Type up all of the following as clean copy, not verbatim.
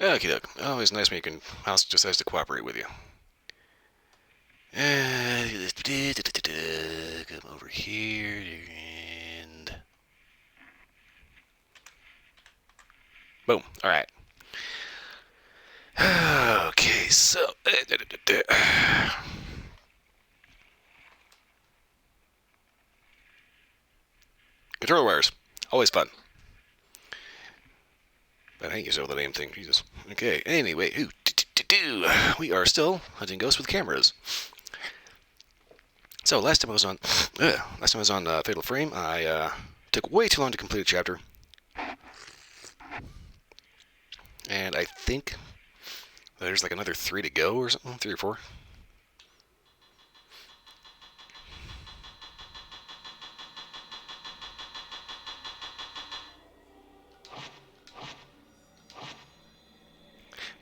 Okay, look. Always nice when you can house decides to cooperate with you. Come over here and boom. All right. Okay, so controller wires, always fun. But I ain't used over the damn thing, Jesus. Okay. Anyway, we are still hunting ghosts with cameras. So last time I was on Fatal Frame. I took way too long to complete a chapter, and I think there's like another 3 to go or something, 3 or 4.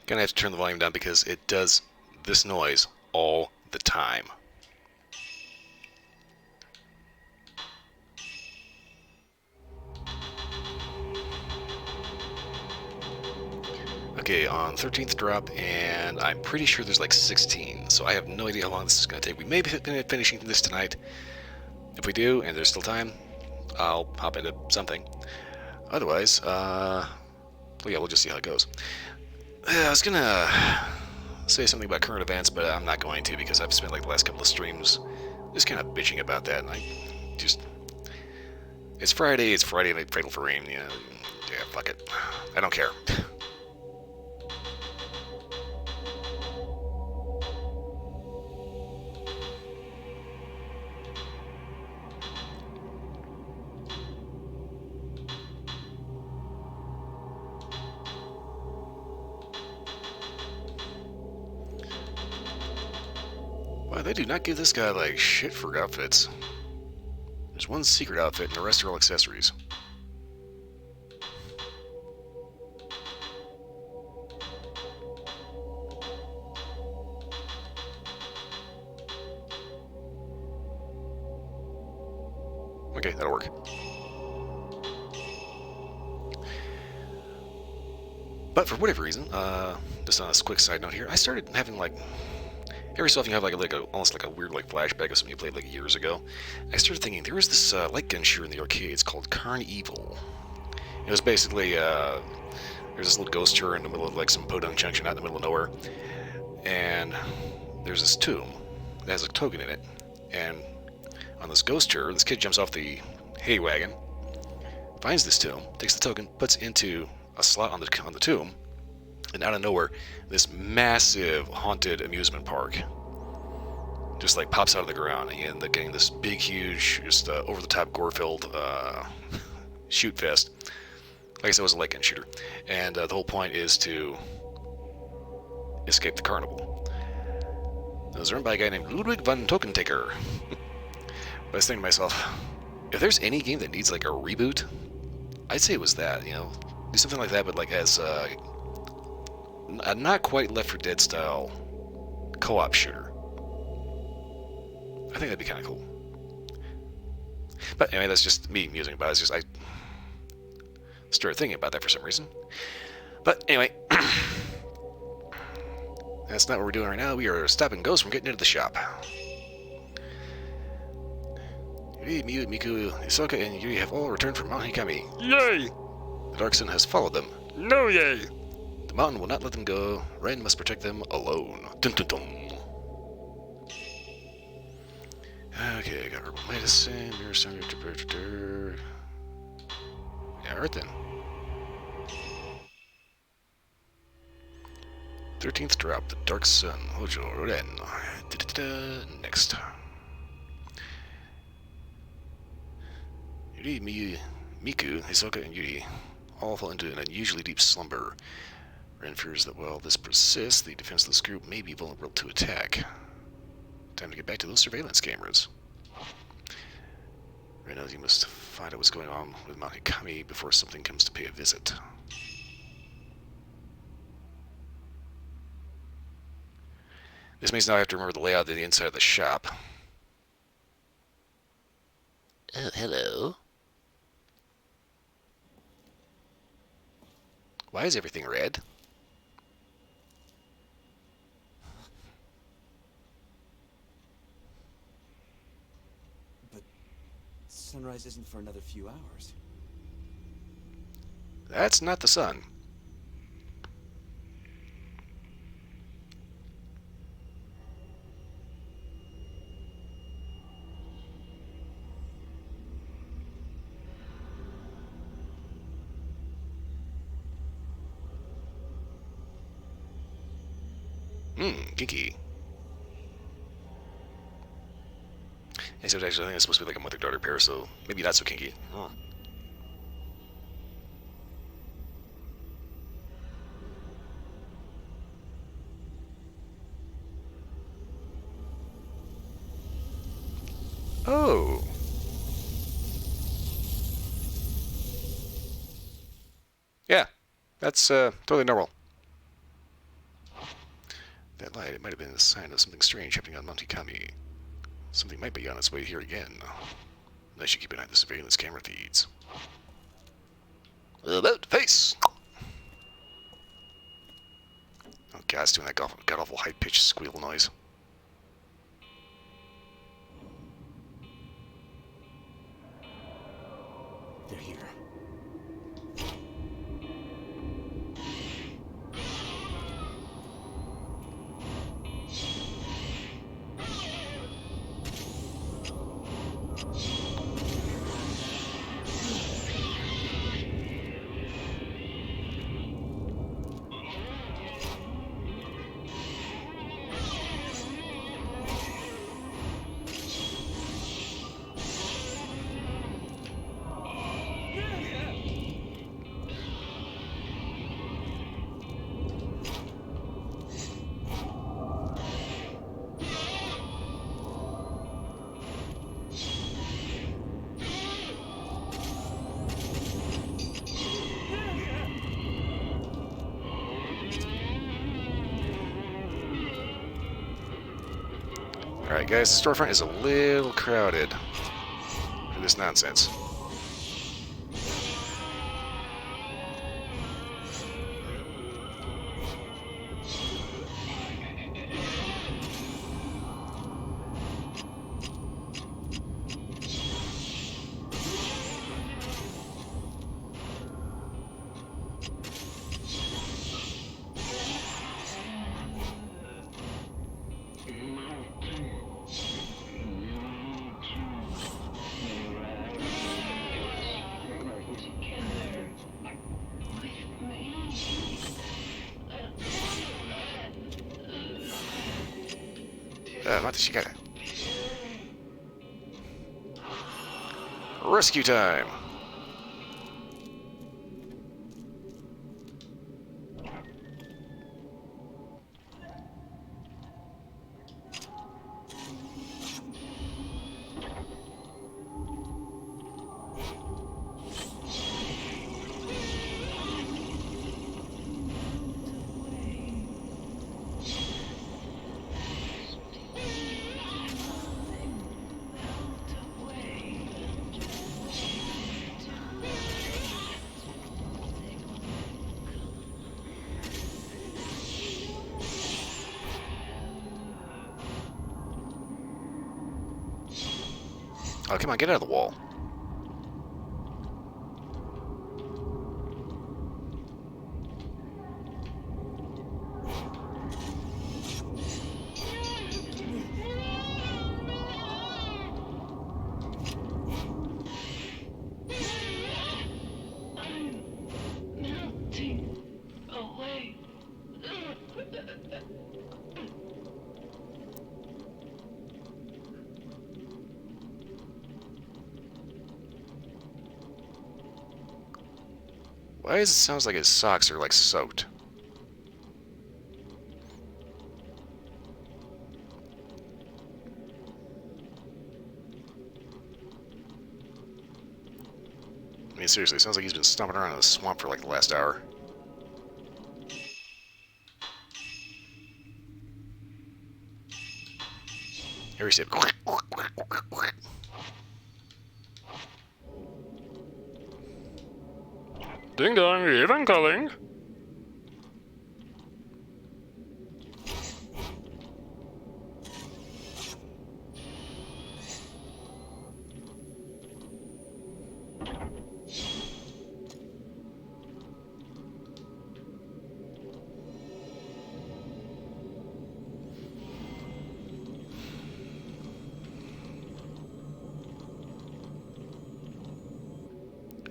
Gonna have to turn the volume down because it does this noise all the time. Okay, on 13th drop, and I'm pretty sure there's like 16, so I have no idea how long this is going to take. We may be finishing this tonight. If we do, and there's still time, I'll hop into something. Otherwise, well, yeah, we'll just see how it goes. I was going to say something about current events, but I'm not going to because I've spent like the last couple of streams just kind of bitching about that, and I just... It's Friday night Fatal Frame, you know, yeah, fuck it. I don't care. Why, they do not give this guy, like, shit for outfits. There's one secret outfit, and the rest are all accessories. Okay, that'll work. But for whatever reason, just on a quick side note here, I started having, like, every so often you have almost like a weird like flashback of something you played like years ago. I started thinking there was this light gun shooter in the arcades called Carnival. It was basically there's this little ghost tour in the middle of like some podunk junction out in the middle of nowhere, and there's this tomb that has a token in it. And on this ghost tour, this kid jumps off the hay wagon, finds this tomb, takes the token, puts into a slot on the tomb, and out of nowhere, this massive haunted amusement park just like pops out of the ground, and you end up getting this big, huge, just over-the-top gore-filled shoot fest. Like I said, it was a light gun shooter, and the whole point is to escape the carnival. It was run by a guy named Ludwig von Tokentaker. But I was thinking to myself, if there's any game that needs like a reboot, I'd say it was that. You know, do something like that, but like as a not quite Left 4 Dead style co-op shooter. I think that'd be kind of cool. But anyway, that's just me musing about it. It's just I started thinking about that for some reason. But anyway, that's not what we're doing right now. We are stopping ghosts from getting into the shop. Miyu, Miku, Hisoka, and Yuri have all returned from Mount Hikami. Yay! The Dark Sun has followed them. No yay! The mountain will not let them go. Ren must protect them alone. Dun dun dun. Okay, I got herbal medicine, mirror stone, yeah, alright then. 13th drop, the Dark Sun, Hojo, Ren. Next. Yuri, Miku, Hisoka, and Yuri all fall into an unusually deep slumber. Ren fears that while this persists, the defenseless group may be vulnerable to attack. Time to get back to those surveillance cameras. Ren knows he must find out what's going on with Mount Hikami before something comes to pay a visit. This means now I have to remember the layout of the inside of the shop. Oh, hello. Why is everything red? sunrise isn't for another few hours. That's not the sun. Kinky. Except actually, I think it's supposed to be like a mother-daughter pair, so maybe not so kinky. Huh. Oh. Yeah, that's totally normal. That light, it might have been a sign of something strange happening on Monte Kami. Something might be on its way here again. I should keep an eye on the surveillance camera feeds. About face! Oh god, it's doing that god-awful high-pitched squeal noise. They're here. Alright guys, the storefront is a little crowded for this nonsense. Matashikata. Rescue time! Oh, come on, get out of the wall. Why does it sound like his socks are like soaked? I mean, seriously, it sounds like he's been stomping around in the swamp for like the last hour. Here he said, ding dong, even calling.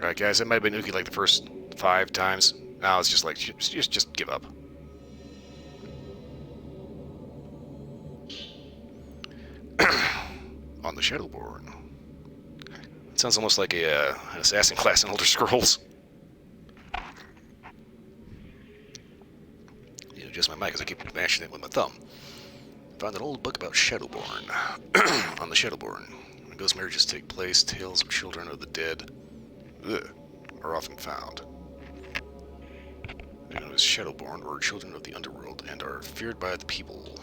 Alright, guys, that might have been Uki like the first 5 times. Now it's just like, just give up. On the Shadowborn. It sounds almost like an assassin class in Elder Scrolls. You know, just my mic because I keep mashing it with my thumb. Found an old book about Shadowborn. On the Shadowborn. When ghost marriages take place, tales of children of the dead are often found. They're known as Shadowborn, or children of the underworld, and are feared by the people.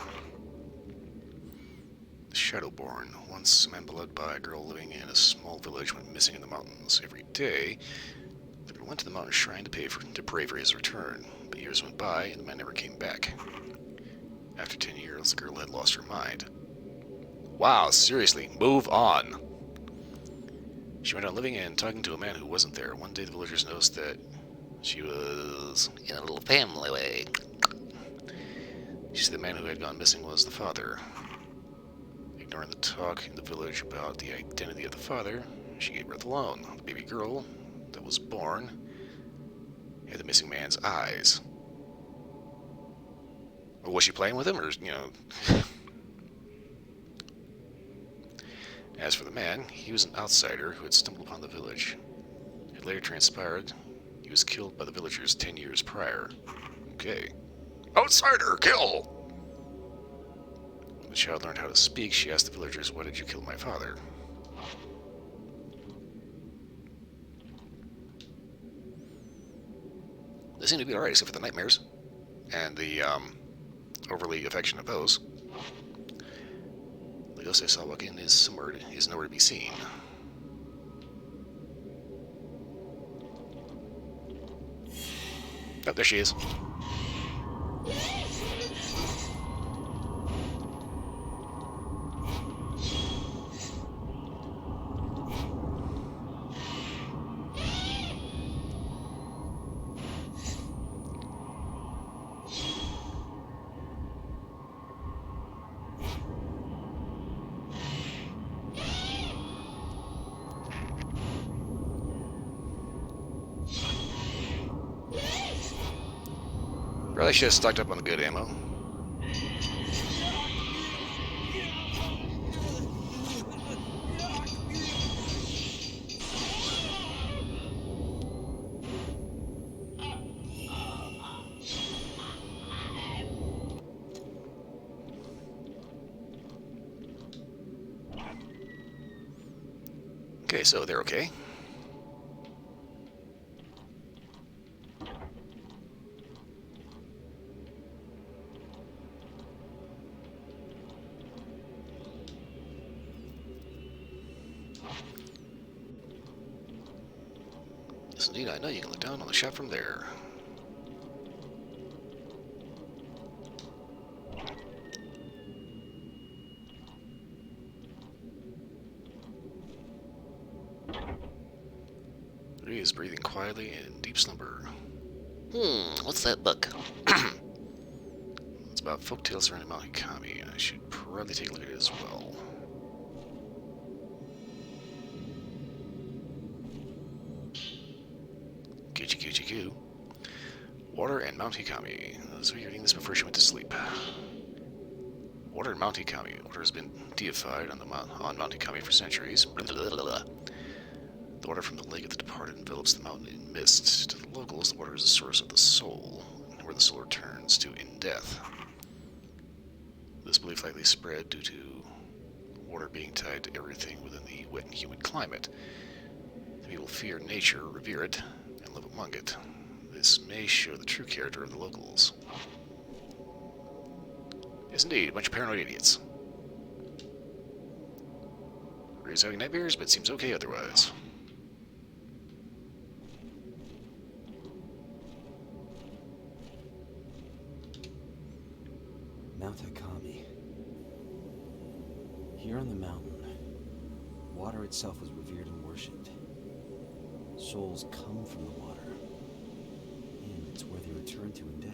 The Shadowborn, once a man beloved by a girl living in a small village, went missing in the mountains. Every day, the girl went to the mountain shrine to pray for his return. But years went by, and the man never came back. After 10 years, the girl had lost her mind. Wow, seriously, move on. She went on living and talking to a man who wasn't there. One day the villagers noticed that she was in a little family way. She said the man who had gone missing was the father. Ignoring the talk in the village about the identity of the father, she gave birth alone. The baby girl that was born had the missing man's eyes. Or was she playing with him, or, you know... As for the man, he was an outsider who had stumbled upon the village. It later transpired he was killed by the villagers 10 years prior. Okay. Outsider, kill! When the child learned how to speak, she asked the villagers, "Why did you kill my father?" They seem to be alright, except for the nightmares. And the, overly affectionate of those. The ghost I saw walk in is nowhere to be seen. Oh, there she is. Probably should have stocked up on the good ammo. Okay, so they're okay. Yes, indeed, I know you can look down on the shop from there. He is breathing quietly in deep slumber. What's that book? It's about folktales surrounding Mount Hikami, and I should probably take a look at it as well. Kichi. Water and Mount Hikami. So you're reading this before she went to sleep. Water and Mount Hikami. Water has been deified on Mount Hikami for centuries. The water from the lake of the departed envelops the mountain in mist. To the locals, the water is the source of the soul, where the soul returns to in death. This belief likely spread due to water being tied to everything within the wet and humid climate. The people fear nature, revere it, and live among it. This may show the true character of the locals. Yes, indeed, a bunch of paranoid idiots. Ray's having nightmares, but seems okay otherwise. Mount Hikami. Here on the mountain, water itself was revered and worshipped. Souls come from the water, and it's where they return to in death.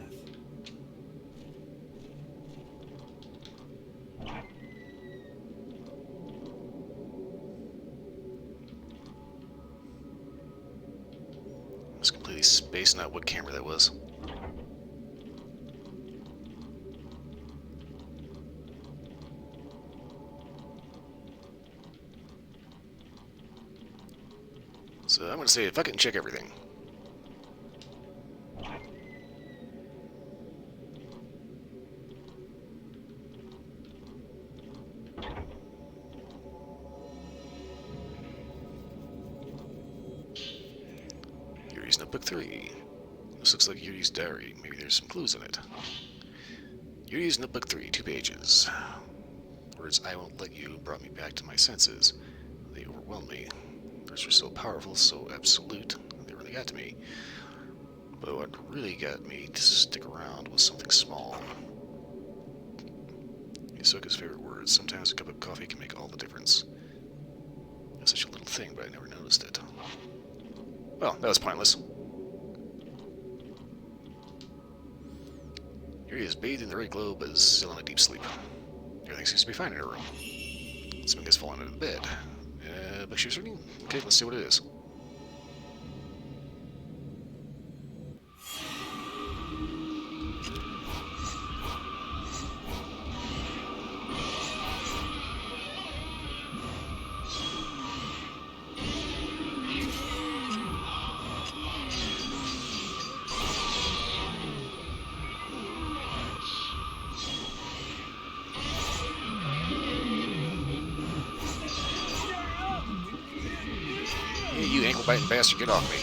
was completely spacing out what camera that was. So I'm going to say fuck it and check everything. Yuri's Notebook 3. This looks like Yuri's diary. Maybe there's some clues in it. Yuri's Notebook 3, 2 pages. Words "I won't let you" brought me back to my senses. They overwhelmed me. Words were so powerful, so absolute. They really got to me. But what really got me to stick around was something small. Hisoka's favorite words. Sometimes a cup of coffee can make all the difference. It was such a little thing, but I never noticed it. Well, that was pointless. Yuri is bathed in the red glow, but is still in a deep sleep. Everything seems to be fine in her room. Something has fallen into the bed. But she was reading? Okay, let's see what it is. Hey, you ankle-biting bastard, get off me.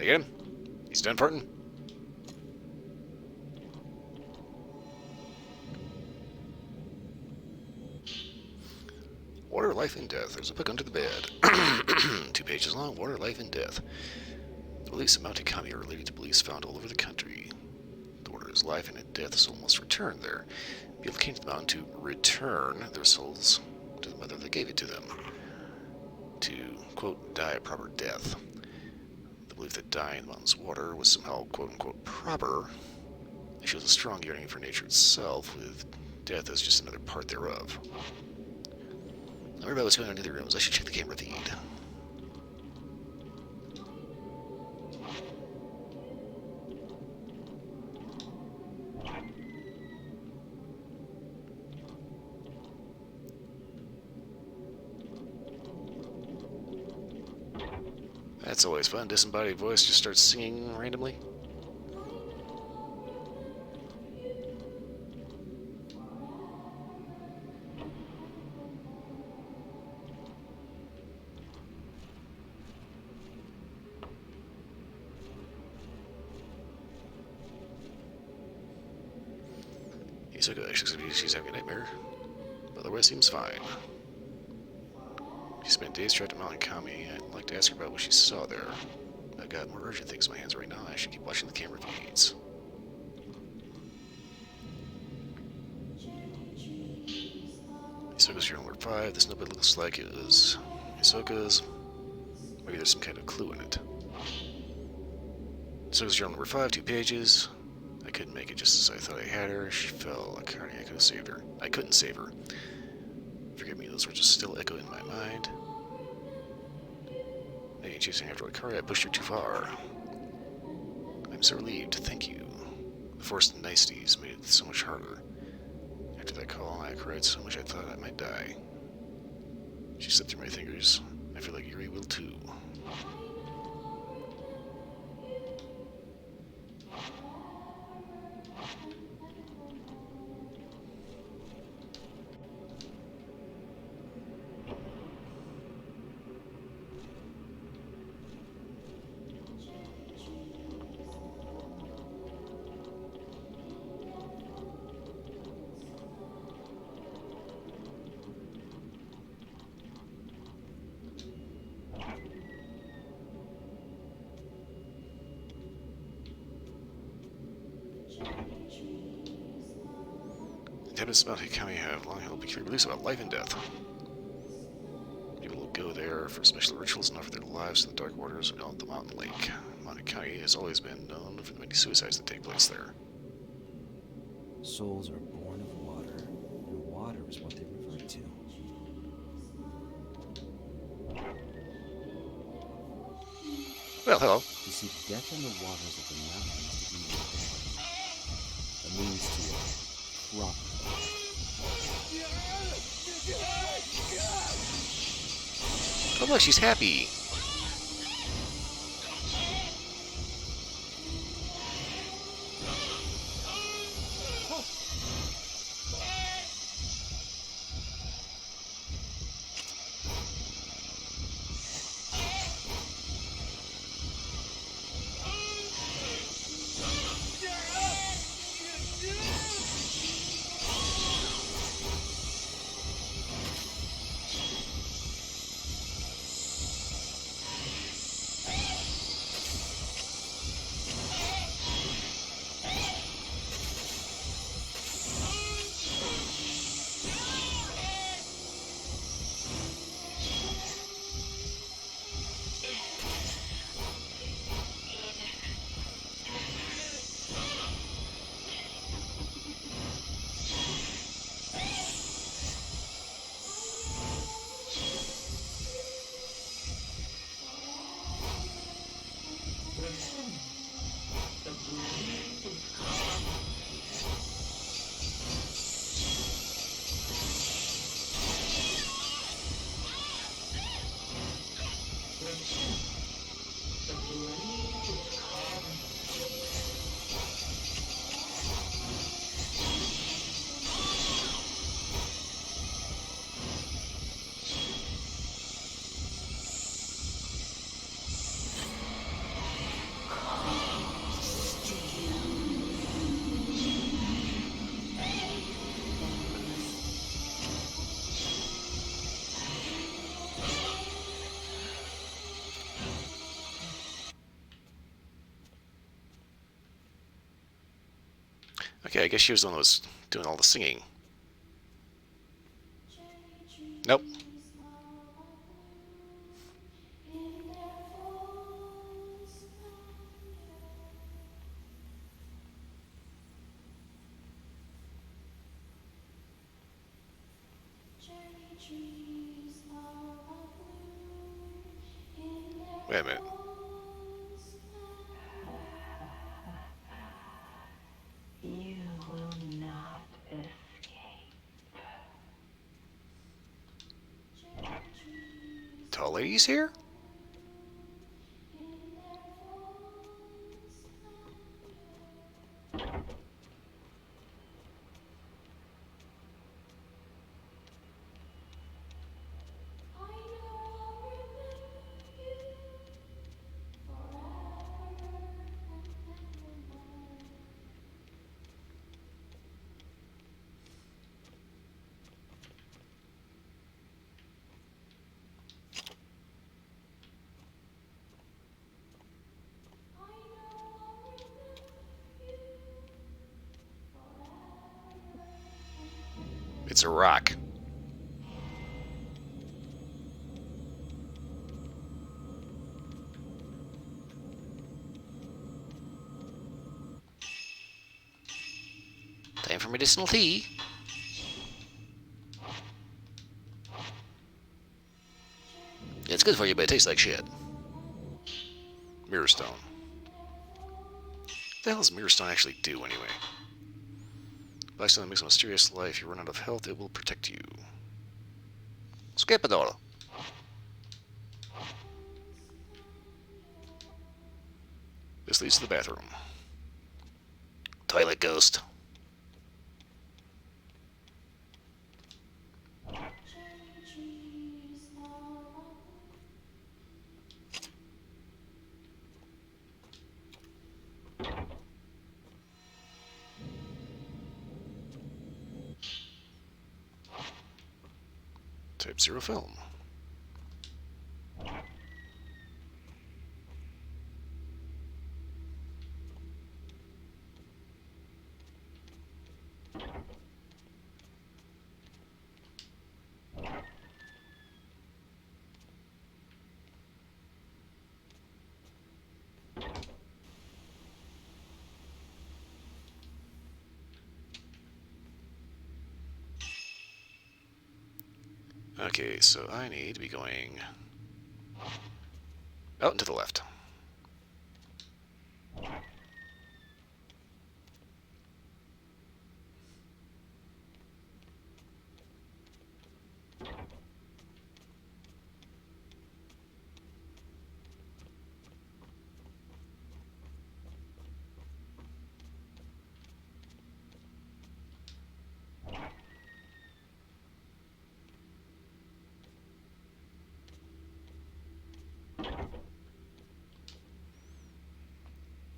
Again? He's done farting? Water, Life, and Death. There's a book under the bed. 2 pages long. Water, Life, and Death. The beliefs of Mount Ikami are related to beliefs found all over the country. The water is life, and death soul must return there. People came to the mountain to return their souls to the mother that gave it to them. To, quote, die a proper death. The belief that dying in the mountain's water was somehow, quote unquote, proper shows a strong yearning for nature itself, with death as just another part thereof. I wonder about what's going on in the other rooms. I should check the camera feed. That's always fun. Disembodied voice just starts singing randomly. Hisoka, she's having a nightmare. But otherwise seems fine. She spent days trapped at Mount Ikami. I'd like to ask her about what she saw there. I've got more urgent things in my hands right now. I should keep watching the camera feeds. Hisoka's journal number 5. This notebook looks like it was Hisoka's. Maybe there's some kind of clue in it. Hisoka's journal number 5, 2 pages. I couldn't make it just as I thought I had her. She fell like a carney. I could have saved her. I couldn't save her. Forgive me, those words just still echo in my mind. Maybe chasing after Akari, I pushed her too far. I'm so relieved, thank you. The forced niceties made it so much harder. After that call, I cried so much I thought I might die. She slipped through my fingers. I feel like Yuri will too. Inhabitants of Mount County have long held peculiar beliefs about life and death. People will go there for special rituals and offer their lives to the dark waters of the mountain lake. Mount County has always been known for the many suicides that take place there. Souls are born of water, and water is what they revert to. Well, hello. To seek death in the waters of the mountain is to be rebellion, a means to a proper death. Oh look, she's happy. Okay, I guess she was the one that was doing all the singing. Nope. Wait a minute. You will not escape. Tall lady's here? It's a rock. Time for medicinal tea. It's good for you, but it tastes like shit. Mirror stone. What the hell does mirror stone actually do, anyway? Black stone that makes a mysterious life. If you run out of health, it will protect you. Skip it all. This leads to the bathroom. Toilet ghost. Type 0 film. Okay, so I need to be going out and to the left.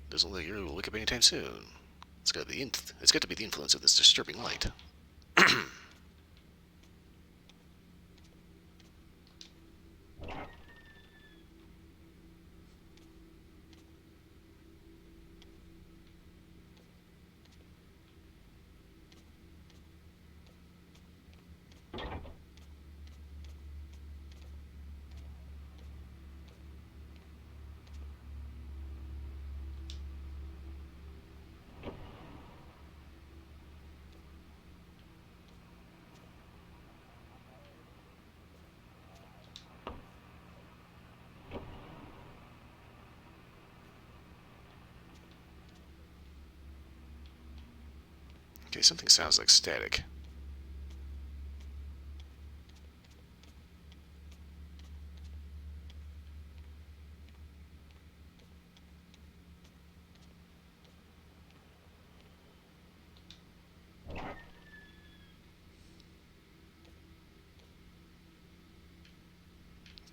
Doesn't look like you're gonna wake up anytime soon. It's got to be the influence of this disturbing light. Okay, something sounds like static.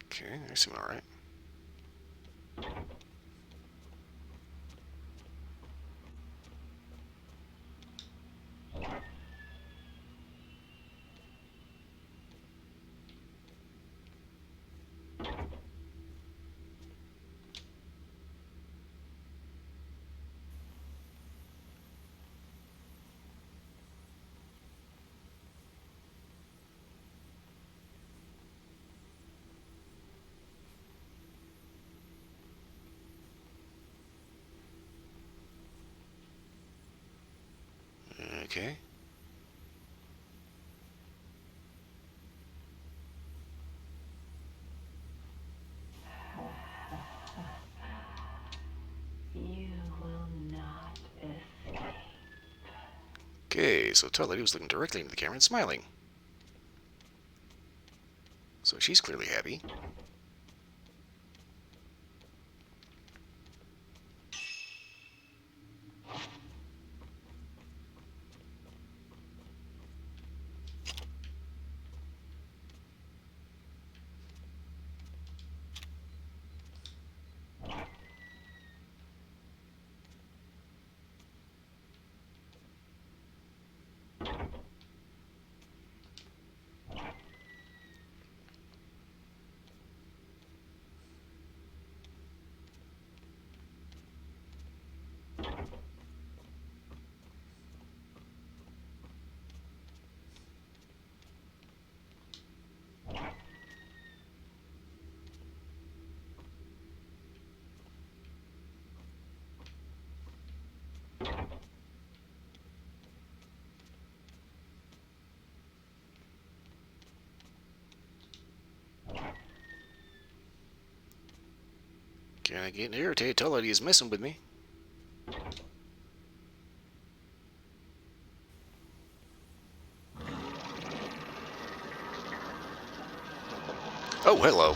Okay, I seem alright. Okay. You will not escape. Okay, so Tall Lady was looking directly into the camera and smiling. So she's clearly happy. Kinda getting irritated. Tall Lady is messing with me. Oh, hello.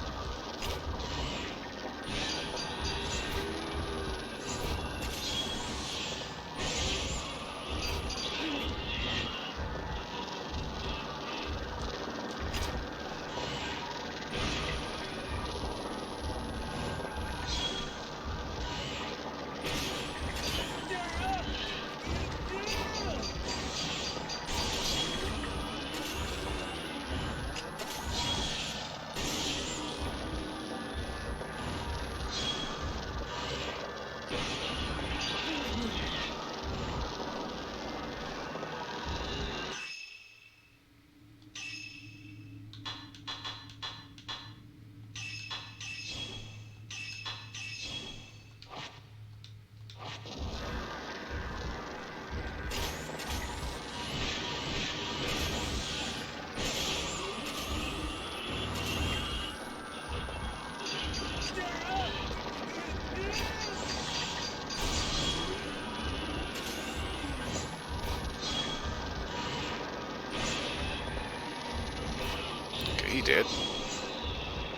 he dead.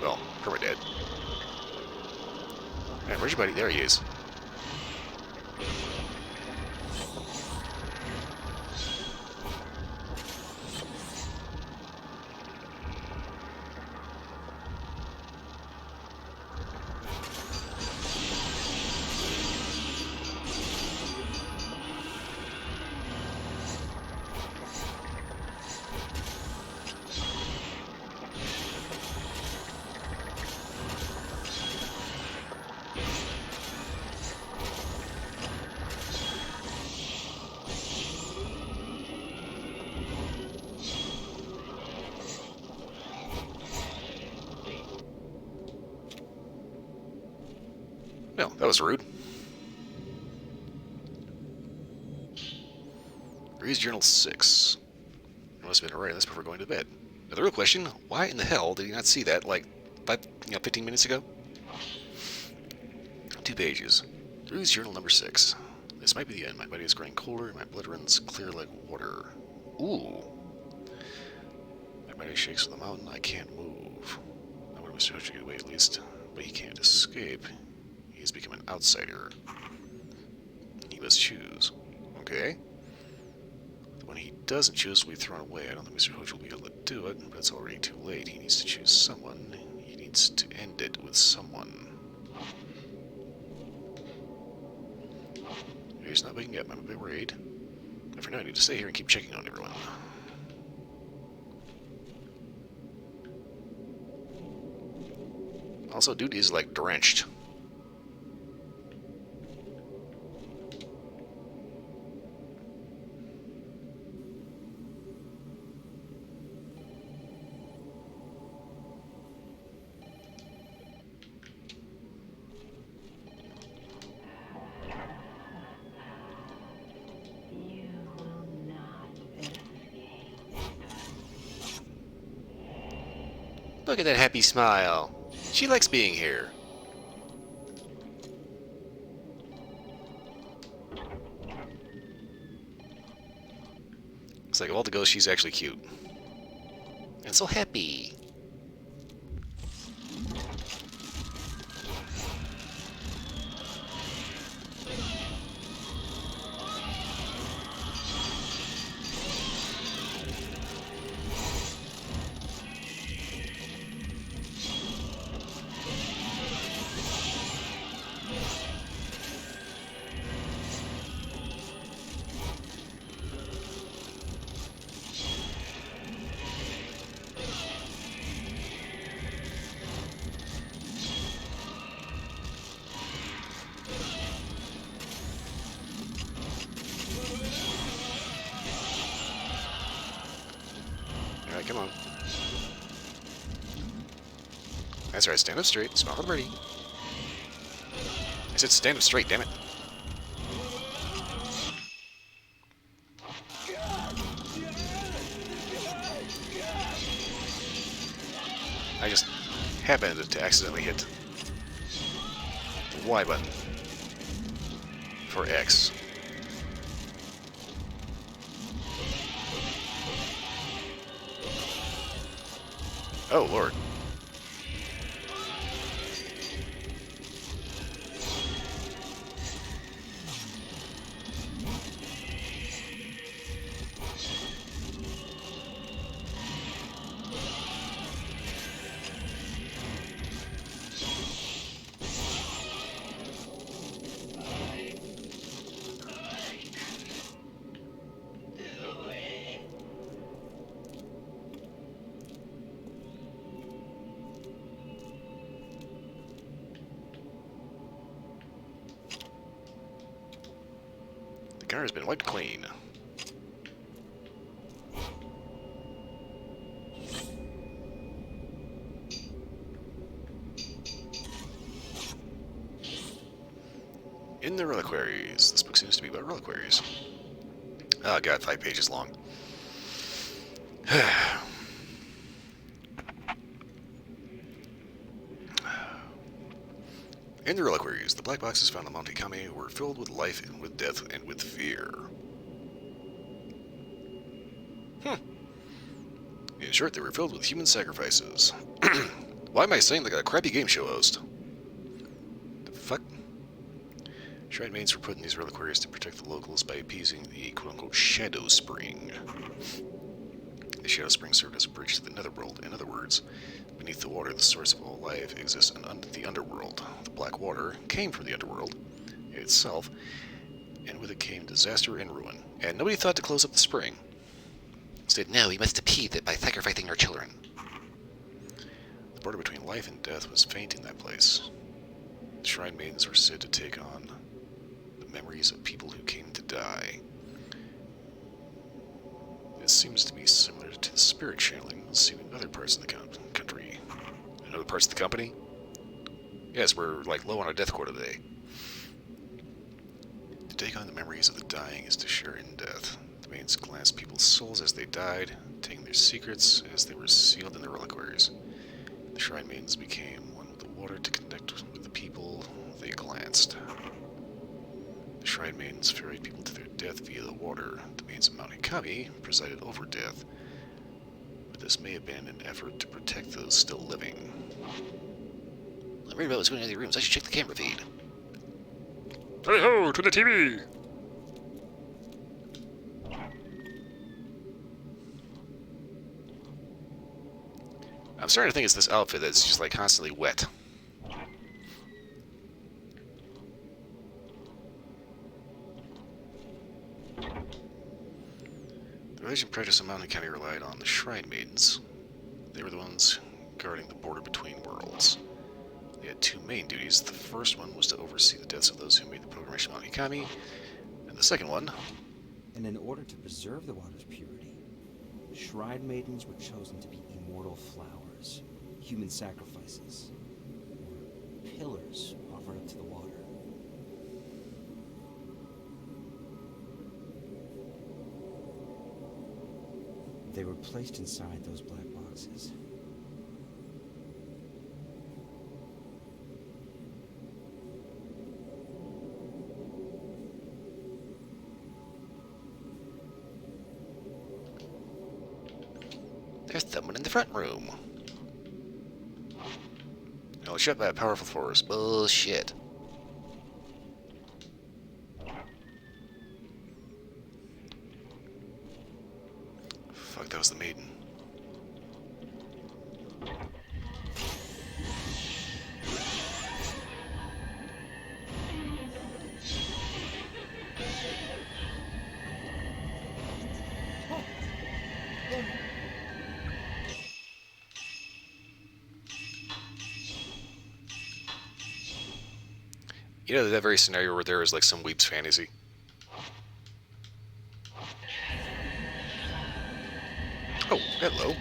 Well, perma dead. Man, where's your buddy? There he is. Well, that was rude. Reads Journal 6. I must have been writing this before going to bed. Now, the real question, why in the hell did he not see that, like, 15 minutes ago? 2 pages. Reads Journal number 6. This might be the end. My body is growing colder, and my blood runs clear like water. Ooh. My body shakes with the mountain. I can't move. I want Mr. Hood to get away at least, but he can't escape. He's become an outsider. He must choose. Okay. When he doesn't choose, we've thrown away. I don't think Mr. Hodge will be able to do it, but it's already too late. He needs to choose someone. He needs to end it with someone. He's not waking up. I'm a bit worried. But for now, I need to stay here and keep checking on everyone. Also, dude is, like, drenched. You will not escape. Look at that happy smile. She likes being here. It's like of all the ghosts, she's actually cute. And so happy. Alright, come on. That's right, stand up straight, smile for the birdie. I said stand up straight, damn it. I just happened to accidentally hit the Y button for X. Oh, Lord. The car has been wiped clean. In the reliquaries. This book seems to be about reliquaries. Oh god, 5 pages long. In the reliquaries, the black boxes found on Monte Kame were filled with life and with death and with fear. In short, they were filled with human sacrifices. Why am I saying like a crappy game show host? The fuck? Shrine maidens were put in these reliquaries to protect the locals by appeasing the quote-unquote Shadow Spring. The Shadow Spring served as a bridge to the Netherworld. In other words, beneath the water, the source of all life exists in the underworld. The Black Water came from the underworld itself, and with it came disaster and ruin. And nobody thought to close up the spring. Instead, no, we must appease it by sacrificing our children. The border between life and death was faint in that place. The Shrine Maidens were said to take on the memories of people who came to die. This seems to be similar to the spirit channeling seen in other parts of the country. In other parts of the company? Yes, we're like low on our death quota today. To take on the memories of the dying is to share in death. The maidens glanced people's souls as they died, taking their secrets as they were sealed in their reliquaries. The Shrine Maidens became one with the water to connect with the people they glanced. The Shrine Maidens ferried people to their death via the water. The maidens of Mount Ikami presided over death, but this may have been an effort to protect those still living. I'm worried about what's going on in the rooms. I should check the camera feed. Hey ho, to the TV! I'm starting to think it's this outfit that's just like constantly wet. The religion practiced in Mountain County relied on the Shrine Maidens. They were the ones guarding the border between worlds. They had two main duties. The first one was to oversee the deaths of those who made the pilgrimage to Mount Ikami, and the second one... And in order to preserve the water's purity, Shrine Maidens were chosen to be immortal flowers, human sacrifices, or pillars offered up to the water. They were placed inside those black boxes. There's someone in the front room. No, shut by a powerful force. Bullshit. Fuck, that was the maiden. You know that very scenario where there is like some weep's fantasy? Oh, hello.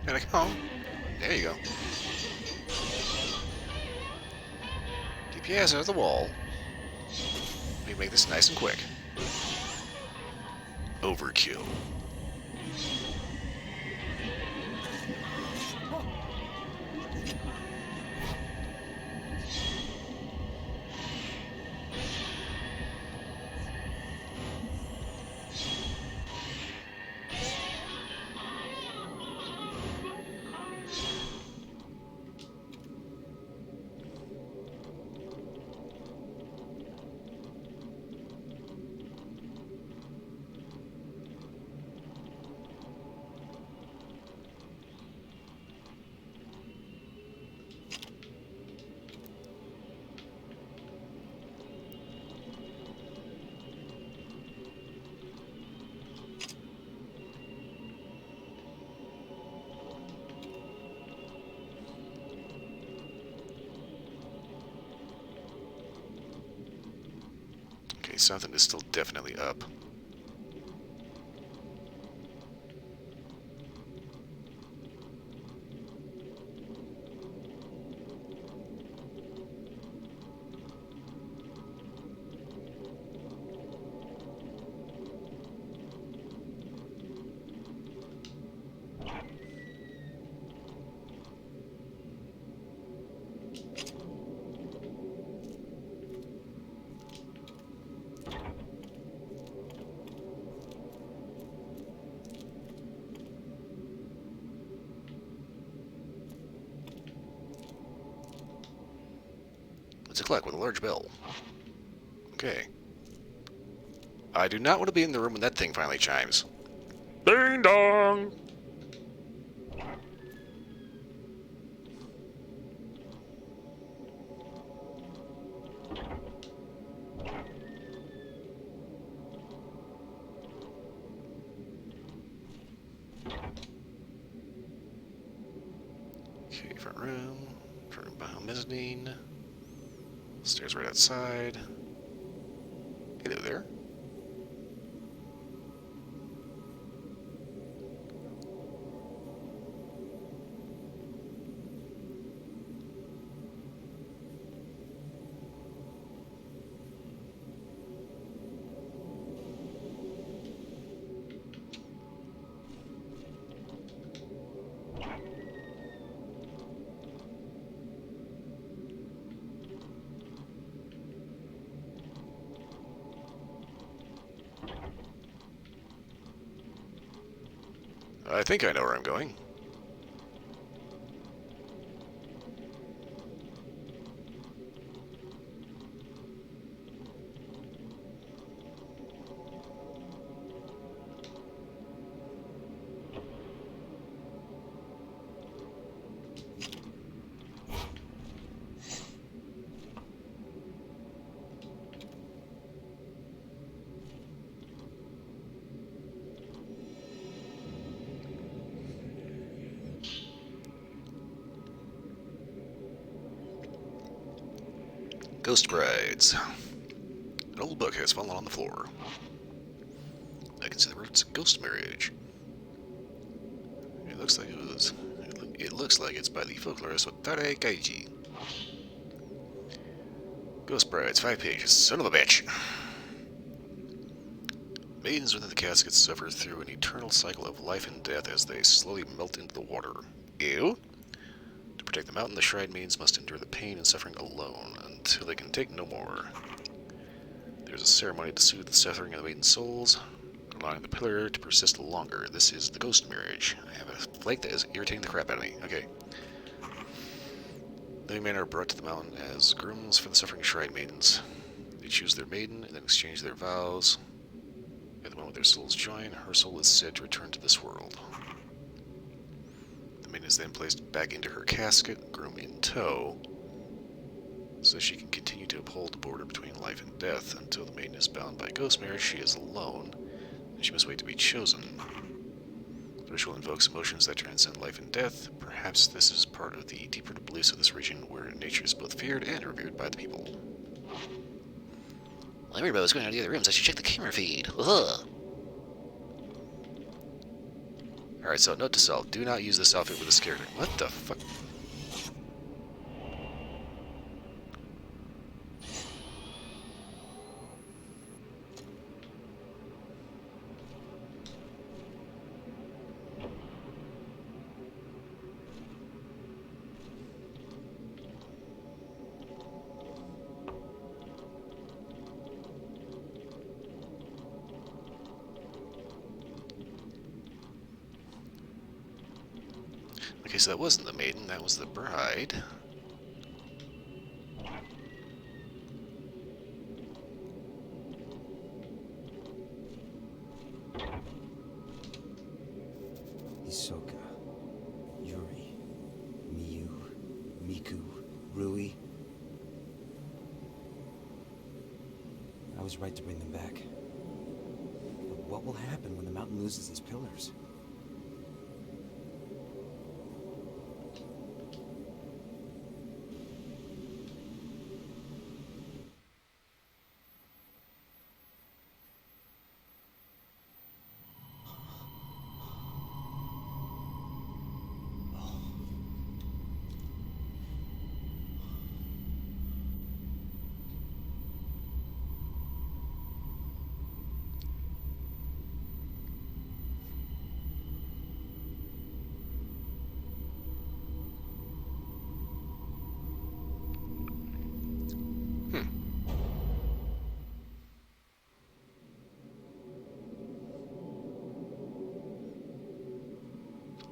And I go, there you go. Keep your ass out of the wall. We make this nice and quick. Overkill. Okay, something is still definitely up. It's a clock with a large bell. Okay. I do not want to be in the room when that thing finally chimes. Ding dong! Okay, front room behind mezzanine. Stairs right outside. Hello there. I think I know where I'm going. Ghost Brides. An old book has fallen on the floor. I can see the roots of ghost marriage. It looks like it was. It looks like it's by the folklorist Watare Kaiji. Ghost Brides, 5 pages. Son of a bitch. Maidens within the caskets suffer through an eternal cycle of life and death as they slowly melt into the water. Ew? To protect the mountain, the shrine maidens must endure the pain and suffering alone until they can take no more. There's a ceremony to soothe the suffering of the maiden's souls, allowing the pillar to persist longer. This is the ghost marriage. I have a flake that is irritating the crap out of me. Okay. The young men are brought to the mountain as grooms for the suffering shrine maidens. They choose their maiden and then exchange their vows. At the moment their souls join, her soul is said to return to this world. The maiden is then placed back into her casket, groom in tow, so she can continue to uphold the border between life and death. Until the maiden is bound by ghost marriage, she is alone, and she must wait to be chosen. The ritual invokes emotions that transcend life and death. Perhaps this is part of the deeper beliefs of this region, where nature is both feared and revered by the people. While everybody was going out of the other rooms, I should check the camera feed. Ugh. Alright, so note to self, do not use this outfit with this character. What the fuck? Okay, so that wasn't the maiden, that was the bride. Hisoka, Yuri, Miyu, Miku, Rui. I was right to bring them back. But what will happen when the mountain loses its pillars?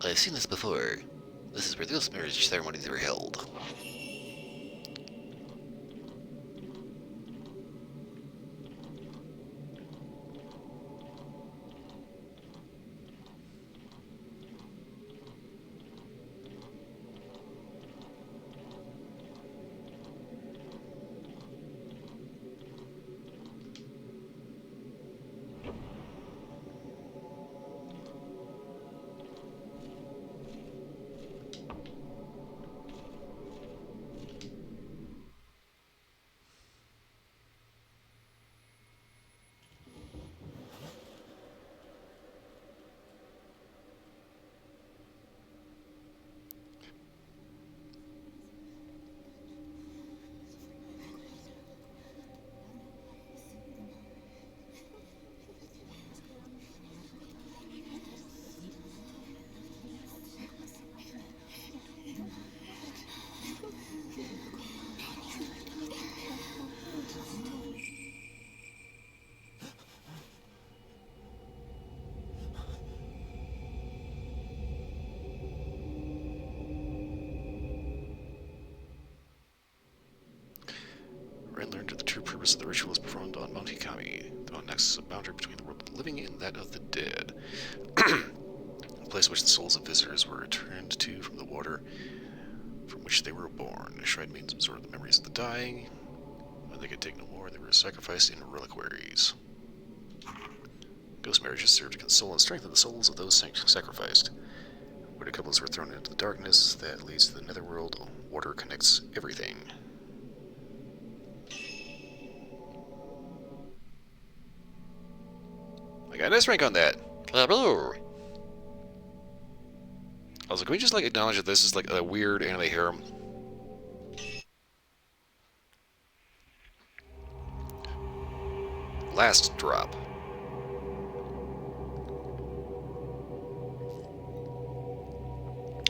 I've seen this before. This is where those marriage ceremonies are held. Ren learned that the true purpose of the ritual is performed on Mount Hikami, the one next to the boundary between the world of the living and that of the dead. A place which the souls of visitors were returned to from the water from which they were born. A shrine means absorb the memories of the dying. When they could take no more, they were sacrificed in reliquaries. Ghost marriages served to console and strengthen the souls of those sacrificed. Where the couples were thrown into the darkness that leads to the netherworld, water connects everything. I got an S rank on that. I was like, can we just like acknowledge that this is like a weird anime harem? Last drop.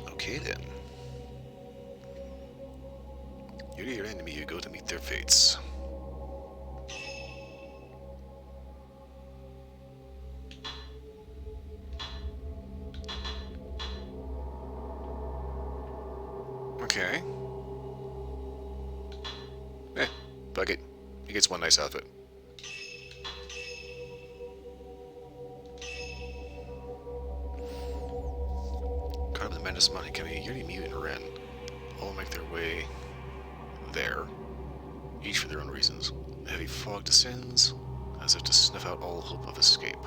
Okay then. You're your enemy, you go to meet their fates. Okay. Fuck it. He gets one nice outfit. Caught up in the madness of Monte County, Yuri, Mew, and Ren all make their way there, each for their own reasons. A heavy fog descends, as if to snuff out all hope of escape.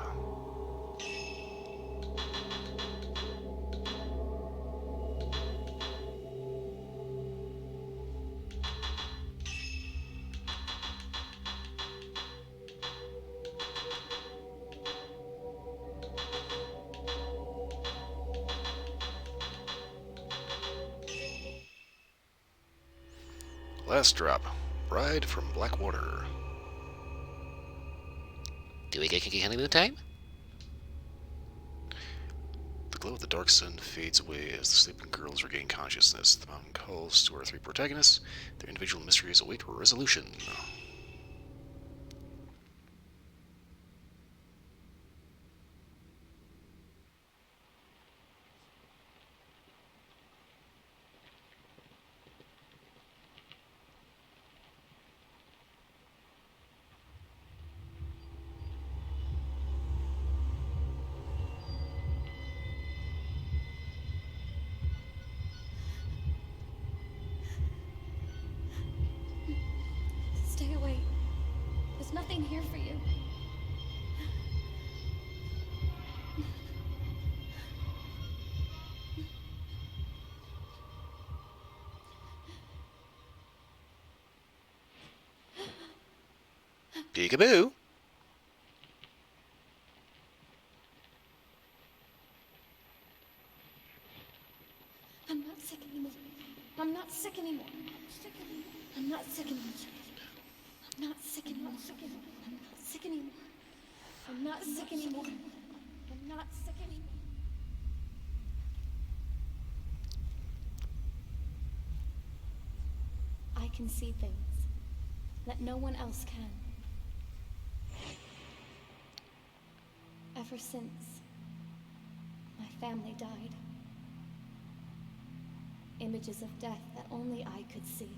Last drop. Bride from Black Water. Do we get kinky honeymoon time? The glow of the dark sun fades away as the sleeping girls regain consciousness. The mountain calls to our three protagonists. Their individual mysteries await resolution. Stay away. There's nothing here for you. Peekaboo! I'm not sick anymore. I'm not sick anymore. I'm not sick anymore. I'm not sick anymore. I'm not sick anymore. I'm not sick anymore. I'm not sick anymore. I can see things that no one else can. Ever since my family died, images of death that only I could see.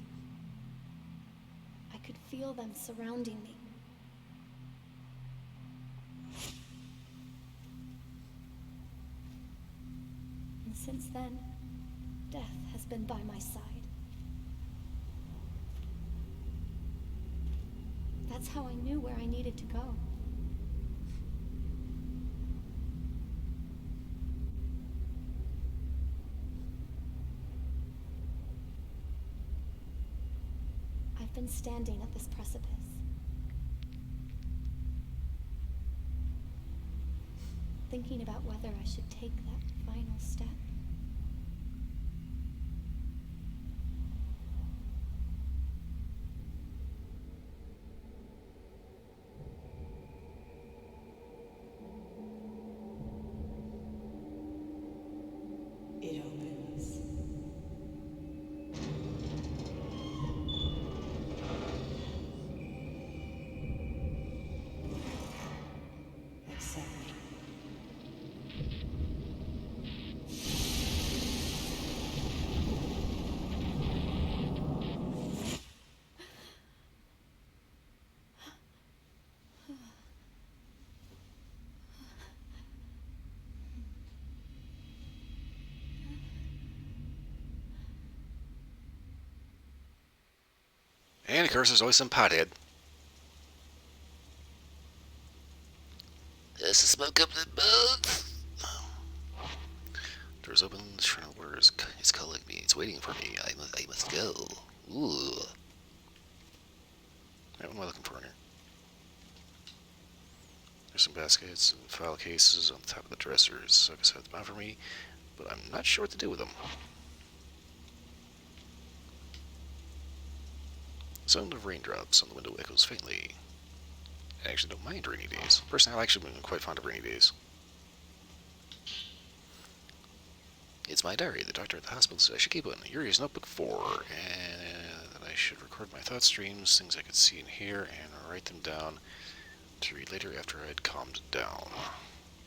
I could feel them surrounding me. And since then, death has been by my side. That's how I knew where I needed to go. I've been standing at this precipice. Thinking about whether I should take that final step. It opens. Accept me. And of course, there's always some pothead. There's the smoke up the boat. Doors open, the shrine of water is calling me. It's waiting for me. I must go. Ooh. Right, what am I looking for in here? There's some baskets and file cases on the top of the dressers. So I guess I have them out for me, but I'm not sure what to do with them. The sound of raindrops on the window echoes faintly. I actually don't mind rainy days. Personally, I've actually been quite fond of rainy days. It's my diary. The doctor at the hospital said I should keep one. Yuri's notebook 4, and that I should record my thought streams, things I could see and hear, and write them down to read later after I had calmed down.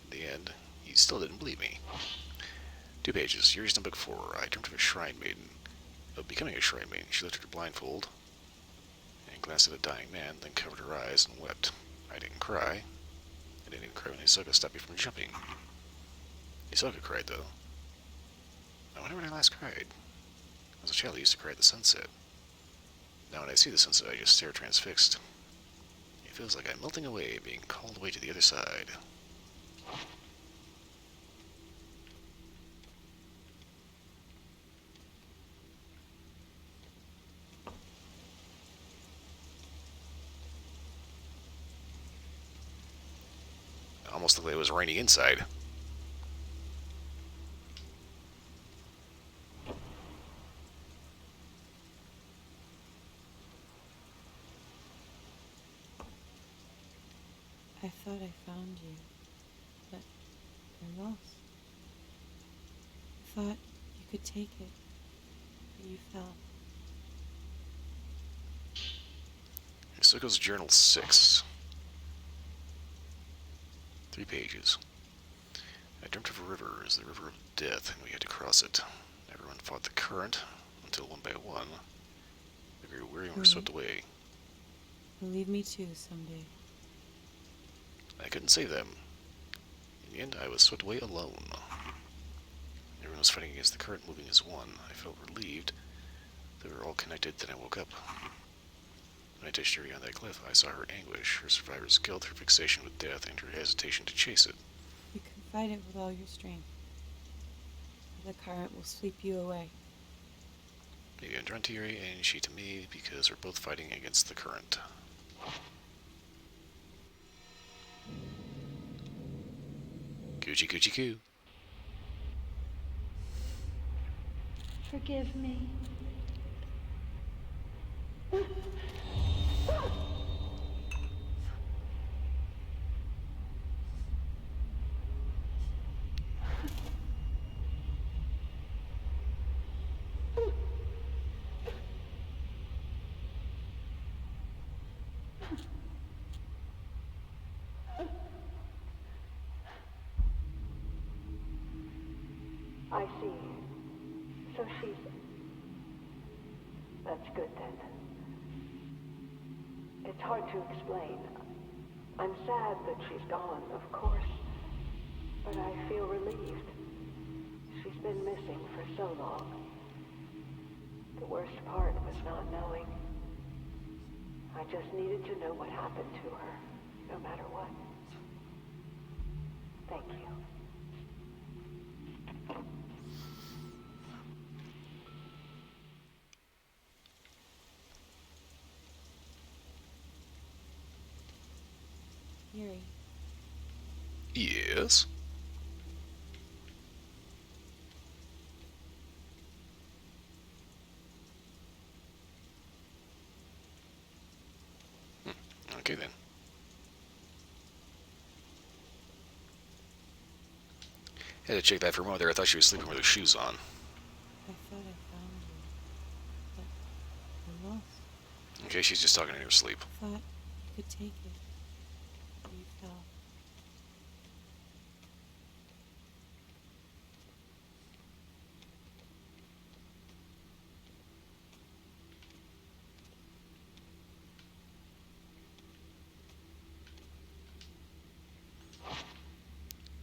In the end, he still didn't believe me. 2 pages. Yuri's notebook 4. I dreamt of a shrine maiden. Of becoming a shrine maiden. She lifted her blindfold and glanced at the dying man, then covered her eyes and wept. I didn't cry. I didn't even cry when Hisoka stopped me from jumping. Hisoka cried, though. I wonder when I last cried. As a child, I used to cry at the sunset. Now when I see the sunset, I just stare transfixed. It feels like I'm melting away, being called away to the other side. It almost looked like it was raining inside. lost. I thought you could take it, but you fell. Suko's Journal 6. 3 pages. I dreamt of a river as the river of death, and we had to cross it. Everyone fought the current, until one by one, we grew weary and were swept away. You'll leave me too someday. I couldn't save them. In the end, I was swept away alone. Everyone was fighting against the current, moving as one. I felt relieved. They were all connected, then I woke up. When I touched her beyond that cliff, I saw her anguish, her survivor's guilt, her fixation with death, and her hesitation to chase it. You can fight it with all your strength. The current will sweep you away. Maybe I'm drawn to Yuri and she to me because we're both fighting against the current. Coochie coochie coo. Forgive me. I see. So she's... That's good then. It's hard to explain. I'm sad that she's gone, of course, but I feel relieved. She's been missing for so long. The worst part was not knowing. I just needed to know what happened to her, no matter what. Thank you. Yuri, Yes? Okay then. Had to check that for a moment there. I thought she was sleeping with her shoes on. I thought I found you, but I lost. Okay, she's just talking in her sleep. I thought you could take it, but you fell.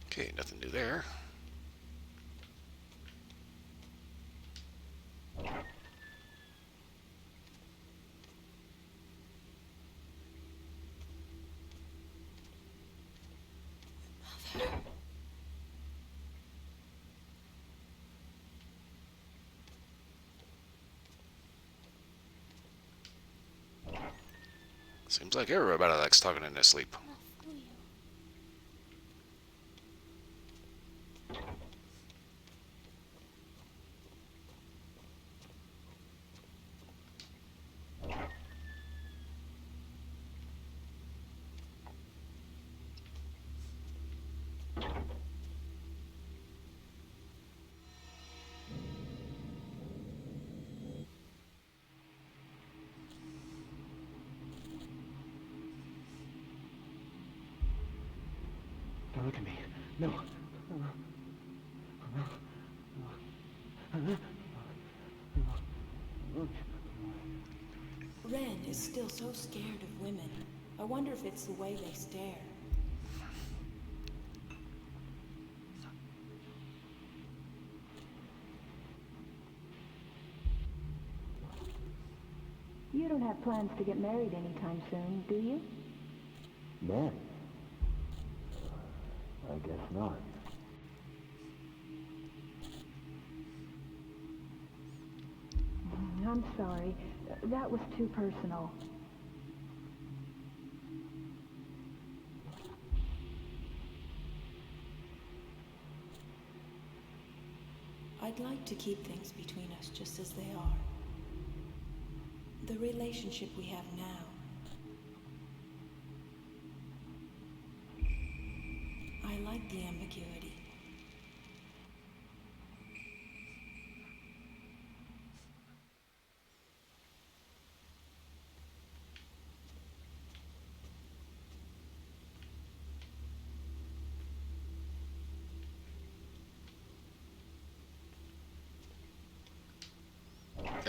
Okay, nothing new there. Seems like everybody likes talking in their sleep. Don't look at me. No. Ren is still so scared of women. I wonder if it's the way they stare. You don't have plans to get married anytime soon, do you? Man. I guess not. I'm sorry. That was too personal. I'd like to keep things between us just as they are. The relationship we have now. I like the ambiguity.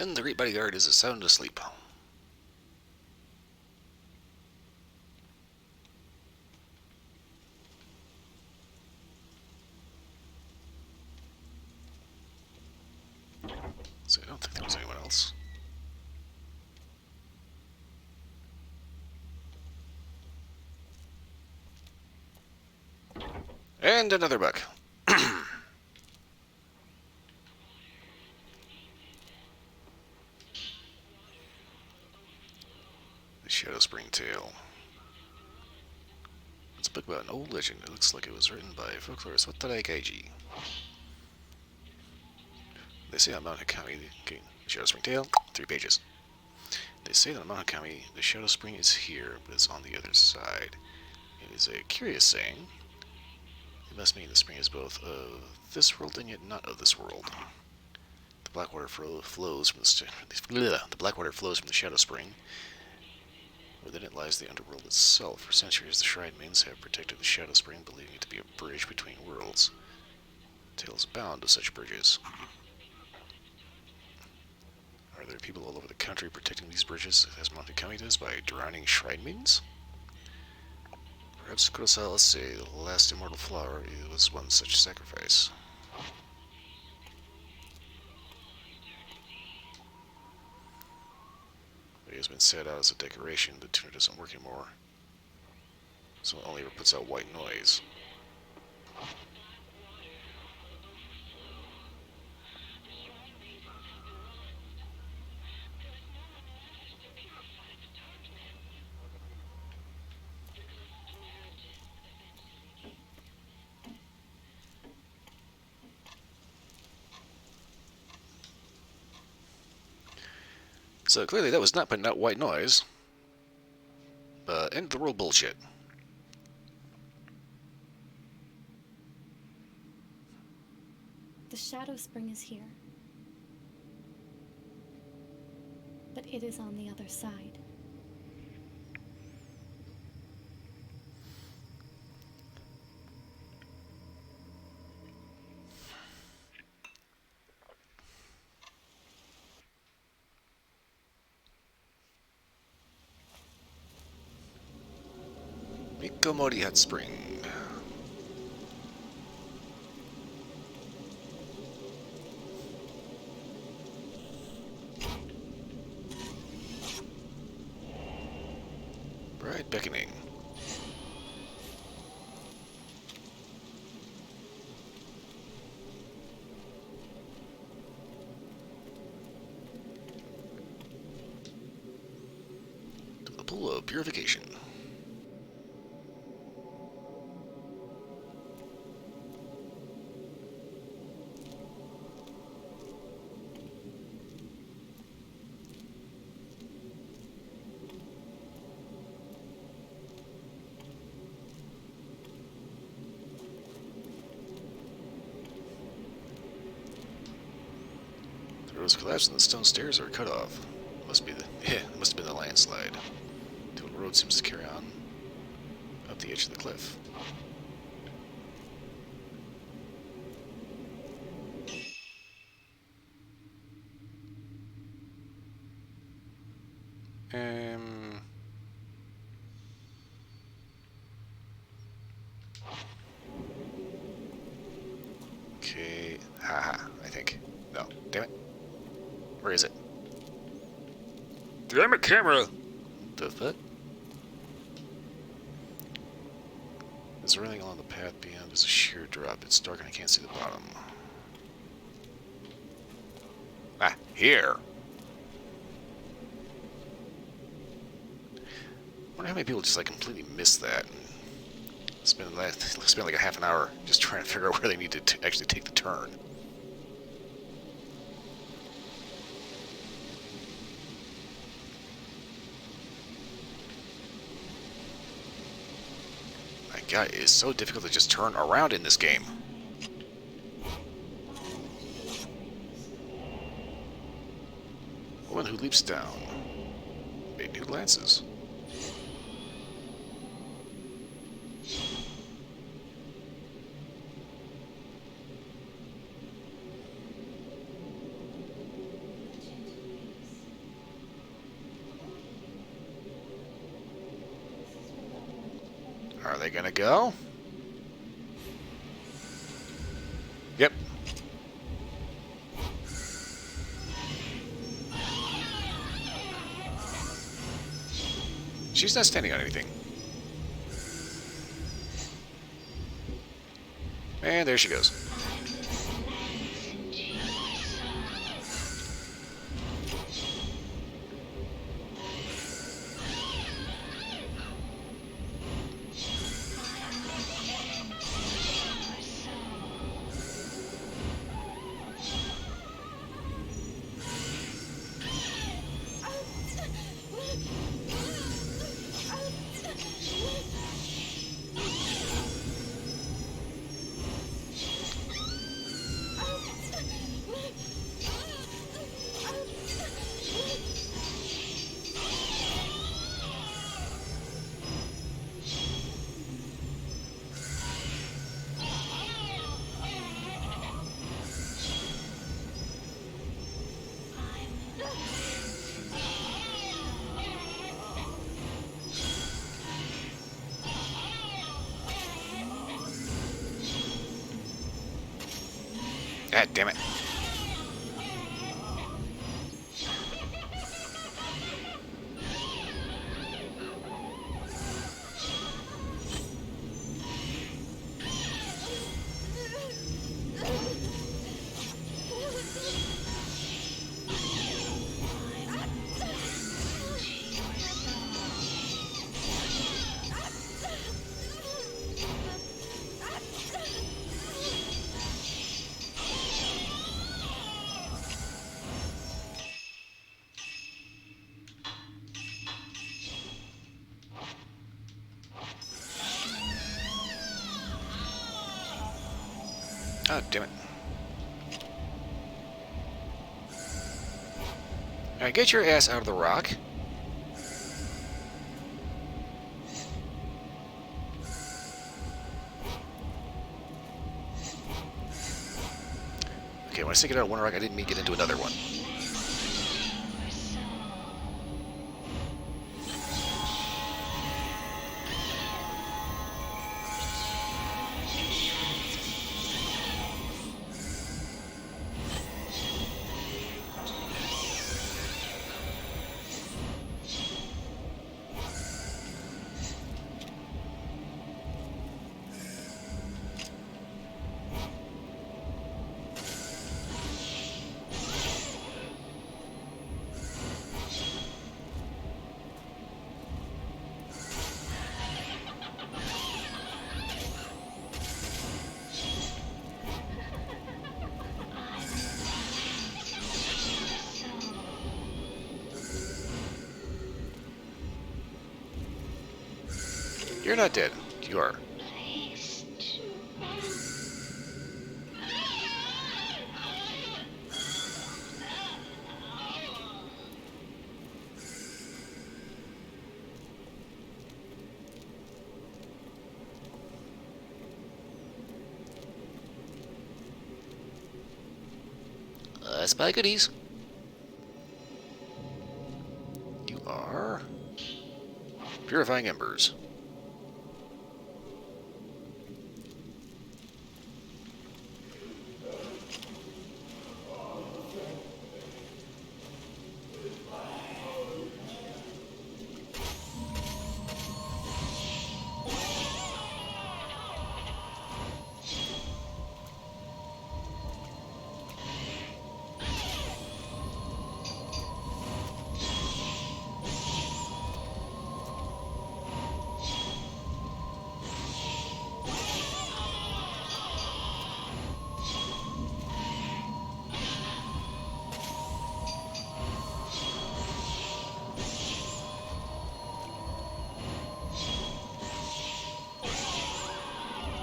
And the great bodyguard is sound asleep. So I don't think there was anyone else. And another buck. The Shadow Spring Tale. It's a book about an old legend. It looks like it was written by folklorist Watarai Kaiji. They say on Mount Hakami, the Shadow Spring Tale, 3 pages. They say that on Mount Hakami, the Shadow Spring is here, but it's on the other side. It is a curious saying. It must mean the spring is both of this world and yet not of this world. The black water flows from the black water flows from the Shadow Spring. Within it lies the underworld itself. For centuries, the Shrine Maidens have protected the Shadow Spring, believing it to be a bridge between worlds. Tales abound of such bridges. Are there people all over the country protecting these bridges, as Mount Hakami does, by drowning Shrine Maidens? Perhaps Kurosawa will say the last immortal flower was one such sacrifice. It has been set out as a decoration. The tuner doesn't work anymore, so it only ever puts out white noise. So clearly that was not putting out white noise. End of the world bullshit. The Shadow Spring is here. But it is on the other side. Mikomori Hot Spring. Bright beckoning. To the pool of purification. The roads collapsed and the stone stairs are cut off. It must have been the landslide. The road seems to carry on up the edge of the cliff. Okay. Haha, I think. No. Damn it. Where is it? Damn it, camera! The fuck? There's a railing along the path beyond. There's a sheer drop. It's dark and I can't see the bottom. Ah, here! I wonder how many people just like completely miss that. Spend like a half an hour just trying to figure out where they need to actually take the turn. My God, it is so difficult to just turn around in this game. Woman who leaps down. Made new lances. they gonna go? Yep. She's not standing on anything. And there she goes. God damn it. Oh, damn it. Alright, get your ass out of the rock. Okay, when I say get out of one rock, I didn't mean get into another one. You're not dead. You are. Let's buy goodies. You are purifying embers.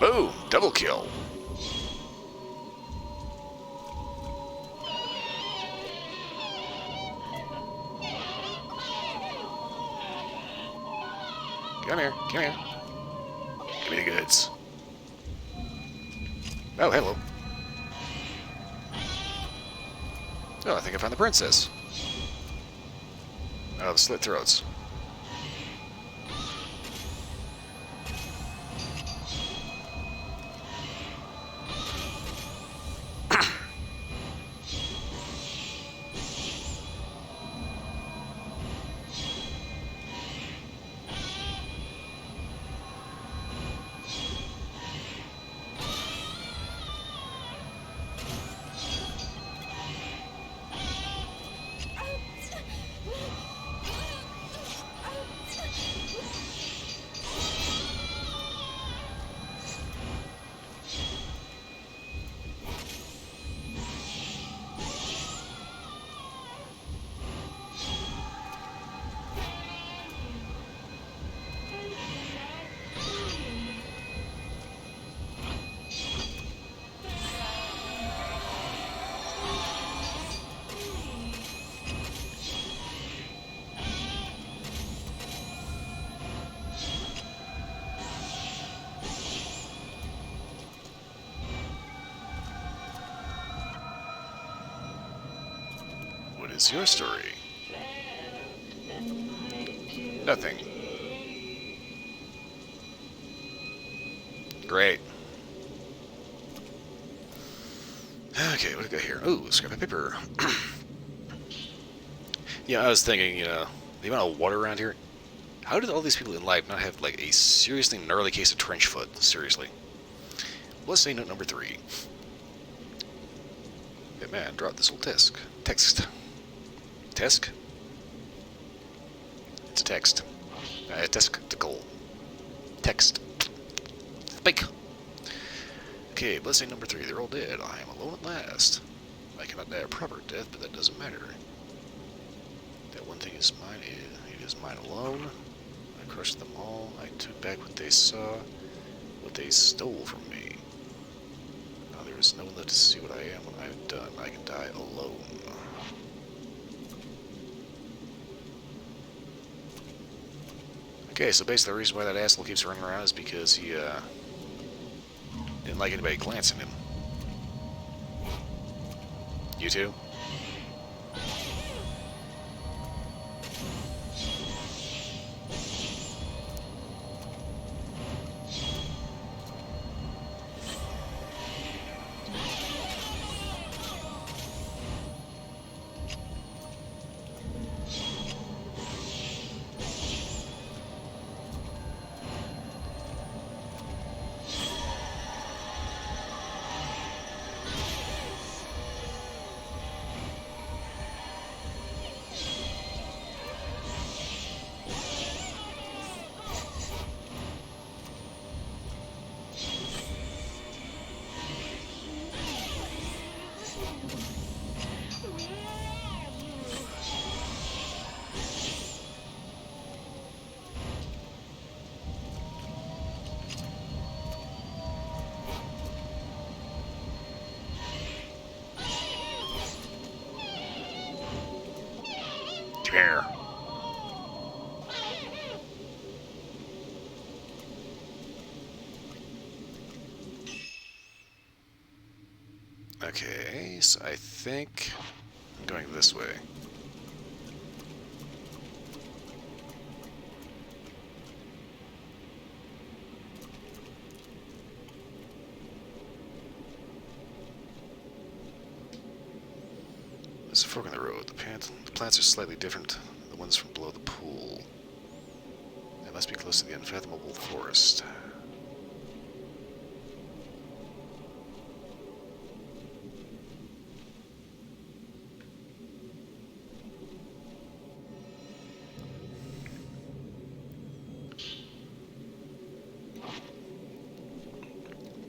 Boom! Double kill. Come here. Come here. Give me the goods. Oh, hello. Oh, I think I found the princess. Oh, the slit throats. is your story? Nothing. Great. Okay, what do we got here? Ooh, scrap of paper. Yeah, I was thinking, the amount of water around here. How did all these people in life not have, like, a seriously gnarly case of trench foot? Seriously. Let's say note number 3. Hey man, drop this old text. Text. Text? It's a text. Testicle. Text. Speak. Okay, blessing number 3. They're all dead. I am alone at last. I cannot die a proper death, but that doesn't matter. That one thing is mine. It is mine alone. I crushed them all. I took back what they saw, what they stole from me. Now there is no one left to see what I am when I am done. I can die alone. Okay, so basically the reason why that asshole keeps running around is because he, didn't like anybody glancing at him. You too? Here. Okay, so I think I'm going this way. There's a fork in the road. The plants are slightly different than the ones from below the pool. They must be close to the unfathomable forest.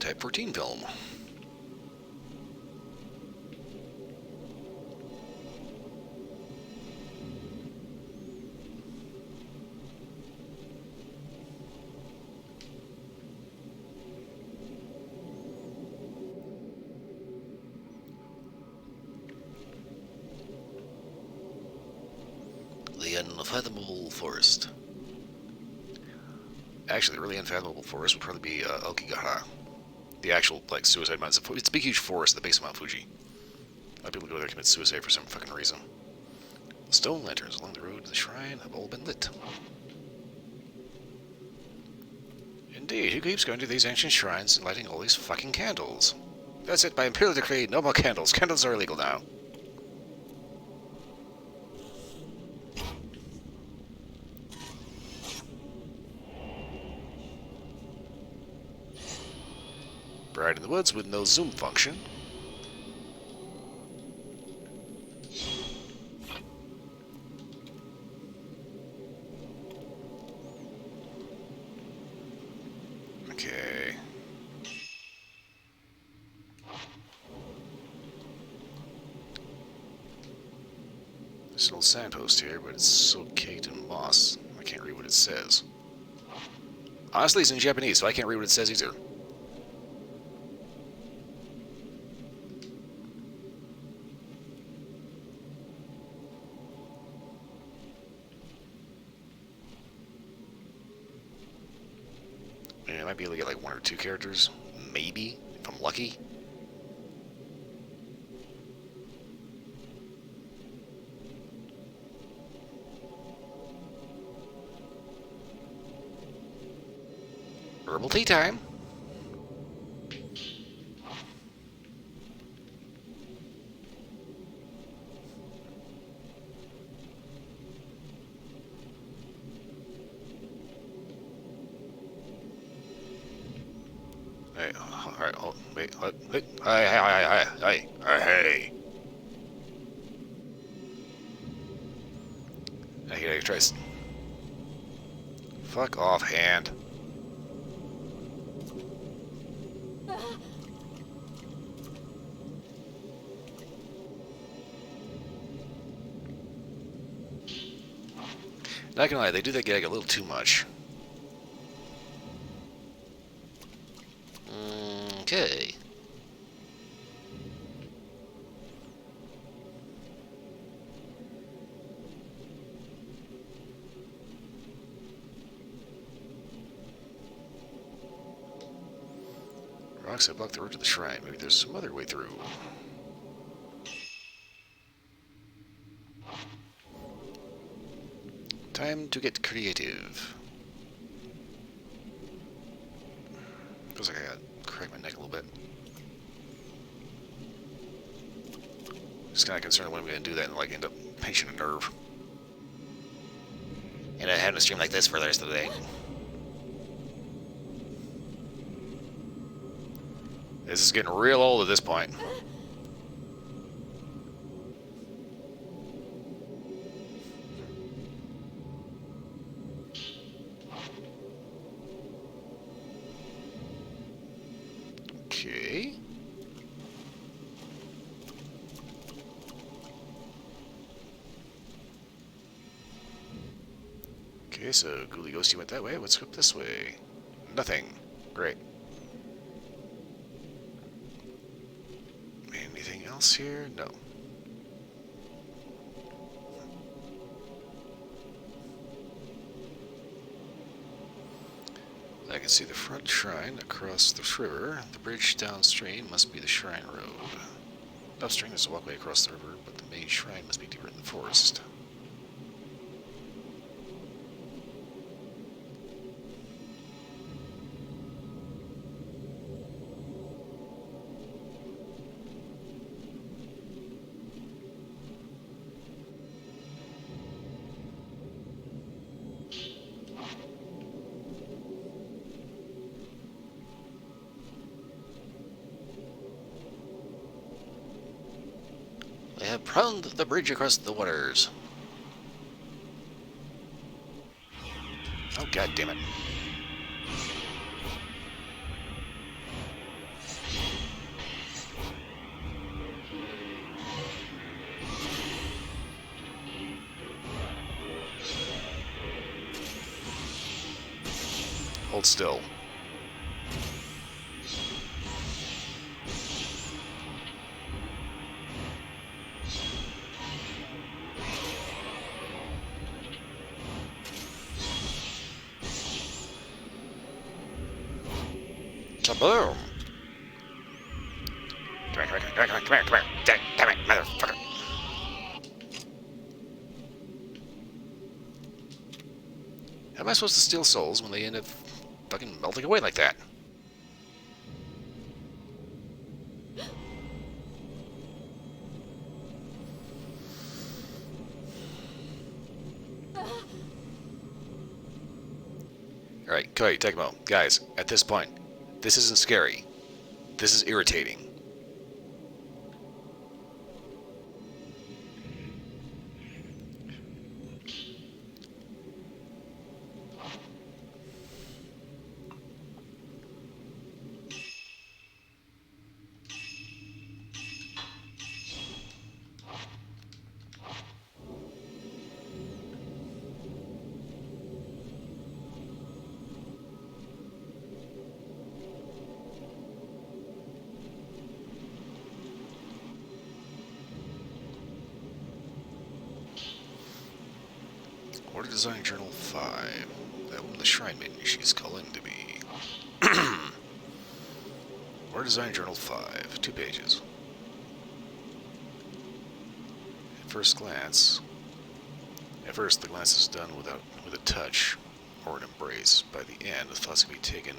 Type 14 film. The unfathomable forest. Actually, the really unfathomable forest would probably be Aokigahara. The actual, like, suicide mountains. It's a big, huge forest at the base of Mount Fuji. A lot of people go there to commit suicide for some fucking reason. The stone lanterns along the road to the shrine have all been lit. Indeed, who keeps going to these ancient shrines and lighting all these fucking candles? That's it, by imperial decree, no more candles. Candles are illegal now. Bride in the woods with no zoom function. Okay. There's an old signpost here, but it's so caked in moss, I can't read what it says. Honestly, it's in Japanese, so I can't read what it says either. I might be able to get like 1 or 2 characters, maybe, if I'm lucky. Herbal tea time. Hey, alright, oh, wait, what? Hey, hey. I gotta try. Fuck off, hand. Not gonna lie, they do that gag a little too much. Okay. Rocks that block the road to the shrine. Maybe there's some other way through. Time to get creative. Feels like I gotta crack my neck a little bit. Just kind of concerned when I'm gonna do that and like end up pinching a nerve. And I having a stream like this for the rest of the day. This is getting real old at this point. Okay. Okay, so Ghoulie Ghosty went that way. Let's go this way. Nothing. Great. Anything else here? No. I can see the front shrine across the river. The bridge downstream must be the shrine road. Upstream there's a walkway across the river, but the main shrine must be deeper in the forest. They have pruned the bridge across the waters. Oh, god damn it. Hold still. Kaboom! Come here. Damn it, motherfucker. How am I supposed to steal souls when they end up fucking melting away like that? Alright, Cody, take a moment. Guys, at this point, this isn't scary. This is irritating. Order Design Journal 5. That one, the Shrine Maiden she's calling to be. Order Design Journal 5. 2 pages. At first, the glance is done with a touch or an embrace. By the end, the thoughts can be taken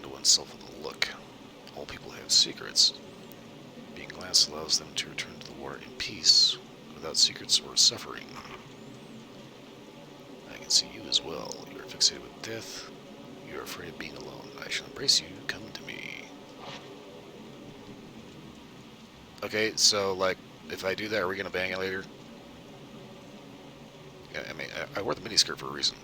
to oneself with a look. All people have secrets. Being glass allows them to return to the water in peace, without secrets or suffering. I can see you as well. You are fixated with death. You are afraid of being alone. I shall embrace you. Come to me. Okay, so, like, if I do that, are we gonna bang it later? Yeah, I mean, I wore the miniskirt for a reason.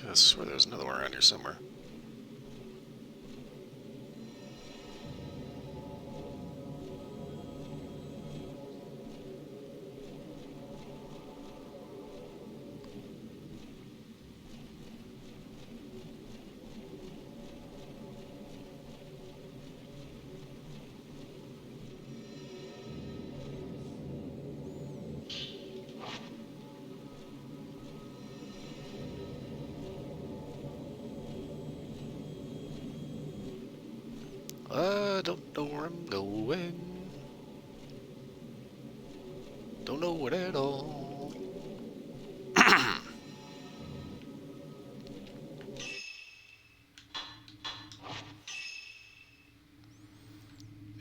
I swear there's another one around here somewhere. I don't know where I'm going. Don't know it at all.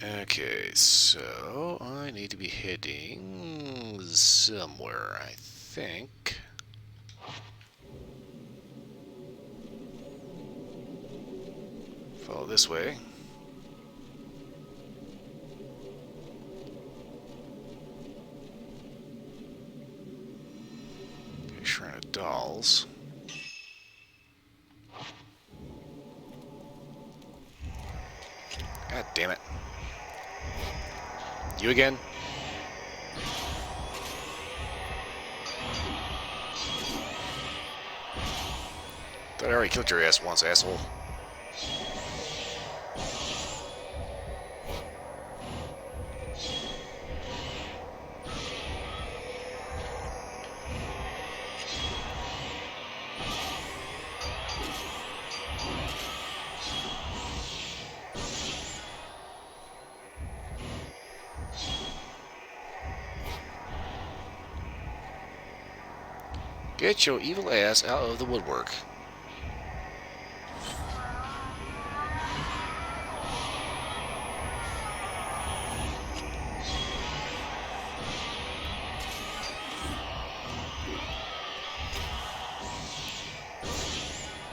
Okay, so I need to be heading somewhere, I think. Follow this way. Okay, Shrine of Dolls. God damn it. You again? Thought I already killed your ass once, asshole. Get your evil ass out of the woodwork.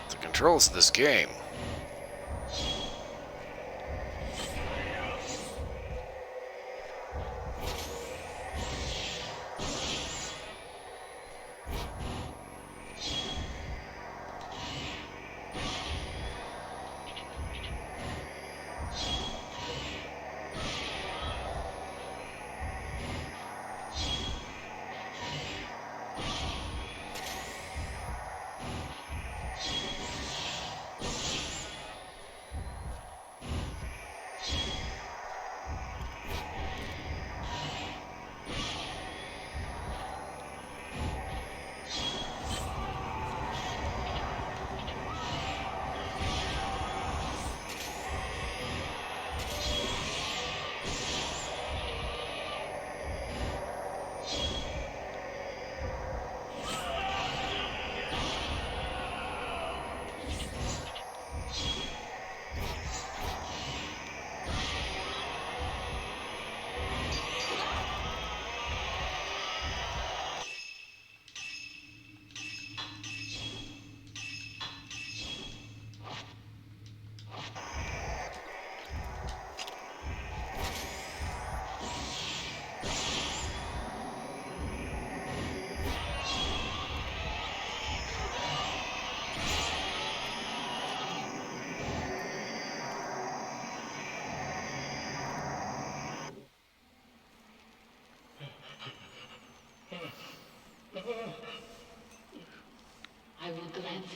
The controls of this game.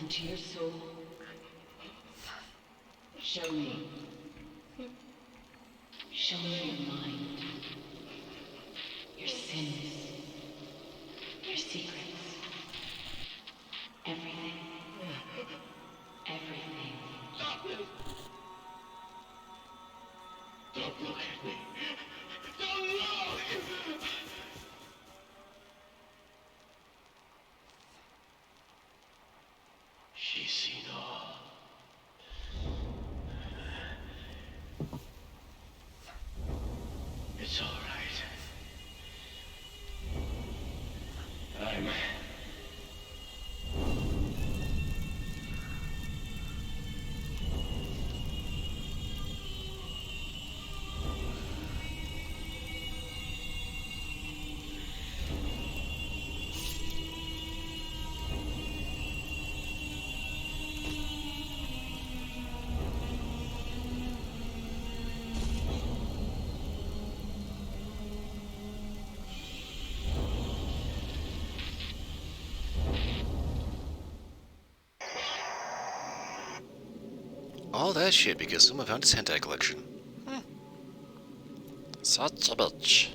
into your soul. Show me. Show me your mind. Your sins. Your secrets. Everything. Everything. Stop it! Don't look at me. Don't look! She's seen all. It's all right. I'm... All that shit because someone found his hentai collection. Such a bitch.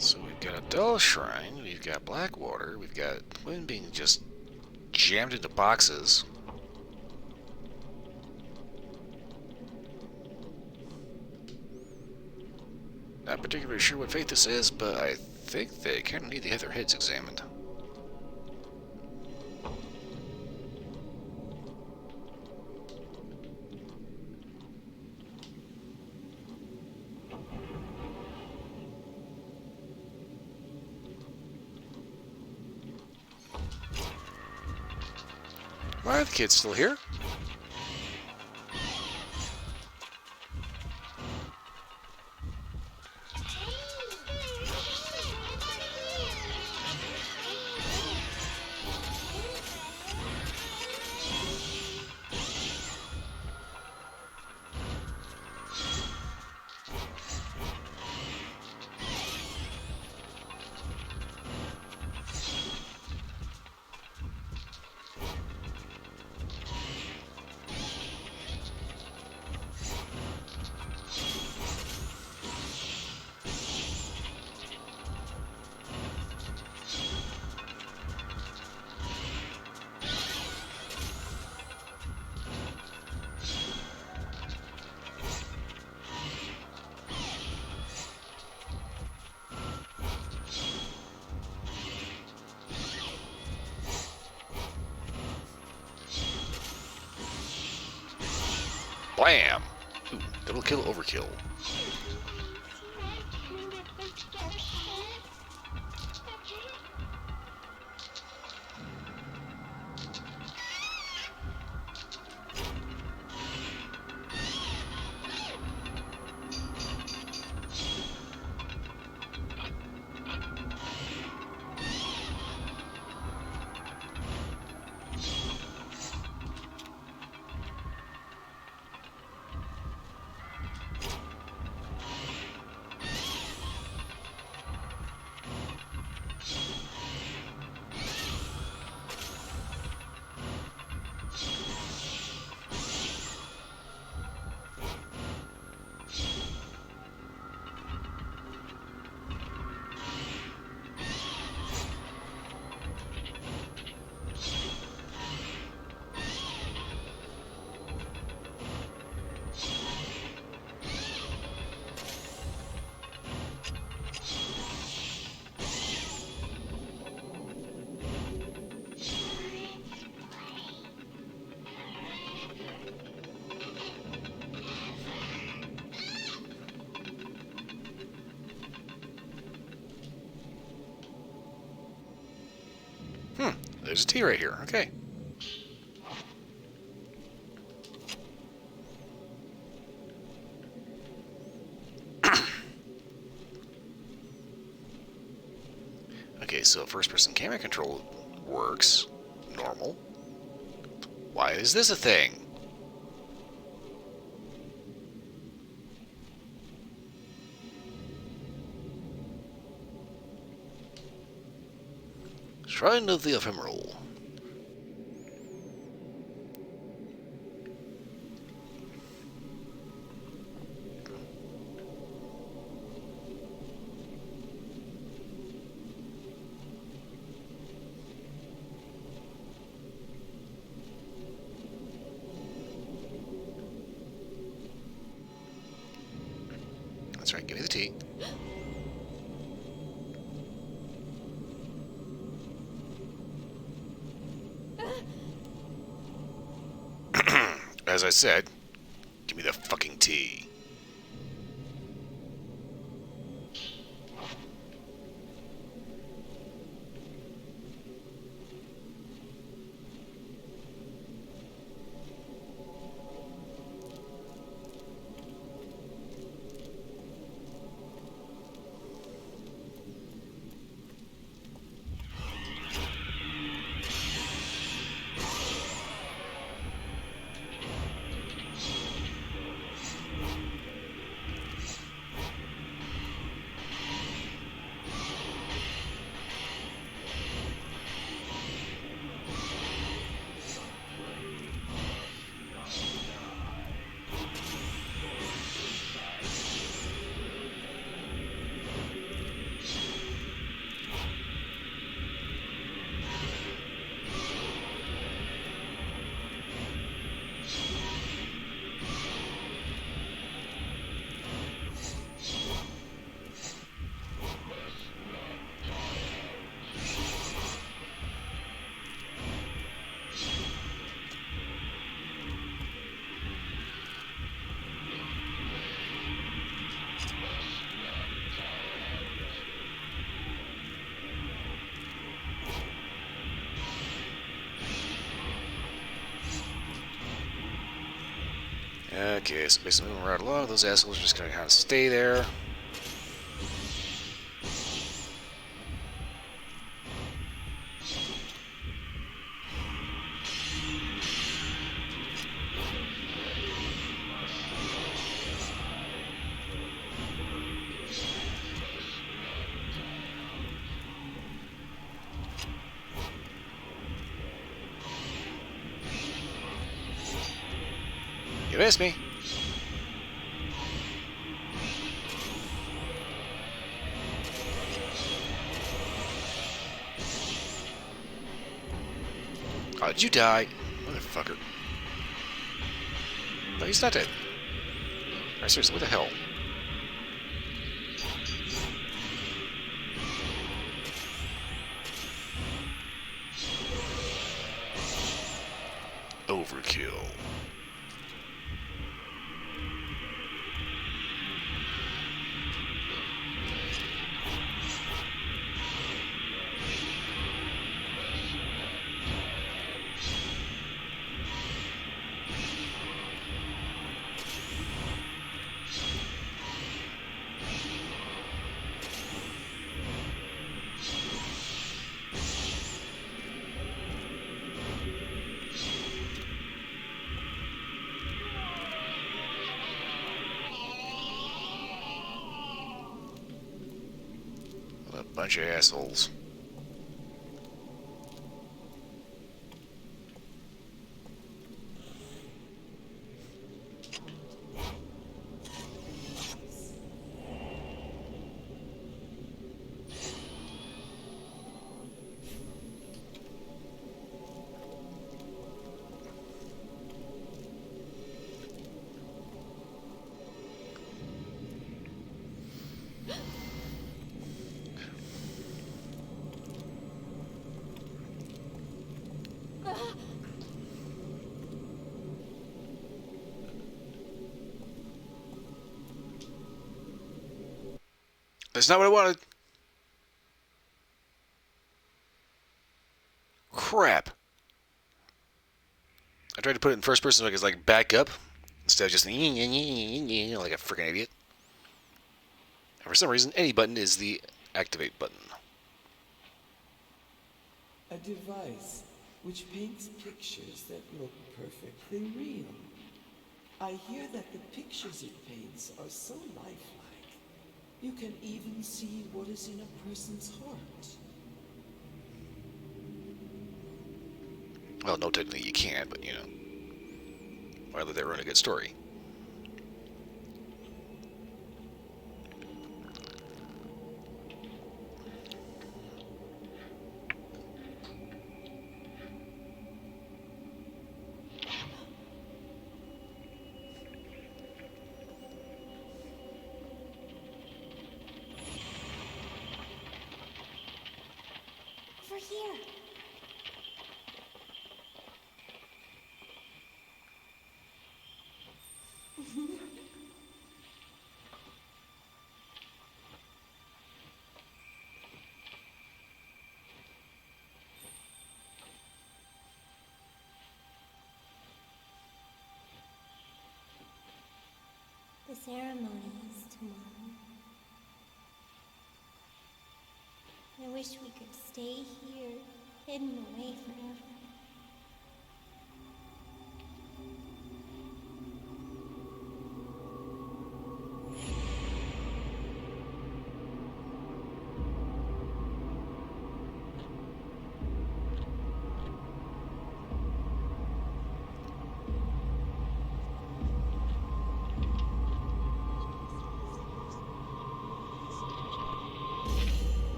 So we've got a dull shrine, we've got black water, we've got women being just jammed into boxes. Not particularly sure what faith this is, but I think they kind of need to have their heads examined. Why are the kids still here? Blam! Ooh, double kill, overkill. There's a T right here. Okay. Okay, so first-person camera control works. Normal. Why is this a thing? Shrine of the Ephemeral. That's right, give me the T. As I said, give me the fucking T. Okay, so basically moving right along, those assholes are just gonna kind of stay there. You missed me. Oh, did you die? Motherfucker. No, he's not dead. Alright, seriously, what the hell? Overkill. What a bunch of assholes. That's not what I wanted. crap. I tried to put it in first person so I could like back up instead of just like a freaking idiot. And for some reason, any button is the activate button. A device which paints pictures that look perfectly real. I hear that the pictures it paints are so lifelike. You can even see what is in a person's heart. Well, no, technically you can, but you know, why let that ruin a good story? Over here. The ceremony is tomorrow. I wish we could stay here, hidden away forever.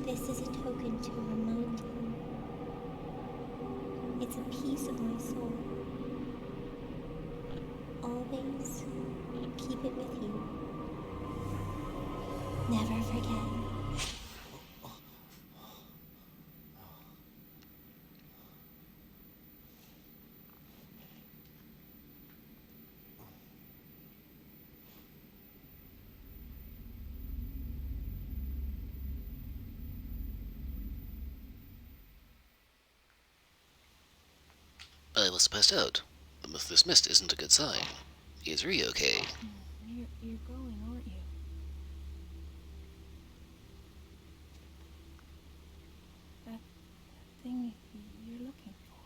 This is a token to remind you. It's a piece of my soul. Always keep it with you. Never forget. I was passed out. This mist isn't a good sign. Is Ree okay? You're going, aren't you? That thing you're looking for.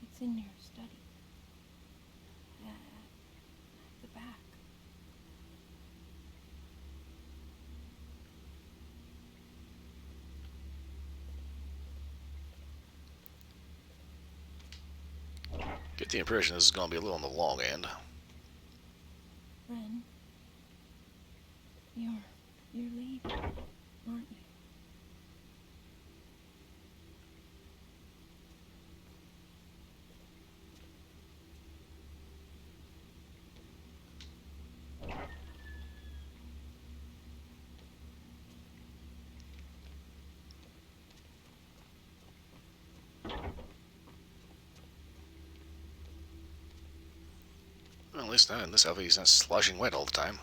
It's in your study. At the back. Get the impression this is going to be a little on the long end. Ren, you're leaving, aren't you? Well, at least not in this outfit. He's not sloshing wet all the time.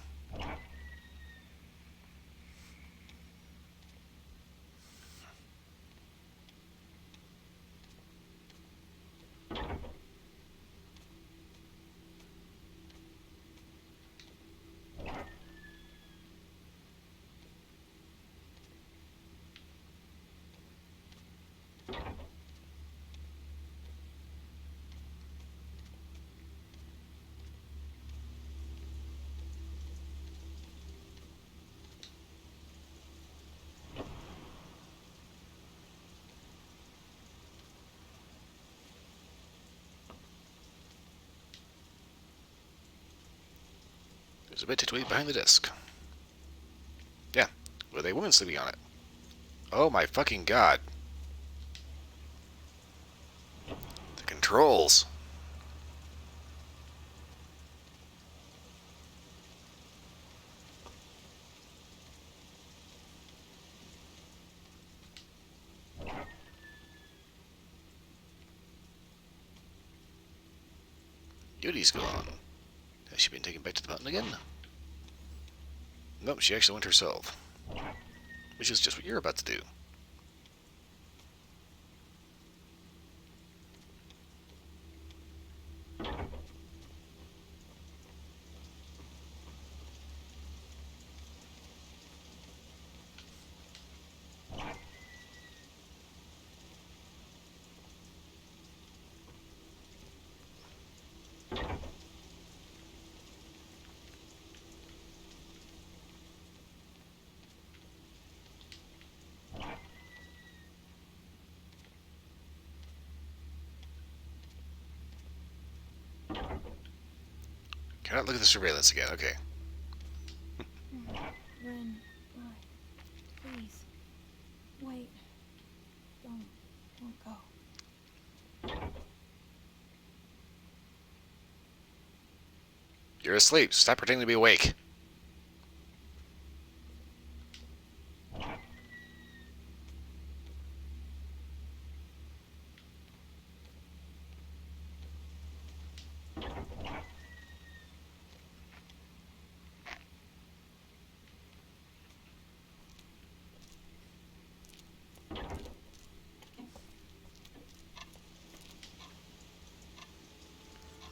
There's a bed to wait behind the desk. Yeah, with a woman sleeping on it. Oh my fucking god. The controls. Duty's gone. Has she been taken back to the mountain again? Nope, she actually went herself. Which is just what you're about to do. Cannot look at the surveillance again. Okay. Ren, please. Wait. Don't go. You're asleep. Stop pretending to be awake.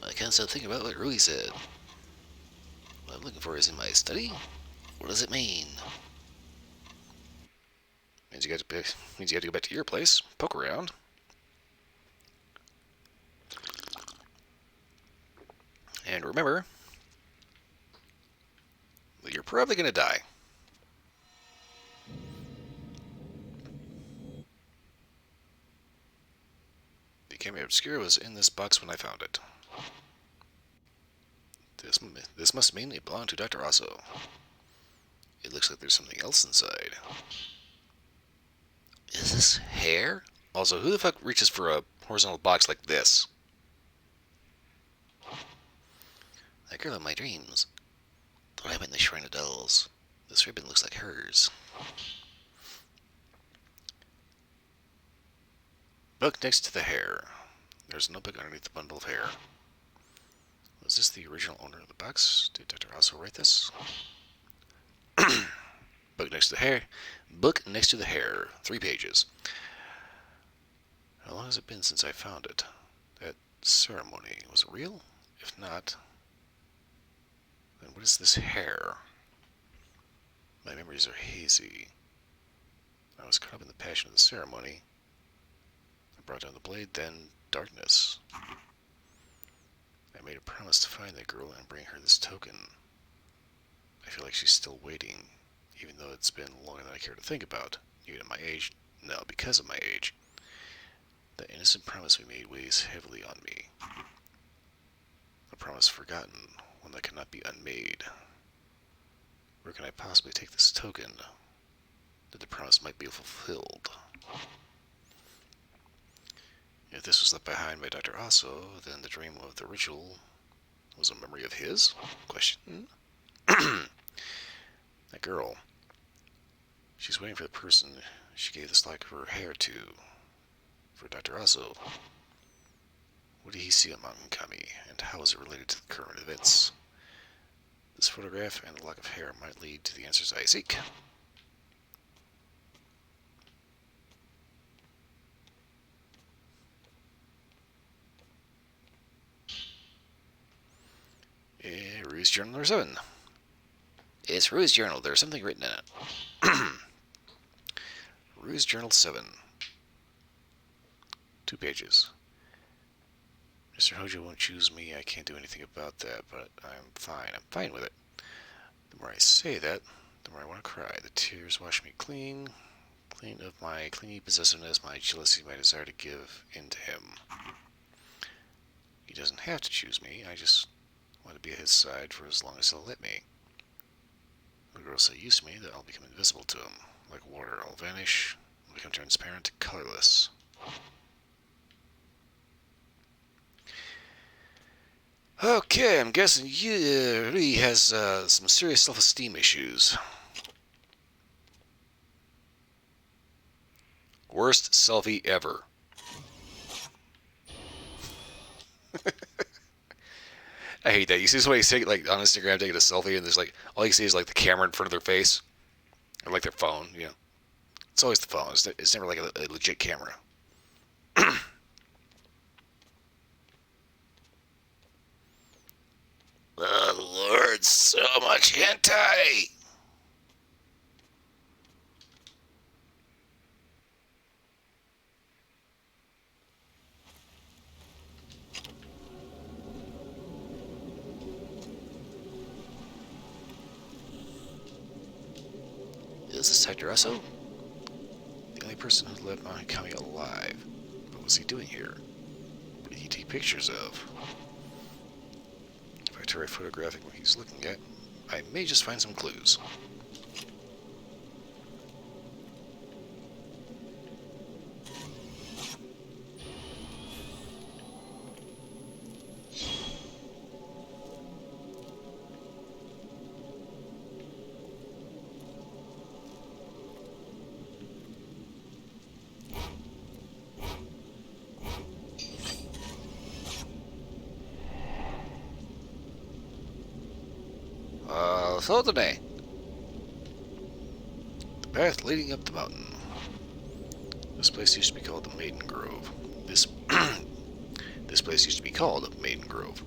I can't stop thinking about what Rui said. What I'm looking for is in my study? What does it mean? Means you got to go back to your place, poke around. And remember that you're probably going to die. The camera obscura was in this box when I found it. This must mean it belonged to Dr. Osso. It looks like there's something else inside. Is this hair? Also, who the fuck reaches for a horizontal box like this? That girl in my dreams. The rabbit in the Shrine of Dolls. This ribbon looks like hers. Book next to the hair. There's a notebook underneath the bundle of hair. Was this the original owner of the box? Did Dr. Osso write this? Book next to the hair. Book next to the hair. 3 pages. How long has it been since I found it? That ceremony, was it real? If not, then what is this hair? My memories are hazy. I was caught up in the passion of the ceremony. I brought down the blade, then darkness. I made a promise to find that girl and bring her this token. I feel like she's still waiting, even though it's been longer than I care to think about. Even at my age, no, because of my age. The innocent promise we made weighs heavily on me. A promise forgotten, one that cannot be unmade. Where can I possibly take this token that the promise might be fulfilled? If this was left behind by Dr. Osso, then the dream of the ritual was a memory of his? Question. That girl. She's waiting for the person she gave this lock of her hair to. For Dr. Osso. What did he see among Kami, and how is it related to the current events? This photograph and the lock of hair might lead to the answers I seek. Rue's Journal number 7. It's Rui's journal. There's something written in it. Rue's Journal 7. 2 pages. Mr. Hojo won't choose me. I can't do anything about that, but I'm fine. I'm fine with it. The more I say that, the more I want to cry. The tears wash me clean. Clean of my clingy possessiveness, my jealousy, my desire to give in to him. He doesn't have to choose me. I just want to be at his side for as long as he'll let me. The girl's so used to me that I'll become invisible to him. Like water, I'll vanish, I'll become transparent, colorless. Okay, I'm guessing Yuri has some serious self-esteem issues. Worst selfie ever. I hate that. You see somebody take, like, on Instagram taking a selfie, and there's like all you see is like the camera in front of their face, or like their phone. You know, it's always the phone. It's never like a legit camera. Oh Lord, so much hentai. Is this Dr. Russo? The only person who left my county alive. What was he doing here? What did he take pictures of? If I try photographing what he's looking at, I may just find some clues. So today, the path leading up the mountain. This place used to be called the Maiden Grove. This place used to be called Maiden Grove.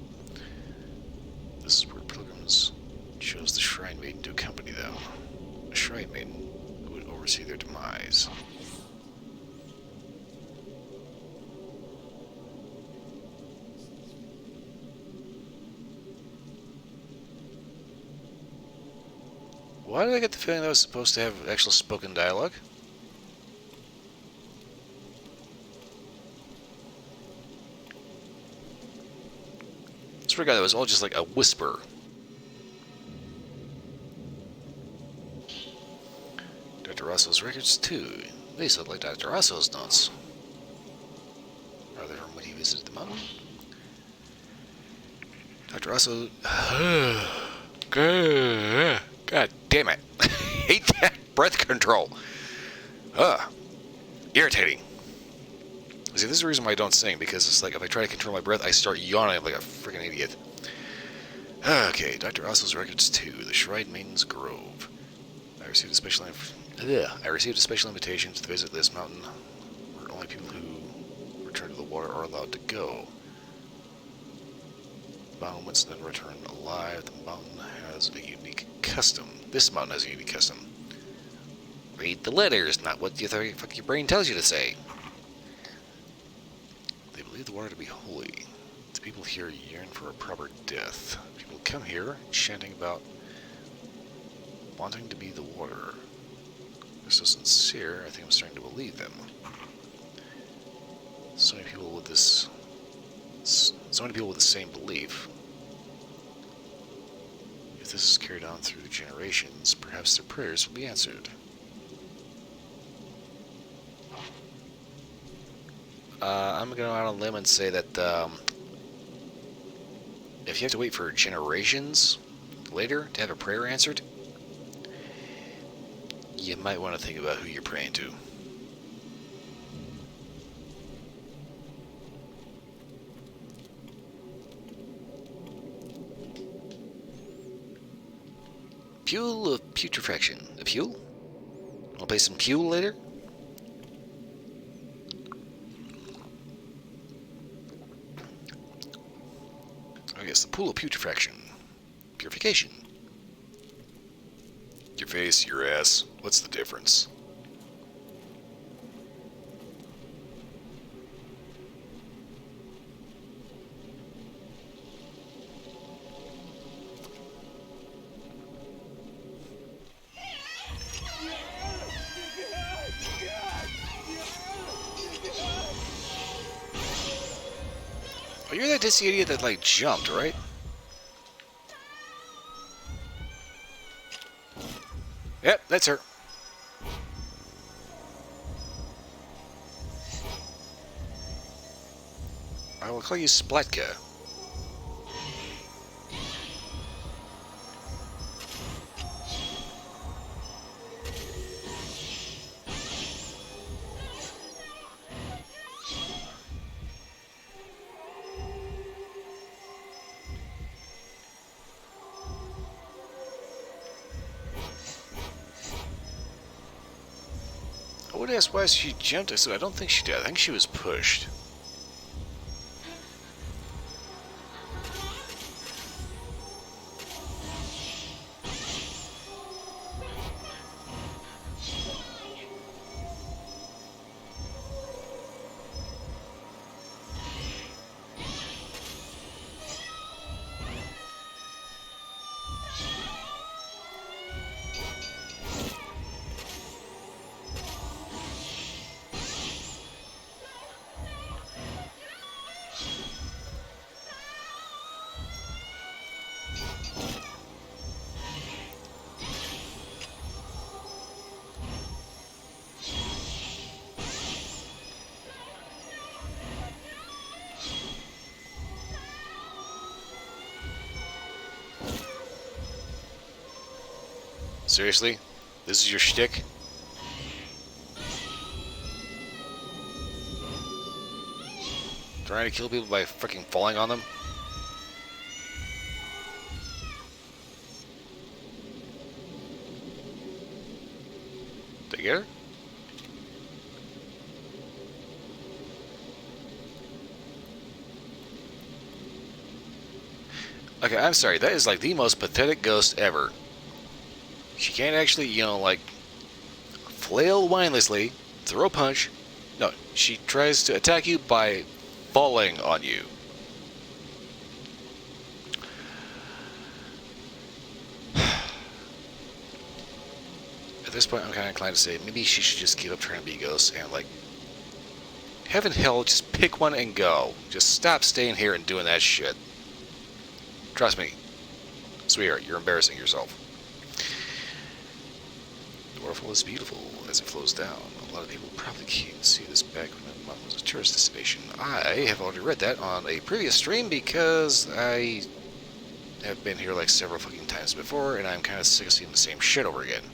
This is where pilgrims chose the Shrine Maiden to accompany them. A Shrine Maiden who would oversee their demise. Why did I get the feeling that was supposed to have actual spoken dialogue? I swear to God, that was all just like a whisper. Dr. Rosso's records, too. They sound like Dr. Rosso's notes. Are they from when he visited the mountain? Dr. Rosso... God damn it. I hate that breath control. Irritating. See, this is the reason why I don't sing, because it's like if I try to control my breath, I start yawning like a freaking idiot. Okay, Dr. Rosso's records 2, the Shrine Maiden's Grove. I received a special invitation to visit this mountain where only people who return to the water are allowed to go. The mountain once then return alive. The mountain has a unique custom. This mountain has a unique custom. Read the letters, not what the fuck your brain tells you to say. They believe the water to be holy. The people here yearn for a proper death. People come here chanting about wanting to be the water. They're so sincere, I think I'm starting to believe them. So many people with the same belief. If this is carried on through generations, perhaps their prayers will be answered. I'm going to go out on a limb and say that if you have to wait for generations later to have a prayer answered, you might want to think about who you're praying to. Fuel of putrefaction. A fuel? Wanna play some fuel later? I guess the pool of putrefaction. Purification. Your face, your ass. What's the difference? Oh, you're that dizzy idiot that, like, jumped, right? Yep, that's her. I will call you Splatka. would ask why she jumped. I said, I don't think she did. I think she was pushed. Seriously? This is your shtick? Trying to kill people by freaking falling on them? Did I get her? Okay, I'm sorry. That is like the most pathetic ghost ever. She can't actually, you know, like, flail mindlessly, throw a punch. No, she tries to attack you by falling on you. At this point, I'm kind of inclined to say maybe she should just give up trying to be a ghost and, like, heaven hell, just pick one and go. Just stop staying here and doing that shit. Trust me. Sweetheart, you're embarrassing yourself. The waterfall is beautiful as it flows down. A lot of people probably can't see this back when the mountain was a tourist destination. I have already read that on a previous stream because I have been here like several fucking times before, and I'm kind of sick of seeing the same shit over again.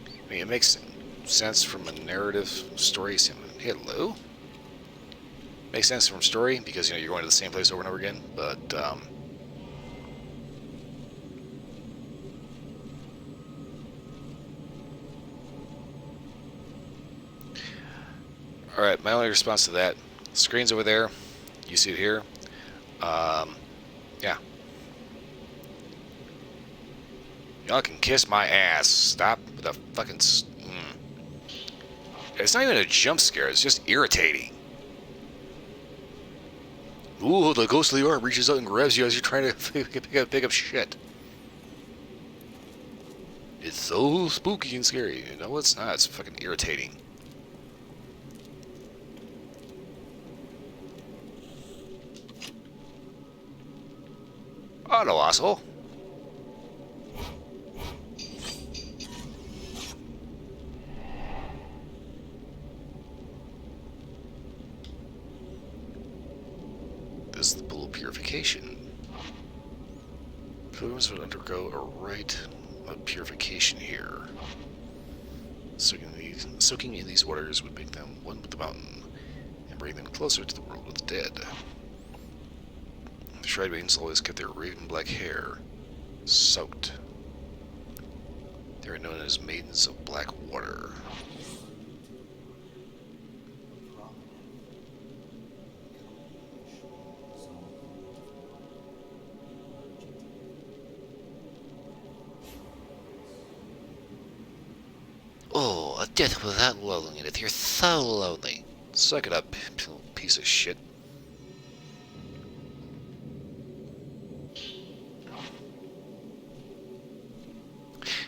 I mean, it makes sense from a narrative story. Hello? Makes sense from story because, you know, you're going to the same place over and over again, but alright, my only response to that, screen's over there, you see it here, yeah. Y'all can kiss my ass. Stop with the fucking... It's not even a jump scare, it's just irritating. Ooh, the ghostly arm reaches out and grabs you as you're trying to pick up shit. It's so spooky and scary. No, it's not. It's fucking irritating. Oh, no, asshole. This is the pool of purification. Pilgrims would undergo a rite of purification here. Soaking in these waters would make them one with the mountain and bring them closer to the world of the dead. The Shrine Maidens always kept their raven black hair soaked. They are known as Maidens of Black Water. Oh, a death without loneliness. You're so lonely. Suck it up, piece of shit.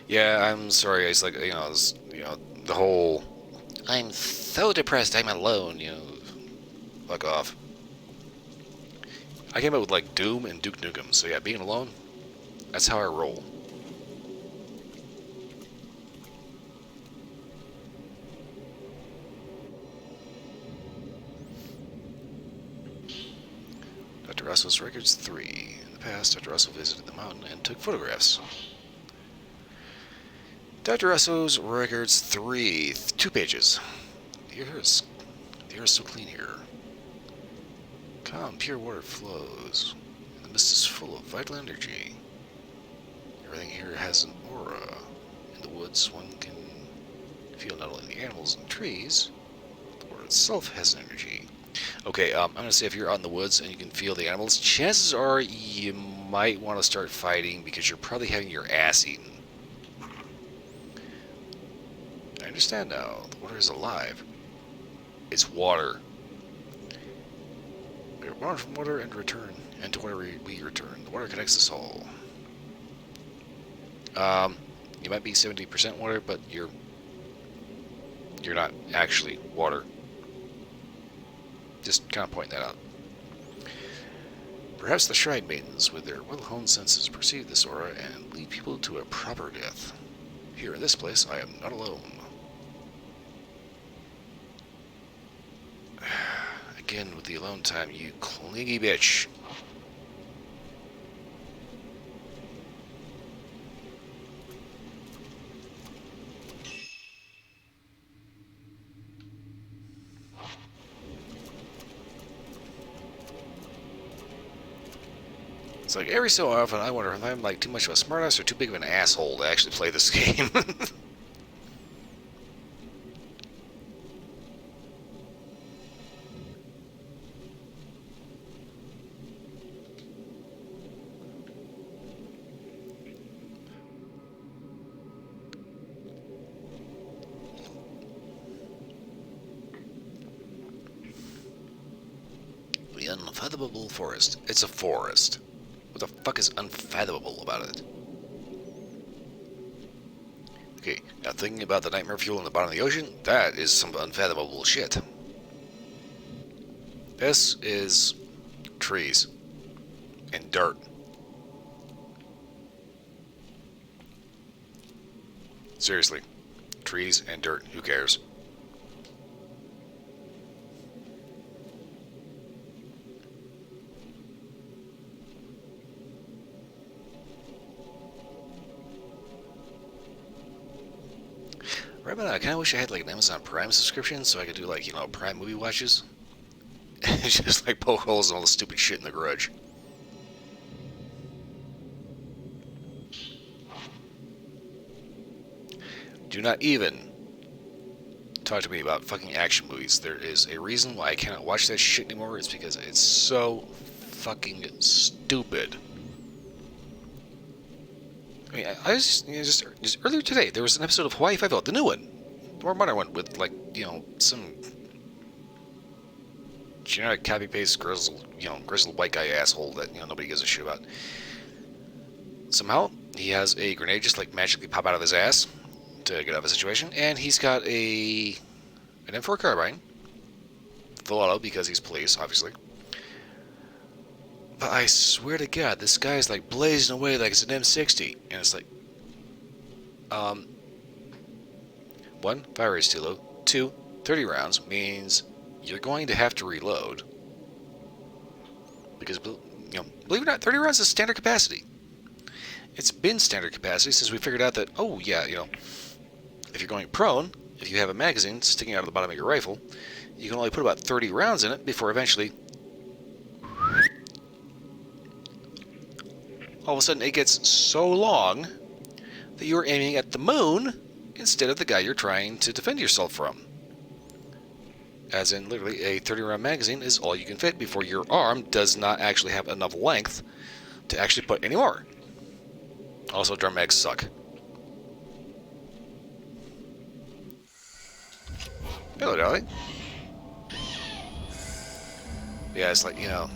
Yeah, I'm sorry. It's like, the whole... I'm so depressed, I'm alone, fuck off. I came up with, like, Doom and Duke Nukem, so yeah, being alone, that's how I roll. Dr. Russell's Records 3. In the past, Dr. Russell visited the mountain and took photographs. Dr. Russo's Records 3, 2 pages. The air is so clean here. Calm, pure water flows. And the mist is full of vital energy. Everything here has an aura. In the woods, one can Feel not only the animals and trees, the water itself has an energy. Okay, I'm going to say if you're out in the woods and you can feel the animals, chances are you might want to start fighting because you're probably having your ass eaten. I understand now. The water is alive. It's water. We are born from water and return, and to water we return. The water connects us all. You might be 70% water, but you're not actually water. Just kind of pointing that out. Perhaps the Shrine Maidens, with their well-honed senses, perceive this aura and lead people to a proper death. Here in this place, I am not alone. Again with the alone time, you clingy bitch. It's like every so often I wonder if I'm like too much of a smartass or too big of an asshole to actually play this game. The unfathomable forest. It's a forest. What the fuck is unfathomable about it? Okay, now thinking about the nightmare fuel in the bottom of the ocean, that is some unfathomable shit. This is trees and dirt. Seriously, trees and dirt, who cares? Right about now, I kind of wish I had like an Amazon Prime subscription so I could do like, you know, Prime movie watches. Just like poke holes in all the stupid shit in the garage. Do not even talk to me about fucking action movies. There is a reason why I cannot watch that shit anymore. It's because it's so fucking stupid. I mean, I was just earlier today, there was an episode of Hawaii Five-O, the new one, the more modern one, with like, you know, some generic copy-paste grizzled white guy asshole that, you know, nobody gives a shit about. Somehow, he has a grenade just like magically pop out of his ass to get out of a situation, and he's got an M4 carbine, full auto because he's police, obviously. But I swear to God, this guy is like blazing away like it's an M60, and it's like, 1, fire rate's too low. 2, 30 rounds means you're going to have to reload because, you know, believe it or not, 30 rounds is standard capacity. It's been standard capacity since we figured out that, oh yeah, you know, if you're going prone, if you have a magazine sticking out of the bottom of your rifle, you can only put about 30 rounds in it before eventually all of a sudden it gets so long that you're aiming at the moon instead of the guy you're trying to defend yourself from. As in, literally, a 30-round magazine is all you can fit before your arm does not actually have enough length to actually put any more. Also, drum mags suck. Hello, darling. Yeah, it's like, you know,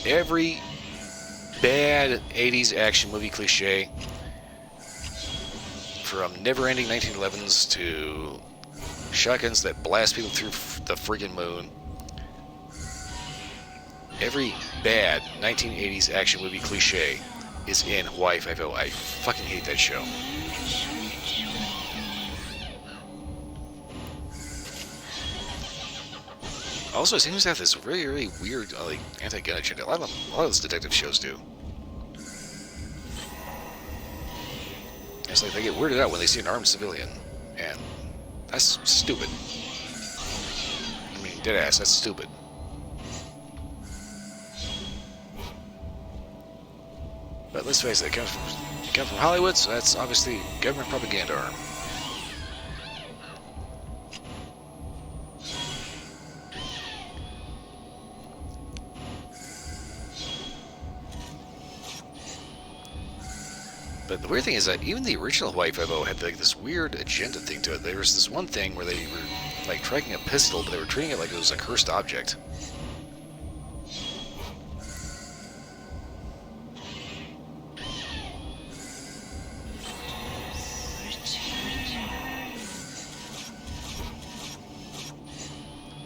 every bad 80s action movie cliche, from never-ending 1911s to shotguns that blast people through the freaking moon. Every bad 1980s action movie cliche is in Hawaii Five-O. I fucking hate that show. Also, it seems to have this really, really weird, like, anti-gun agenda. A lot of those detective shows do. It's like they get weirded out when they see an armed civilian, and that's stupid. I mean, deadass, that's stupid. But let's face it, it comes from Hollywood, so that's obviously government propaganda arm. But the weird thing is that even the original Hawaii Five-0 had like this weird agenda thing to it. There was this one thing where they were like tracking a pistol, but they were treating it like it was a cursed object.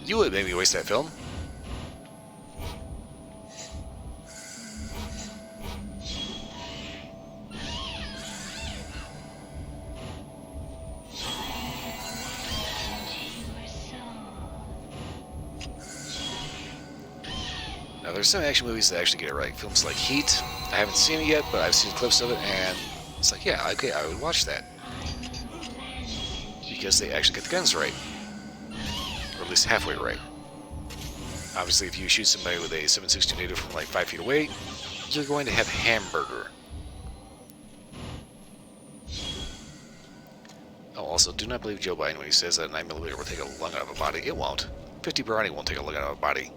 You would make me waste that film. Now, there's some action movies that actually get it right. Films like Heat, I haven't seen it yet, but I've seen clips of it, and it's like, yeah, okay, I would watch that. Because they actually get the guns right. Or at least halfway right. Obviously, if you shoot somebody with a 7.62 native from like 5 feet away, you're going to have hamburger. Oh, also, do not believe Joe Biden when he says that a 9mm will take a lung out of a body. It won't. 50 Brownie won't take a lung out of a body.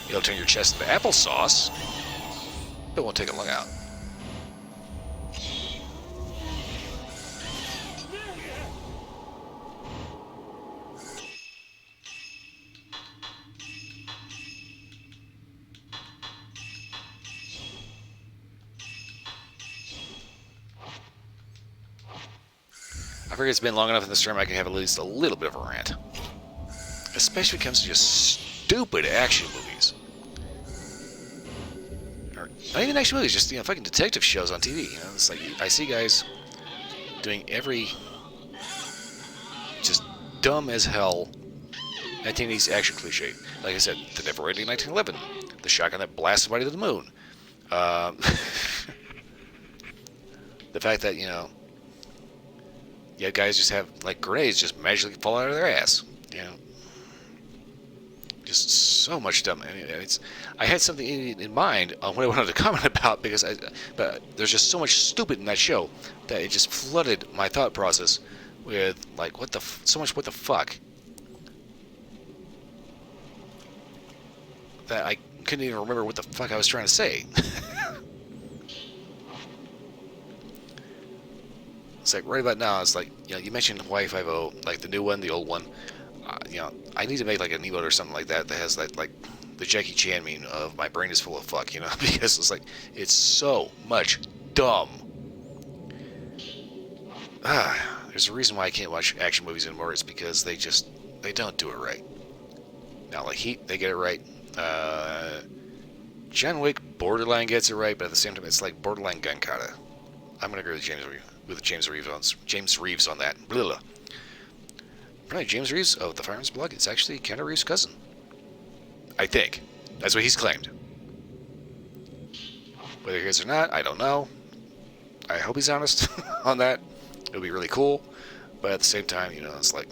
It'll turn your chest into applesauce, but it won't take a lung out. I figure it's been long enough in this term I can have at least a little bit of a rant. Especially when it comes to just stupid action movies. Or not even action movies, just, you know, fucking detective shows on TV. You know, it's like I see guys doing every just dumb as hell 1980s action cliche. Like I said, the never ending 1911, the shotgun that blasts somebody to the moon. The fact that, you know, yeah, guys just have like grenades just magically fall out of their ass. You know, just so much dumb. I mean, I had something in mind on what I wanted to comment about but there's just so much stupid in that show that it just flooded my thought process with like so much what the fuck that I couldn't even remember what the fuck I was trying to say. It's like right about now, it's like, you know, you mentioned Hawaii Five-0, like the new one, the old one. You know, I need to make like an emote or something like that that has like the Jackie Chan meme of my brain is full of fuck, you know, because it's like it's so much dumb. There's a reason why I can't watch action movies anymore. It's because they don't do it right. Now, like Heat, they get it right. John Wick borderline gets it right, but at the same time, it's like borderline gun kata. I'm gonna agree with James Reeves on that. Blah, blah. Probably James Reeves of the Fireman's Blog. It's actually Keanu Reeves' cousin. I think. That's what he's claimed. Whether he is or not, I don't know. I hope he's honest on that. It would be really cool. But at the same time, you know, it's like,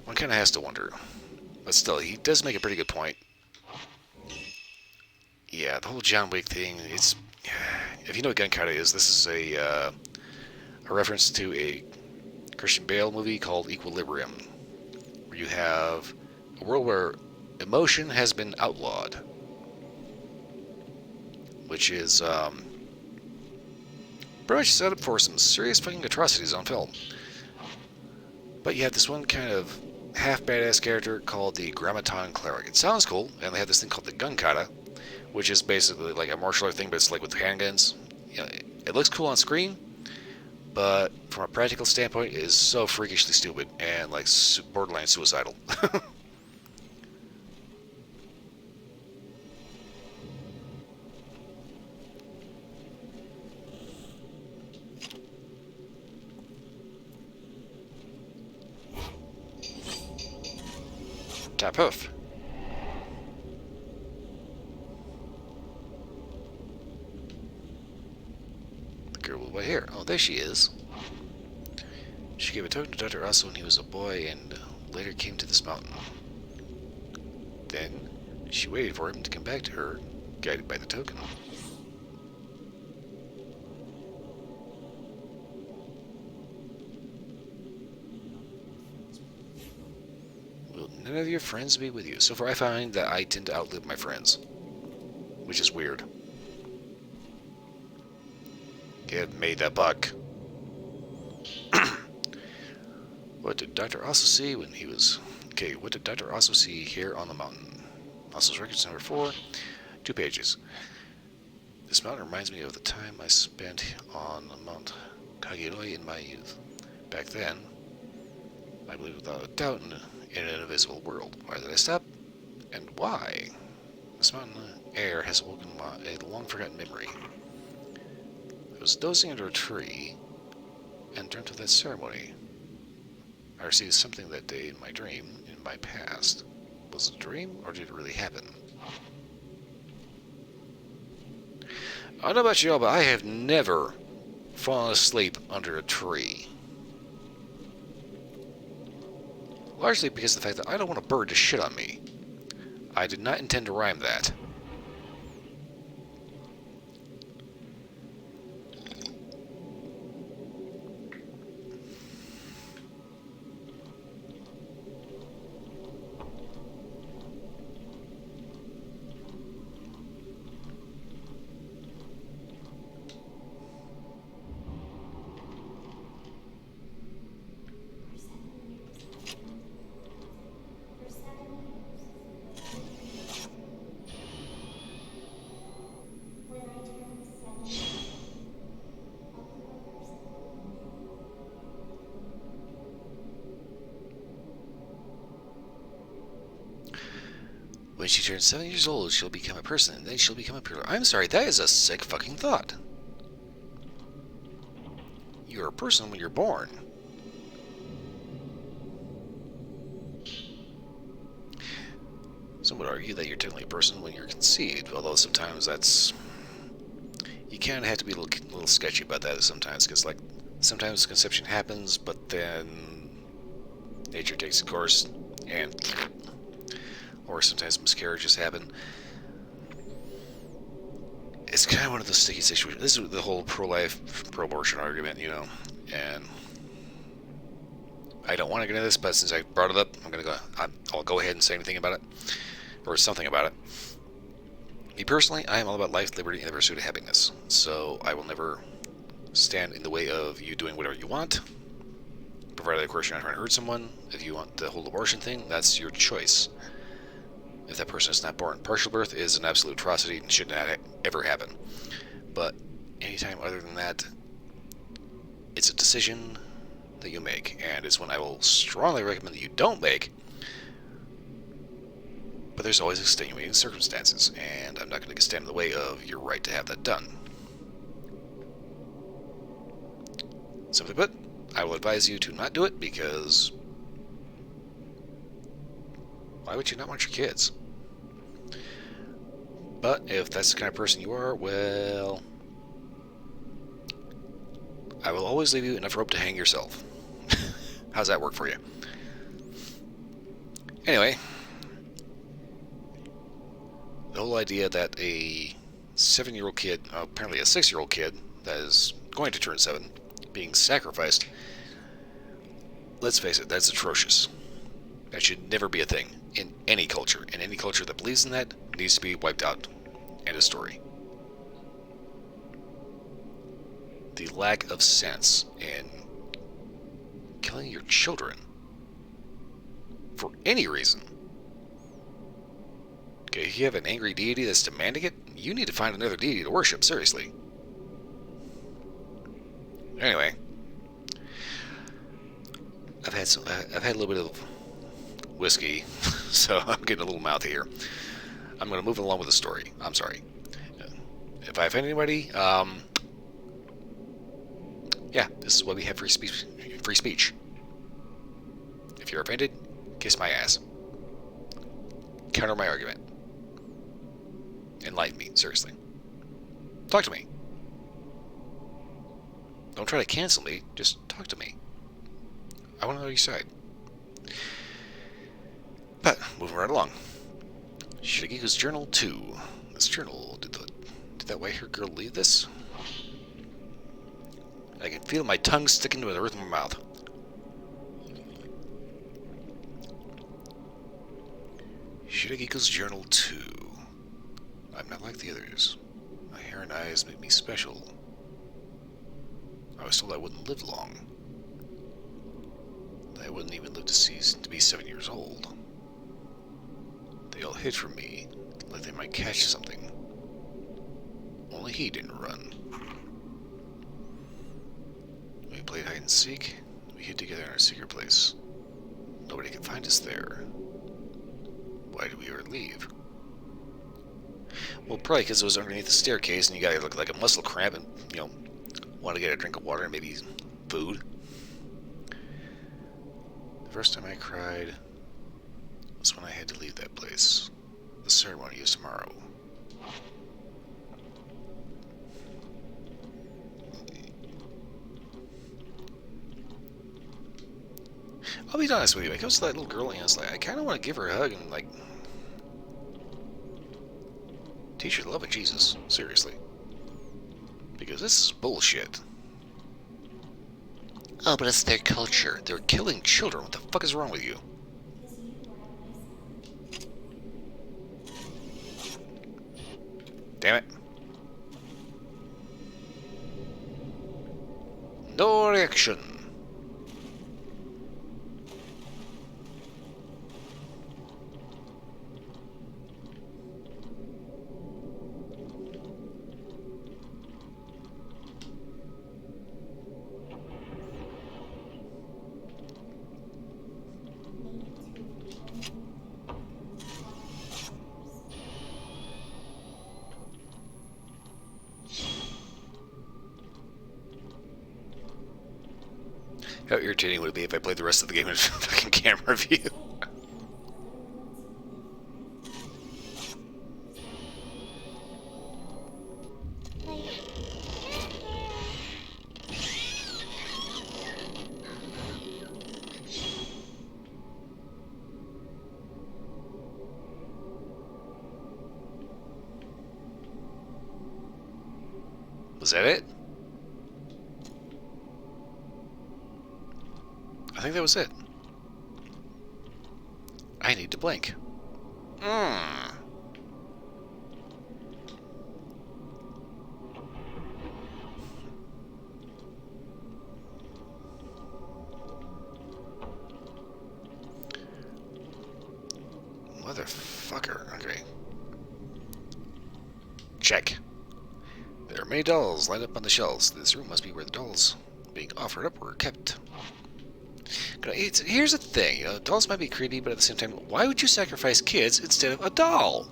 one kind of has to wonder. But still, he does make a pretty good point. Yeah, the whole John Wick thing, it's... If you know what gun kata is, this is a reference to a Christian Bale movie called Equilibrium, where you have a world where emotion has been outlawed, which is pretty much set up for some serious fucking atrocities on film. But you have this one kind of half badass character called the Grammaton Cleric. It sounds cool, and they have this thing called the gun kata, which is basically like a martial art thing, but it's like with handguns. You know, it looks cool on screen, but from a practical standpoint, it is so freakishly stupid and like borderline suicidal. Tap hoof. By here. Oh, there she is. She gave a token to Dr. Osso when he was a boy and later came to this mountain. Then she waited for him to come back to her, guided by the token. We'll none of your friends be with you. So far I find that I tend to outlive my friends, which is weird. Give me the book. What did Dr. Also see when he was... Okay, what did Dr. Also see here on the mountain? Osso's records number 4, 2 pages. This mountain reminds me of the time I spent on Mount Kagiroi in my youth. Back then, I believed without a doubt in an invisible world. Why did I stop? And why? This mountain air has awoken a long-forgotten memory. I was dozing under a tree and dreamt of that ceremony. I received something that day in my dream, in my past. Was it a dream, or did it really happen? I don't know about y'all, but I have never fallen asleep under a tree. Largely because of the fact that I don't want a bird to shit on me. I did not intend to rhyme that. When she turns 7 years old, she'll become a person, and then she'll become a pillar. I'm sorry, that is a sick fucking thought. You're a person when you're born. Some would argue that you're technically a person when you're conceived, although sometimes that's... You kind of have to be a little sketchy about that sometimes, because, like, sometimes conception happens, but then nature takes its course, and... Or sometimes miscarriages happen. It's kind of one of those sticky situations. This is the whole pro-life, pro-abortion argument, you know, and I don't want to get into this, but since I brought it up, I'll go ahead and say anything about it, or something about it. Me personally, I am all about life, liberty, and the pursuit of happiness, so I will never stand in the way of you doing whatever you want, provided, of course, you're not trying to hurt someone. If you want the whole abortion thing, that's your choice. If that person is not born, partial birth is an absolute atrocity and should not ever happen. But anytime other than that, it's a decision that you make, and it's one I will strongly recommend that you don't make. But there's always extenuating circumstances, and I'm not going to stand in the way of your right to have that done. Simply put, I will advise you to not do it, because why would you not want your kids? But if that's the kind of person you are, well, I will always leave you enough rope to hang yourself. How's that work for you? Anyway, the whole idea that a 7-year-old kid, apparently a 6-year-old kid, that is going to turn 7, being sacrificed, let's face it, that's atrocious. That should never be a thing in any culture. And any culture that believes in that needs to be wiped out. End of story. The lack of sense in killing your children for any reason. Okay, if you have an angry deity that's demanding it, you need to find another deity to worship, seriously. Anyway, I've had a little bit of whiskey, so I'm getting a little mouthy here. I'm going to move along with the story. I'm sorry. If I offend anybody, yeah, this is why we have free speech. Free speech. If you're offended, kiss my ass. Counter my argument. Enlighten me, seriously. Talk to me. Don't try to cancel me, just talk to me. I want to know your side. But, moving right along. Shigeku's Journal 2. This journal, did that white-haired girl leave this? I can feel my tongue sticking to the roof of my mouth. Shiragiko's Journal 2. I'm not like the others. My hair and eyes make me special. I was told I wouldn't live long. I wouldn't even live to be 7 years old. They all hid from me, like they might catch something. Only he didn't run. We played hide and seek. We hid together in our secret place. Nobody could find us there. Why did we ever leave? Well, probably because it was underneath the staircase and you gotta look like a muscle cramp and, want to get a drink of water and maybe food. The first time I cried was when I had to leave that place. The ceremony is tomorrow. I'll be honest with you, I goes to that little girl and it's like, I kind of want to give her a hug and, teach her the love of Jesus. Seriously. Because this is bullshit. Oh, but it's their culture. They're killing children. What the fuck is wrong with you? Damn it. No reaction. How irritating would it be if I played the rest of the game in fucking camera view? Was that it? I think that was it. I need to blink. Motherfucker. Okay. Check. There are many dolls lined up on the shelves. This room must be where the dolls being offered up were kept. Here's the thing, dolls might be creepy, but at the same time, why would you sacrifice kids instead of a doll?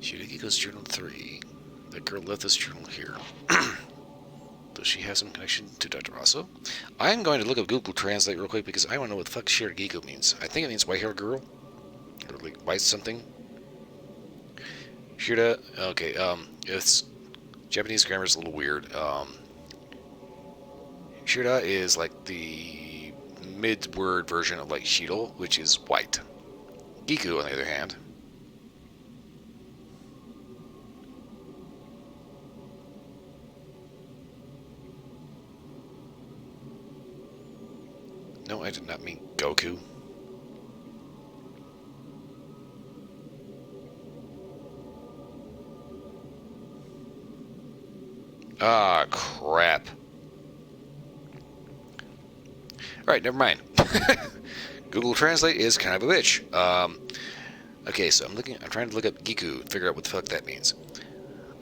Shiragiko's Journal 3. That girl left this journal here. Does she have some connection to Dr. Rosso? I'm going to look up Google Translate real quick because I want to know what the fuck Shiragiko means. I think it means white-haired girl. Or like white something. Shira, okay, it's Japanese grammar is a little weird. Shira is like the mid-word version of like Shido, which is white. Giku, on the other hand, no, I did not mean Goku. Ah, crap. Alright, never mind. Google Translate is kind of a bitch. Okay, so I'm trying to look up Giku and figure out what the fuck that means.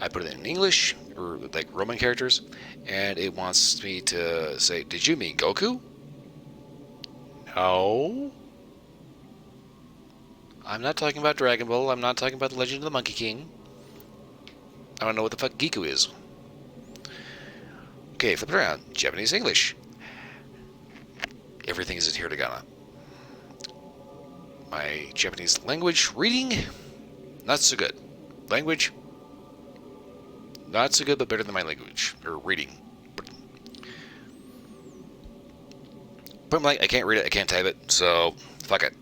I put it in English, or like Roman characters, and it wants me to say, did you mean Goku? No. I'm not talking about Dragon Ball. I'm not talking about the Legend of the Monkey King. I don't know what the fuck Giku is. Okay, flip it around. Japanese English. Everything is in hiragana. My Japanese language reading, not so good. Language, not so good, but better than my language or reading. Point blank, I can't read it, I can't type it, so fuck it.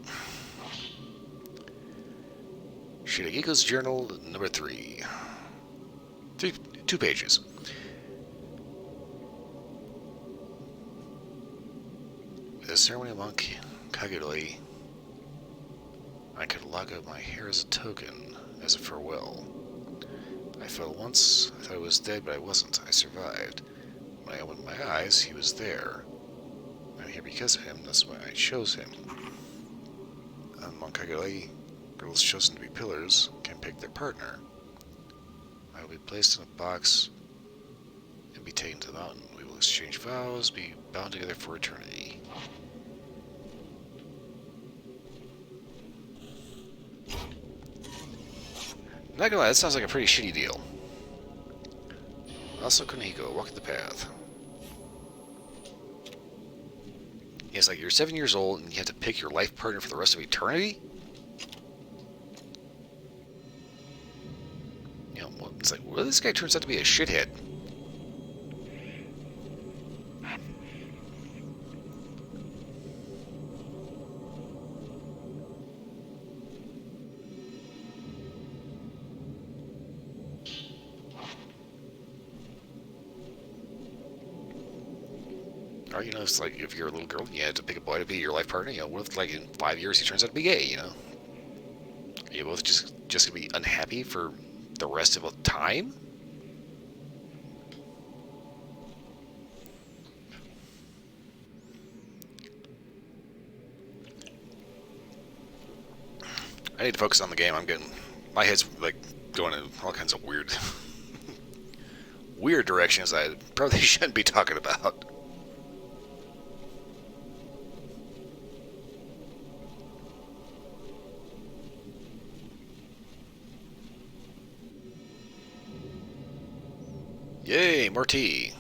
Shigeko's Journal, number 3. 2 pages. With a ceremony among Kaguroi, I could lock up my hair as a token, as a farewell. I fell once, I thought I was dead, but I wasn't. I survived. When I opened my eyes, he was there. I'm here because of him, that's why I chose him. Among Kaguroi, girls chosen to be pillars can pick their partner. I will be placed in a box and be taken to the mountain. We will exchange vows, be bound together for eternity. Not gonna lie, that sounds like a pretty shitty deal. Also, Kunihiko, walk the path. It's like you're 7 years old and you have to pick your life partner for the rest of eternity? You know, it's like, well, this guy turns out to be a shithead. Or, you know, it's like if you're a little girl and you had to pick a boy to be your life partner, you know, what if, like, in 5 years he turns out to be gay, you know? Are you both just gonna be unhappy for the rest of the time? I need to focus on the game. My head's, like, going in all kinds of weird, weird directions I probably shouldn't be talking about. Yay, more tea.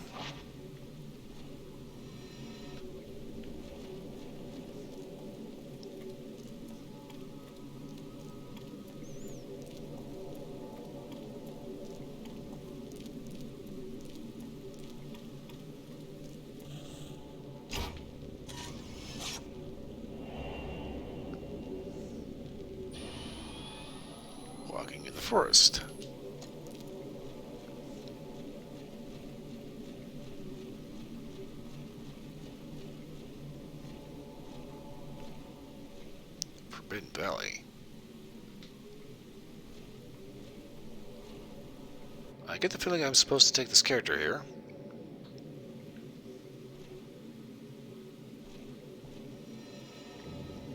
Walking in the forest. Forbidden Valley. I get the feeling I'm supposed to take this character here.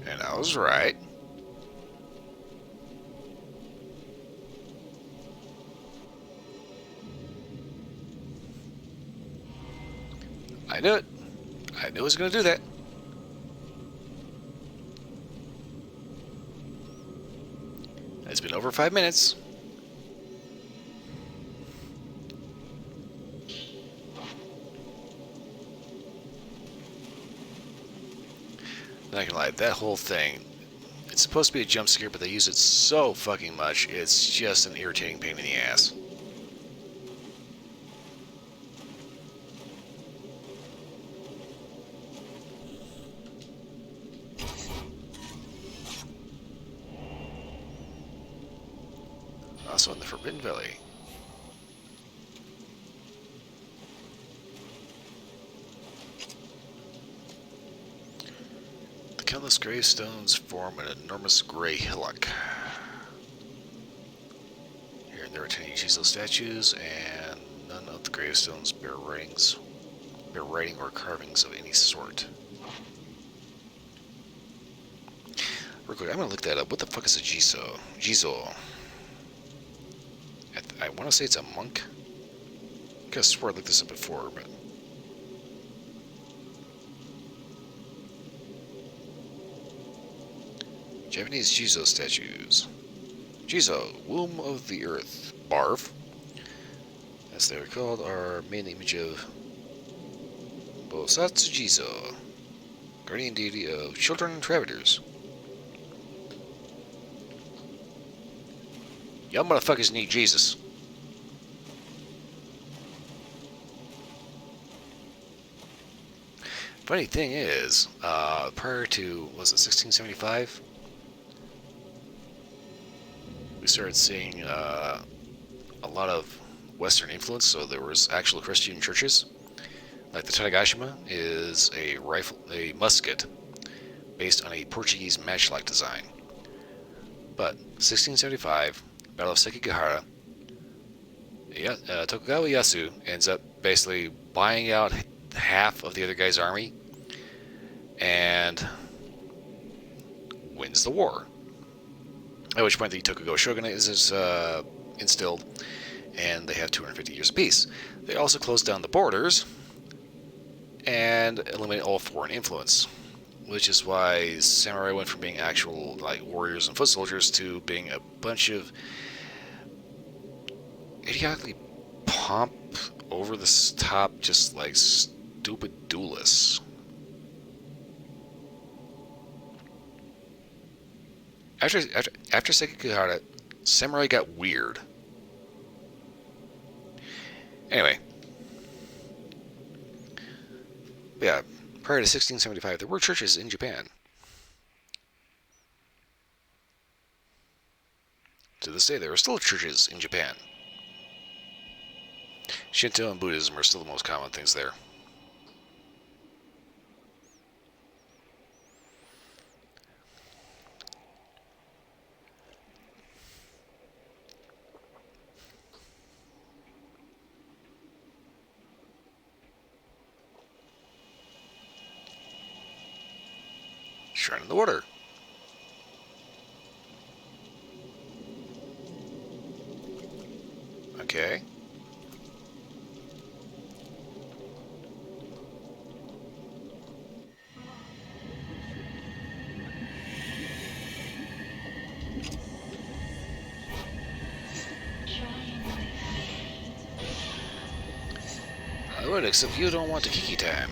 And I was right. I knew it. I knew it was going to do that. It's been over 5 minutes. Not gonna lie, that whole thing, it's supposed to be a jump scare, but they use it so fucking much, it's just an irritating pain in the ass. Also in the Forbidden Valley. The countless gravestones form an enormous gray hillock. Here and there are tiny chisel statues, and none of the gravestones bear writing or carvings of any sort. Real quick, I'm gonna look that up. What the fuck is a Jizo? Jizo. I want to say it's a monk. I could have swore I looked this up before, but... Japanese Jizo statues. Jizo, womb of the earth. Barf, as they are called, are made in the image of Bosatsu Jizo, guardian deity of children and travelers. Y'all motherfuckers need Jesus. Funny thing is, prior to, was it 1675? We started seeing a lot of Western influence, so there was actual Christian churches. Like the Tanegashima is a musket based on a Portuguese matchlock design. But 1675, Battle of Sekigahara, Tokugawa Ieyasu ends up basically buying out half of the other guy's army and wins the war. At which point the Tokugawa shogunate is instilled, and they have 250 years of peace. They also closed down the borders and eliminate all foreign influence, which is why samurai went from being actual like warriors and foot soldiers to being a bunch of idiotically pomp over the top, just like stupid duelists. After Sekigahara, samurai got weird. Anyway, yeah, prior to 1675, there were churches in Japan. To this day, there are still churches in Japan. Shinto and Buddhism are still the most common things there. Shrine in the water. Okay. I would, except you don't want the kiki time.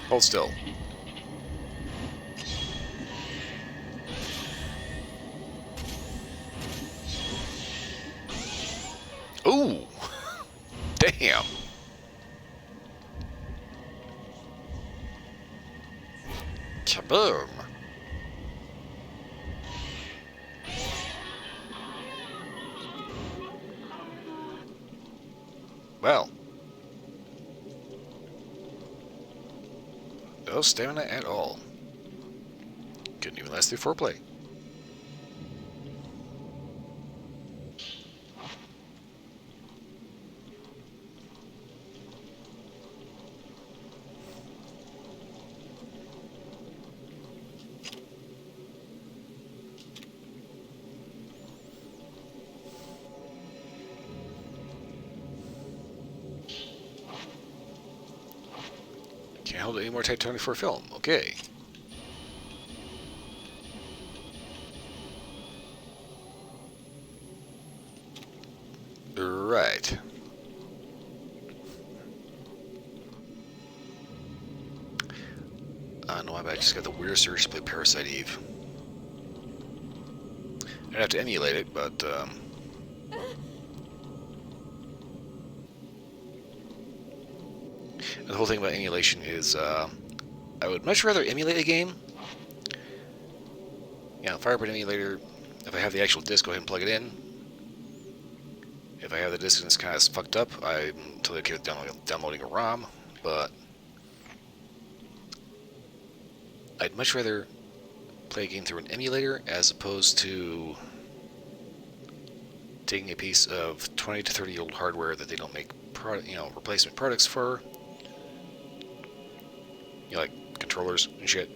Hold still. Ooh! Damn! Kaboom! Well. No stamina at all. Couldn't even last through foreplay. Can't hold any more Type 24 film. Okay. Right. No, I just got the weirdest urge to play Parasite Eve. I'd have to emulate it, but the whole thing about emulation is I would much rather emulate a game. Firebird emulator, if I have the actual disc, go ahead and plug it in. If I have the disc and it's kind of fucked up, I'm totally okay with downloading a ROM, but I'd much rather play a game through an emulator as opposed to taking a piece of 20 to 30-year-old hardware that they don't make replacement products for, like controllers and shit.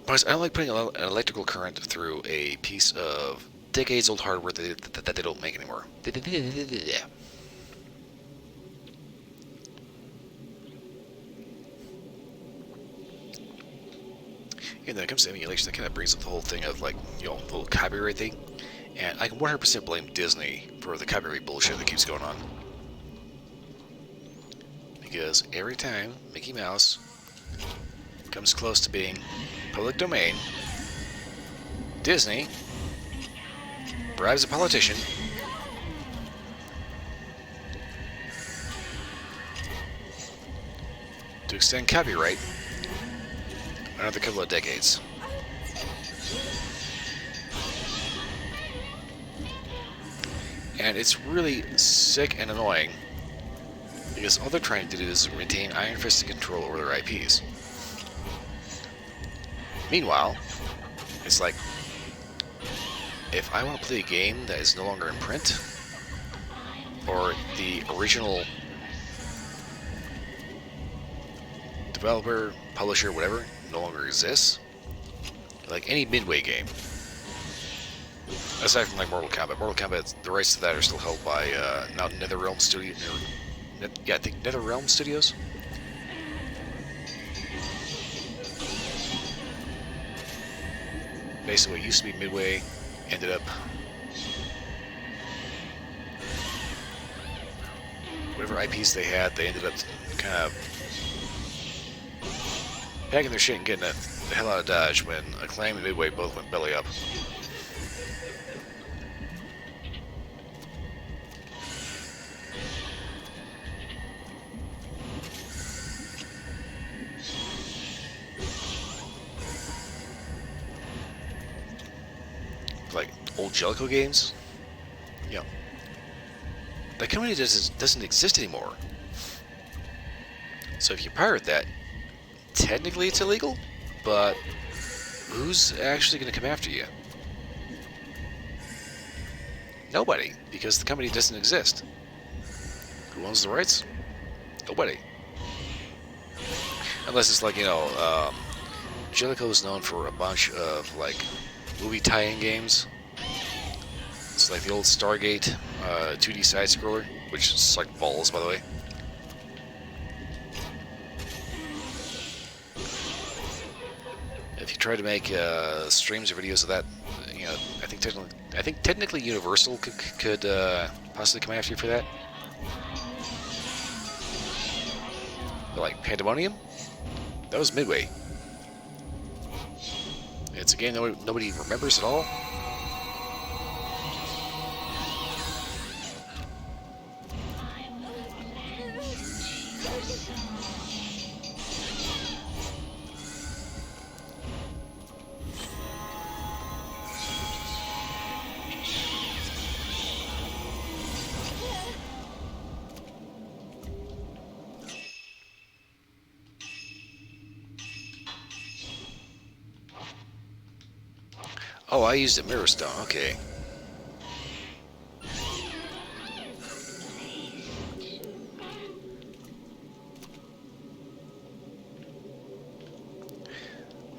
Plus, I don't like putting an electrical current through a piece of decades-old hardware that they don't make anymore. And then it comes to emulation, that kind of brings up the whole thing of, like, the whole copyright thing. And I can 100% blame Disney for the copyright bullshit that keeps going on. Because every time Mickey Mouse comes close to being public domain, Disney bribes a politician to extend copyright another couple of decades. And it's really sick and annoying because all they're trying to do is retain iron-fisted control over their IPs. Meanwhile, it's like, if I want to play a game that is no longer in print, or the original developer, publisher, whatever, no longer exists, like any Midway game, aside from like Mortal Kombat, the rights to that are still held by now NetherRealm Studio. Yeah, I think NetherRealm Studios. Basically, what used to be Midway ended up whatever IPs they had, they ended up kind of packing their shit and getting the hell out of Dodge when Acclaim and Midway both went belly up. Like old Jellico games, yeah, that company doesn't exist anymore. So if you pirate that, technically it's illegal, but who's actually going to come after you? Nobody, because the company doesn't exist. Who owns the rights? Nobody. Unless it's like, Jellico is known for a bunch of like movie tie-in games. It's like the old Stargate 2D side-scroller, which is like balls, by the way. If you try to make streams or videos of that, I think technically Universal could possibly come after you for that. But like Pandemonium, that was Midway. It's a game nobody remembers at all. Oh, I used a mirror stone, okay.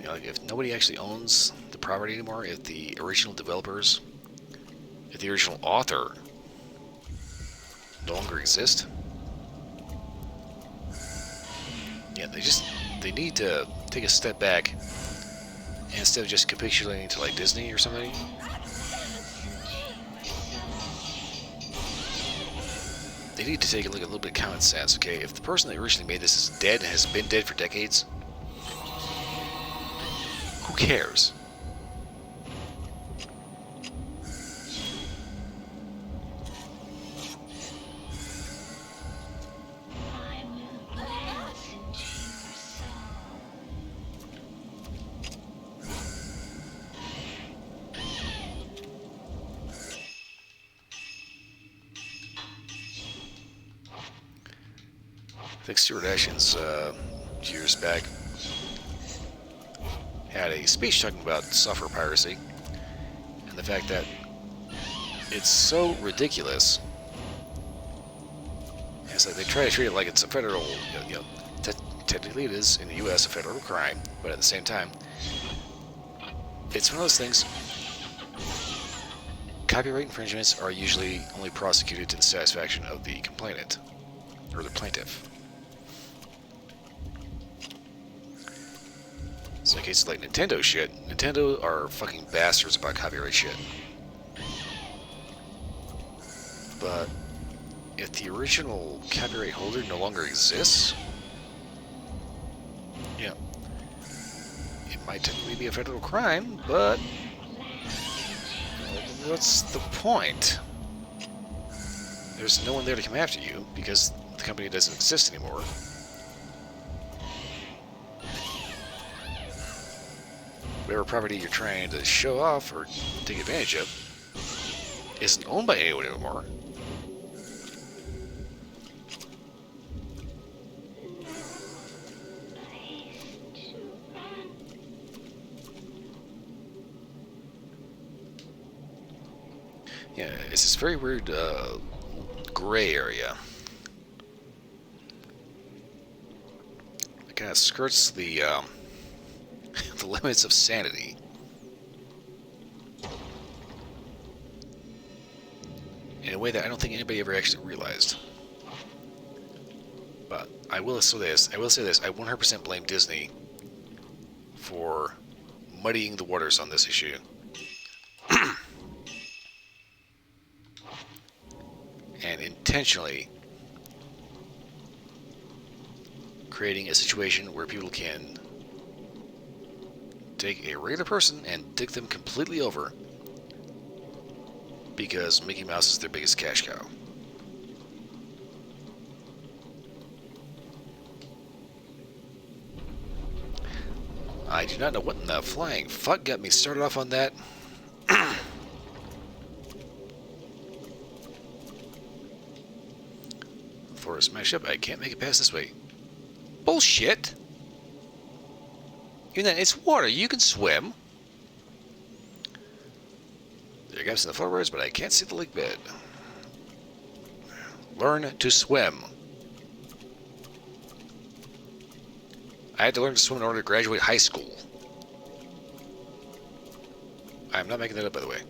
Like if nobody actually owns the property anymore, if the original developers, if the original author no longer exist, yeah, they need to take a step back. Instead of just capitulating to like Disney or something, they need to take a look at a little bit of common sense, okay? If the person that originally made this is dead and has been dead for decades, who cares? I think Stuart Ashens, years back, had a speech talking about software piracy and the fact that it's so ridiculous. It's like they try to treat it like it's a federal, technically it is in the U.S. a federal crime, but at the same time, it's one of those things. Copyright infringements are usually only prosecuted to the satisfaction of the complainant or the plaintiff. So in cases like Nintendo shit, Nintendo are fucking bastards about copyright shit. But if the original copyright holder no longer exists, yeah, it might technically be a federal crime, but other than what's the point? There's no one there to come after you because the company doesn't exist anymore. Whatever property you're trying to show off or take advantage of isn't owned by anyone anymore. Yeah, it's this very weird gray area. It kind of skirts the the limits of sanity. In a way that I don't think anybody ever actually realized. But I will say this, I 100% blame Disney for muddying the waters on this issue. And intentionally creating a situation where people can take a regular person and dick them completely over because Mickey Mouse is their biggest cash cow. I do not know what in the flying fuck got me started off on that. For a smash up, I can't make it past this way. Bullshit! You know, it's water, you can swim. There are gaps in the floorboards, but I can't see the lake bed. Learn to swim. I had to learn to swim in order to graduate high school. I'm not making that up, by the way.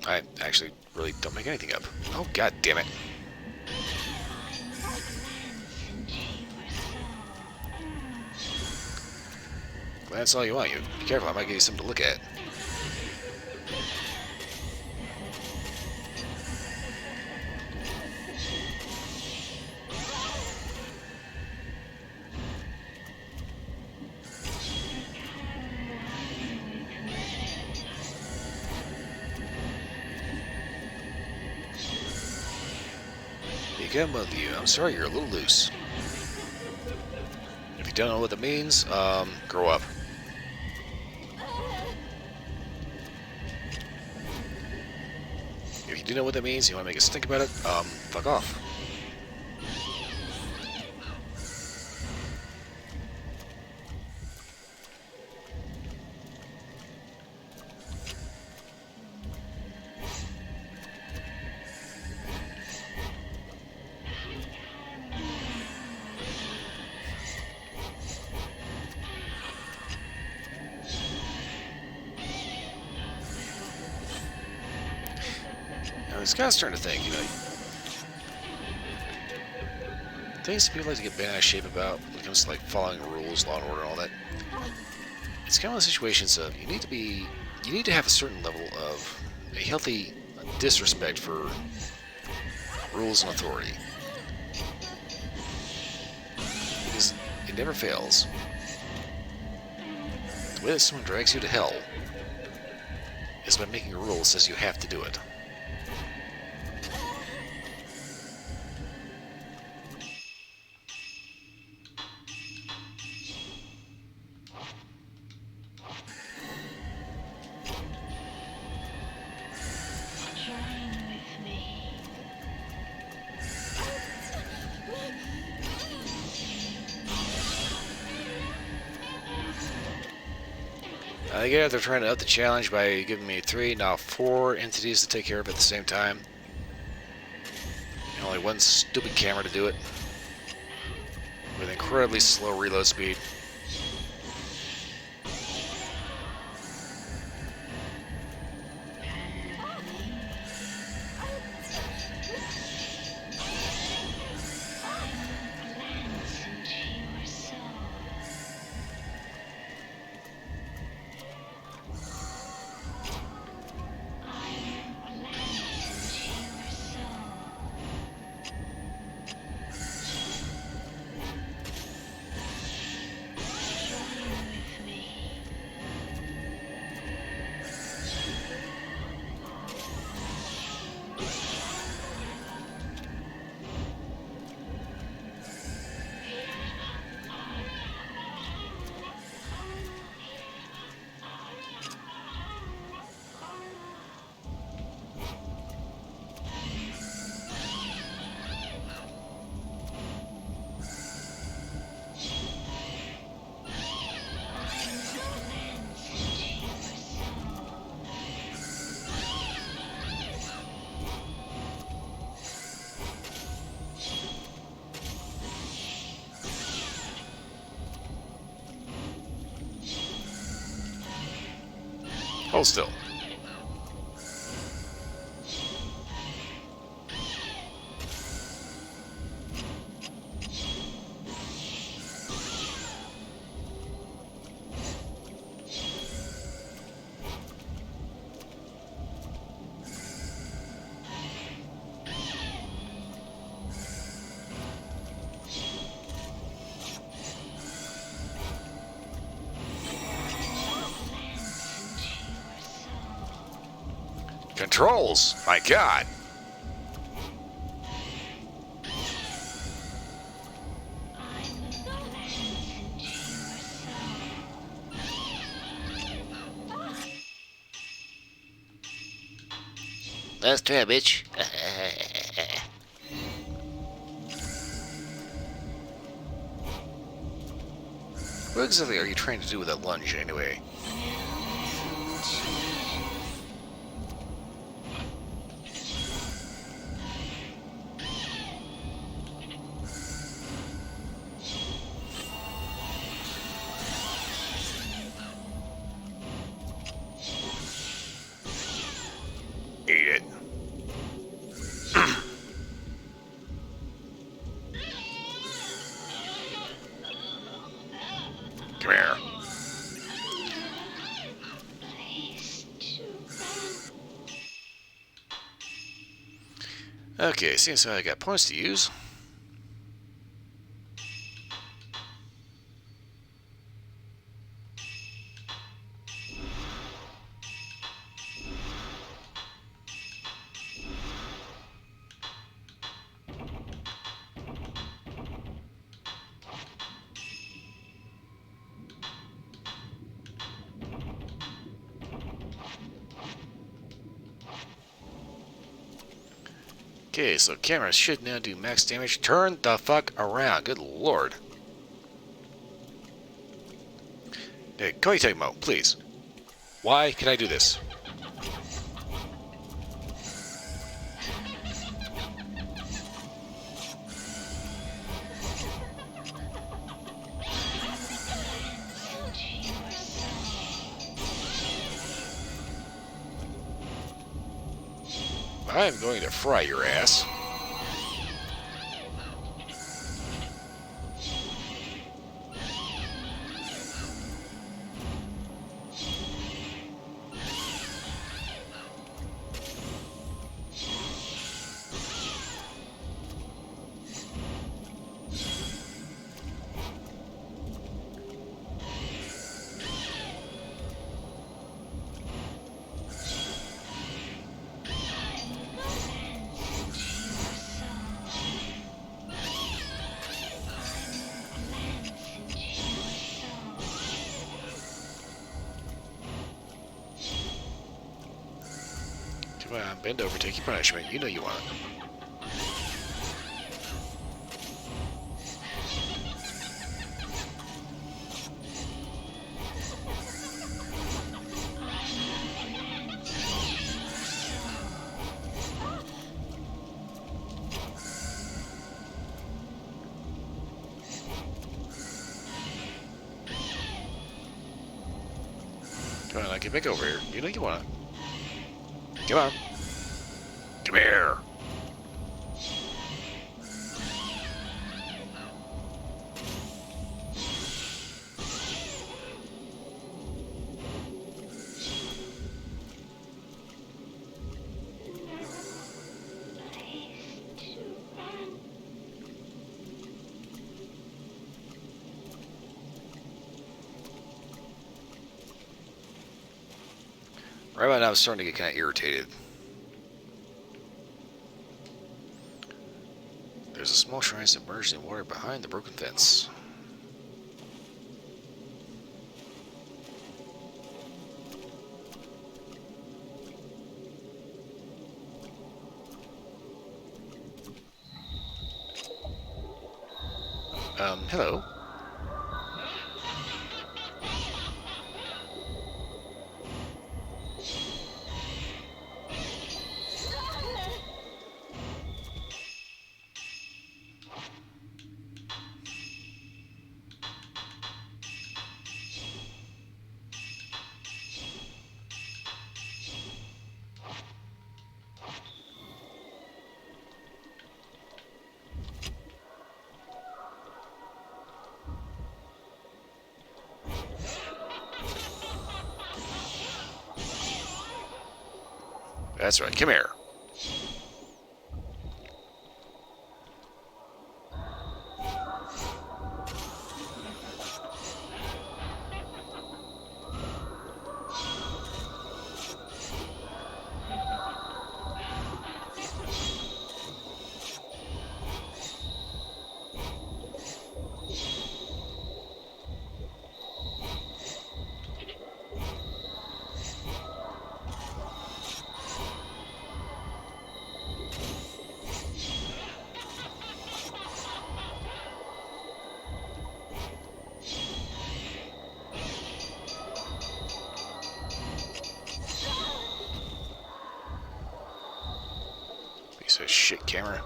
I actually really don't make anything up. Oh, god damn it. Glance all you want. You be careful, I might give you something to look at. Again with you. I'm sorry, you're a little loose. If you don't know what that means, grow up. If you do know what that means, you want to make us think about it, fuck off. I was kind of starting to think, you know, things people like to get bent out of shape about when it comes to like following rules, law and order, and all that. It's kind of one of the situations of you need to have a certain level of a healthy disrespect for rules and authority, because it never fails. The way that someone drags you to hell is by making a rule that says you have to do it. I get it, they're trying to up the challenge by giving me 3, now 4 entities to take care of at the same time. And only one stupid camera to do it. With incredibly slow reload speed. Hold still. Controls! My God! Let's try, bitch. What exactly are you trying to do with that lunge, anyway? Eat it. Come here. Okay, seems like I got points to use. Okay, so cameras should now do max damage. Turn the fuck around. Good lord. Hey, Koitemo, please. Why can I do this? I'm going to fry your ass. Come on, bend over, take your punishment. You know you want it. Come on, now get back over here. You know you want it. Come on. Come here. Right about now, I'm starting to get kind of irritated. There's a small shrine submerged in water behind the broken fence. Hello. That's right. Come here. Piece of shit camera.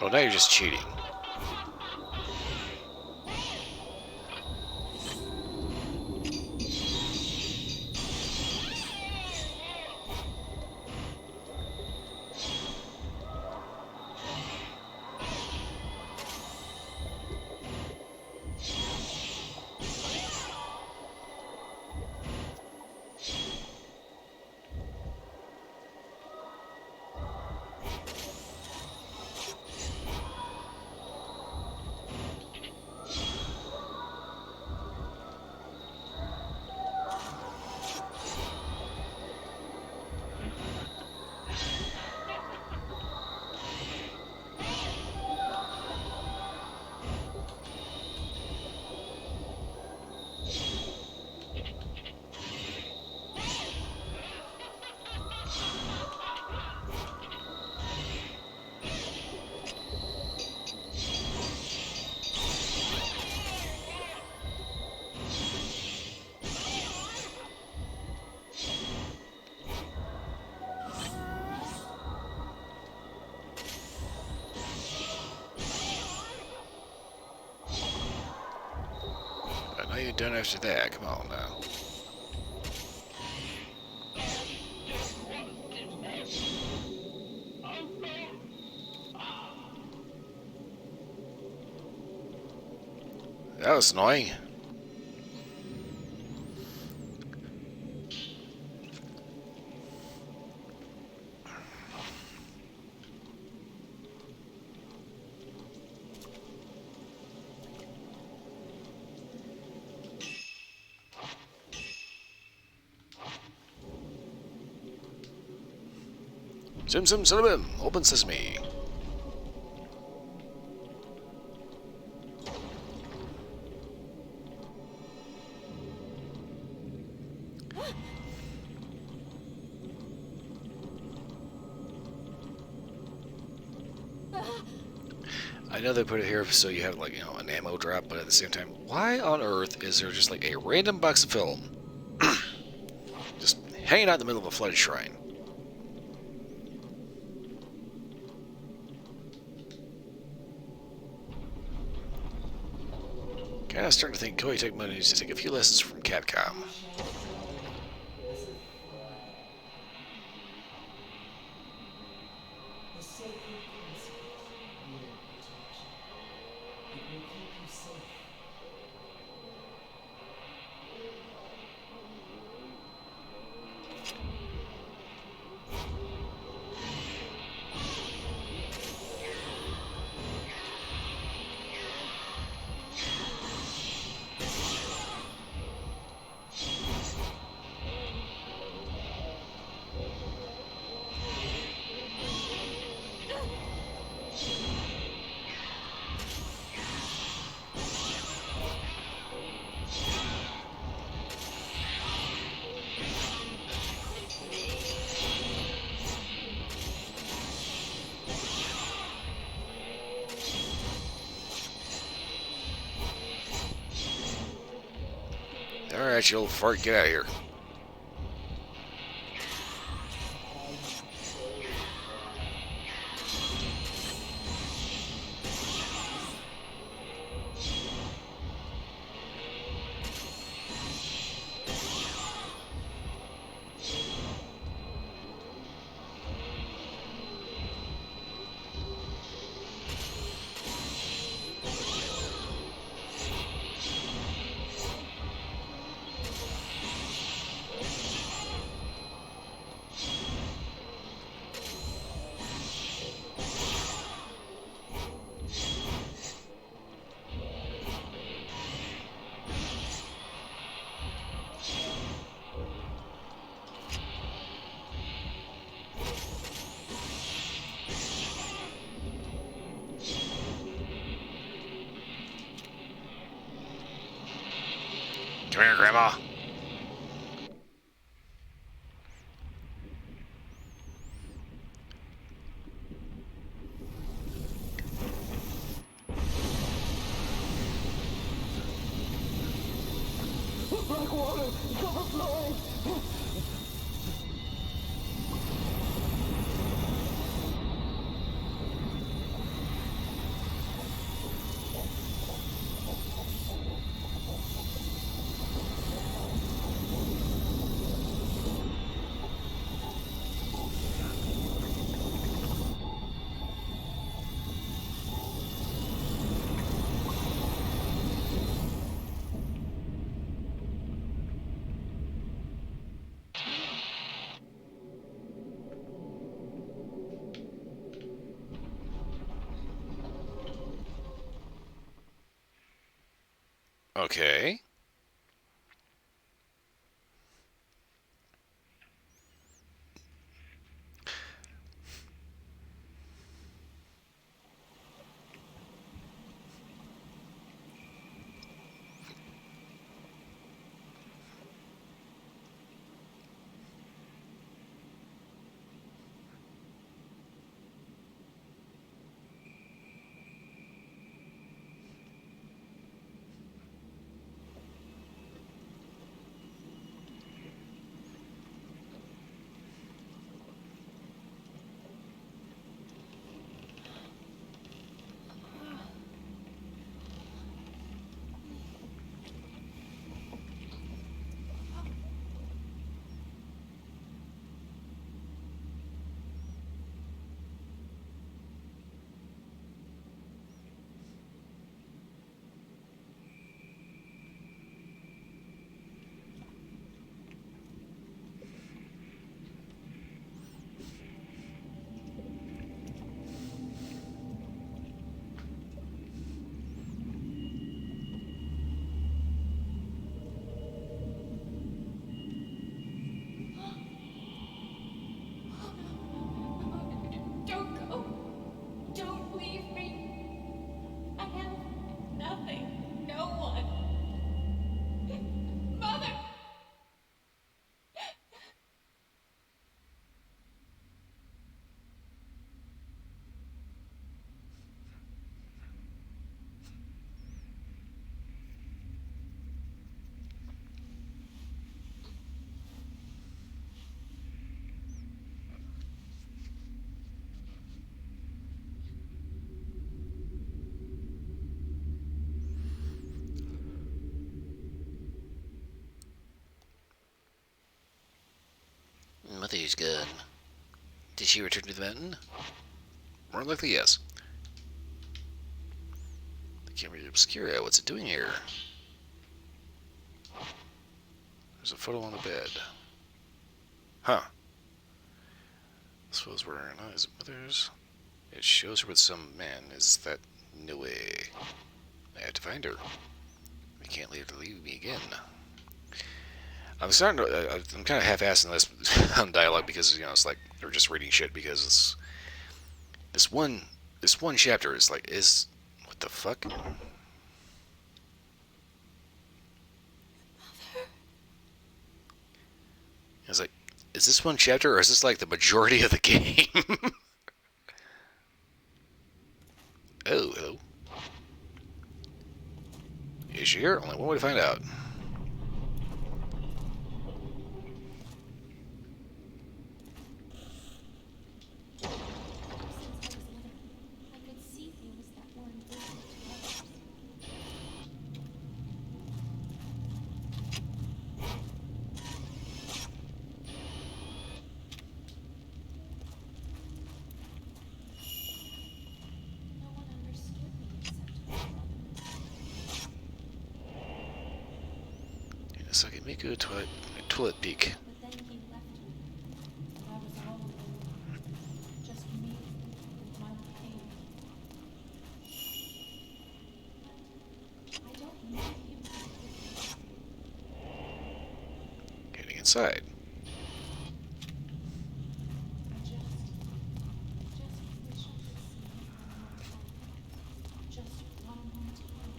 Oh, now you're just cheating. I know you're done after that. Come on now. That was annoying. Sim sim salabim, open sesame. I know they put it here so you have, like, you know, an ammo drop, but at the same time, why on earth is there just like a random box of film just hanging out in the middle of a flooded shrine? Kinda starting to think Koei Tecmo needs to take a few lessons from Capcom. Alright, you old fart, get out of here. Come here, Grandma. Black water! It's overflowing! Okay. Don't go. Don't leave me. I have nothing. No one. Mother! Mother's gone. Did she return to the mountain? More likely, yes. The camera obscura. What's it doing here? There's a photo on the bed. Huh. I suppose we're not his mother's. It shows her with some man. Is that no way? I have to find her. I can't let her leave me again. I'm starting to. I'm kind of half-assing this on dialogue because it's like they're just reading shit because it's this one chapter is like what the fuck? It's like, is this one chapter or is this like the majority of the game? Oh, hello. Is she here? Only one way to find out. Sakamiku toilet peek. But then he left me, and I was all alone. Just me and my pain. I don't need him to Getting inside. I just wish I could see him one more time. Just one more time.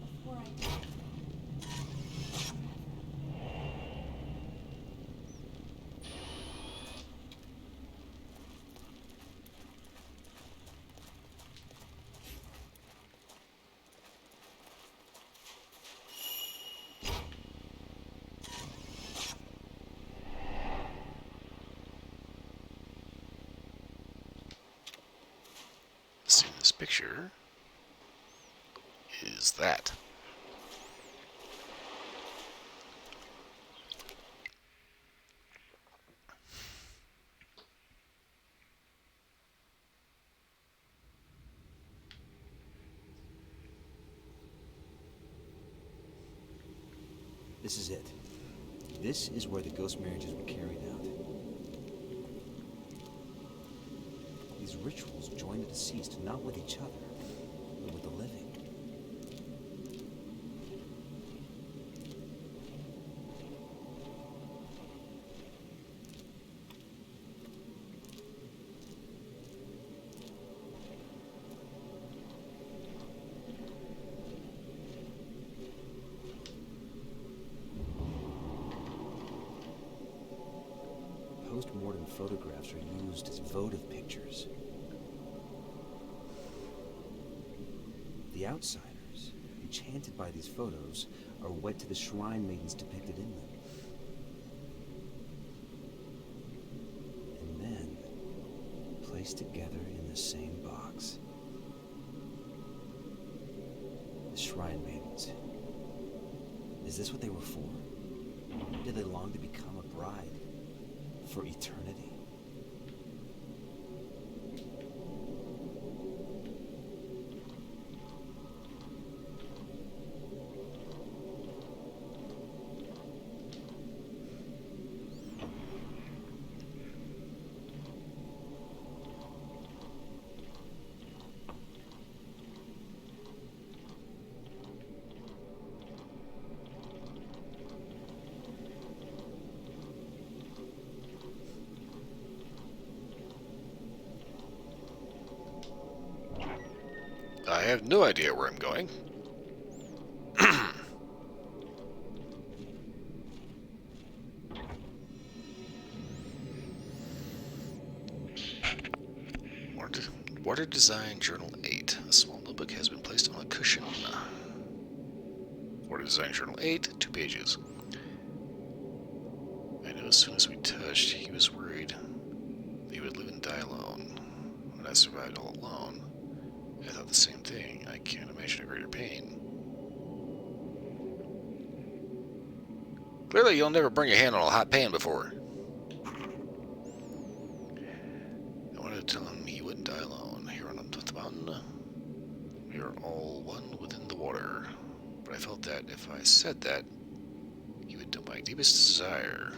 Before I die. See this picture is that. This is it. This is where the ghost marriages were carried out. These rituals join the deceased not with each other, but with the living. Post-mortem photographs are used as votive pictures. The outsiders, enchanted by these photos, are wed to the shrine maidens depicted in them. And then, placed together in the same box. The shrine maidens. Is this what they were for? Did they long to become a bride? For eternity? I have no idea where I'm going. Water Design Journal 8. A small notebook has been placed on a cushion. Water Design Journal 8, 2 pages. I know as soon as we touched, he was worried that he would live and die alone. When I survived all alone, I thought the same thing. I can't imagine a greater pain. Clearly, you'll never burn your hand on a hot pan before. I wanted to tell him he wouldn't die alone. Here on the mountain, we are all one within the water. But I felt that if I said that, he would do my deepest desire.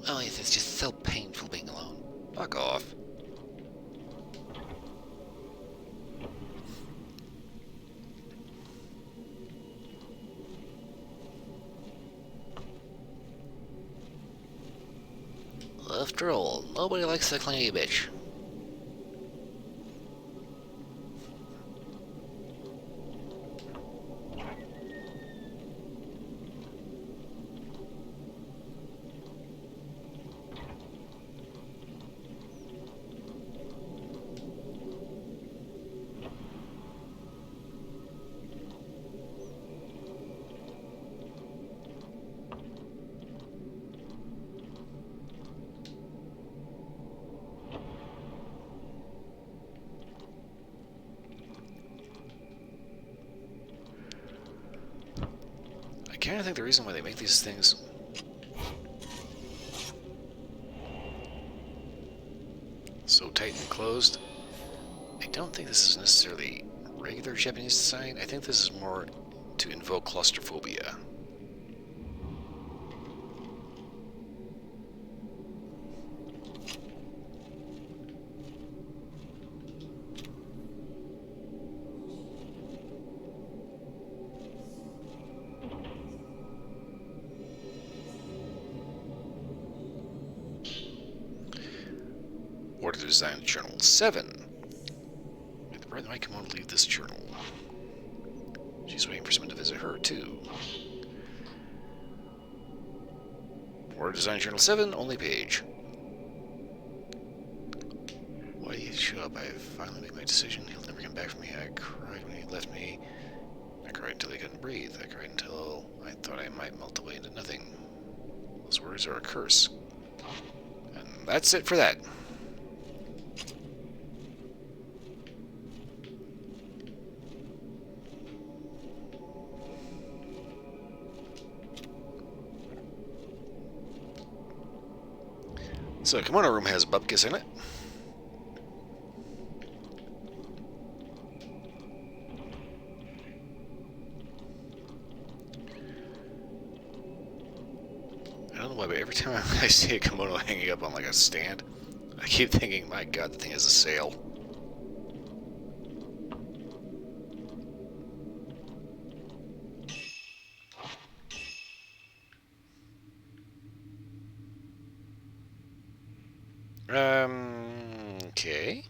Oh, it's just so painful being alone. Fuck off. After all, nobody likes a clingy bitch. kind of think the reason why they make these things so tight and closed, I don't think this is necessarily regular Japanese design. I think this is more to invoke claustrophobia. Order to design Journal 7. May the bride of my kimono leave this journal. She's waiting for someone to visit her, too. Order to design Journal 7, only page. Why did he show up? I finally made my decision. He'll never come back from me. I cried when he left me. I cried until I couldn't breathe. I cried until I thought I might melt away into nothing. Those words are a curse. And that's it for that. So, kimono room has bupkis in it. I don't know why, but every time I see a kimono hanging up on like a stand, I keep thinking, my god, the thing has a sail. Okay.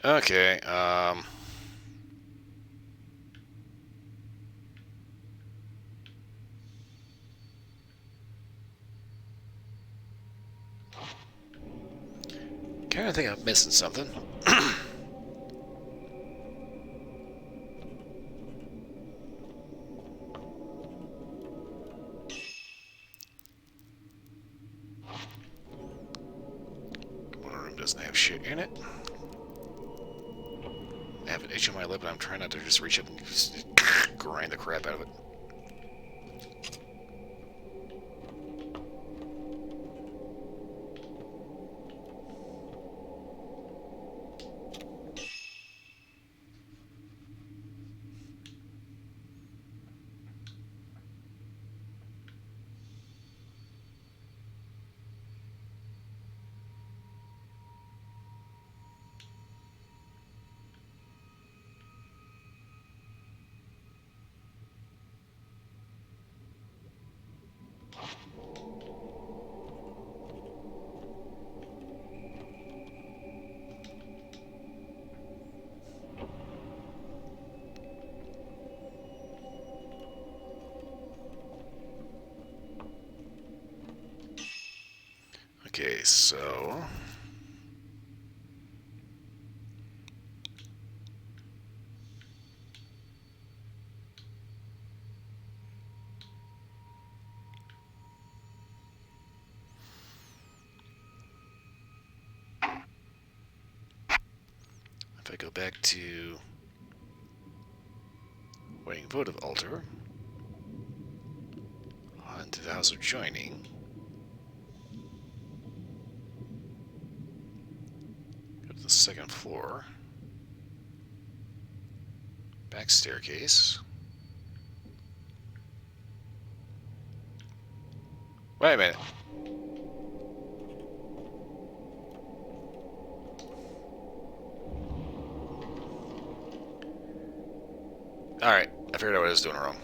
Okay, kinda think I'm missing something. Kimono room doesn't have shit in it. I have an itch on my lip and I'm trying not to just reach up and just grind the crap out of it. Okay, so... if I go back to Waiting votive altar. On to the house of joining. Go to the second floor. Back staircase. Wait a minute. Alright, I figured out what I was doing wrong.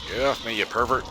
Get off me, you pervert.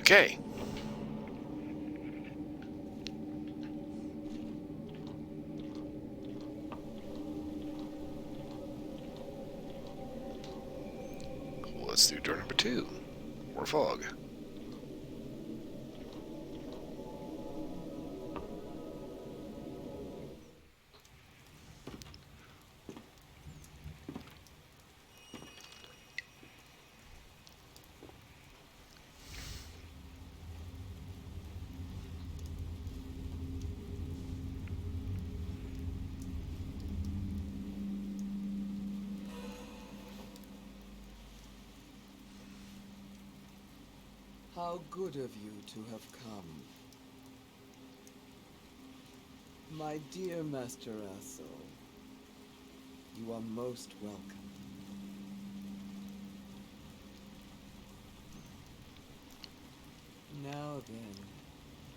Okay. Let's do door number 2. More fog. How good of you to have come. My dear Master Aso, you are most welcome. Now then,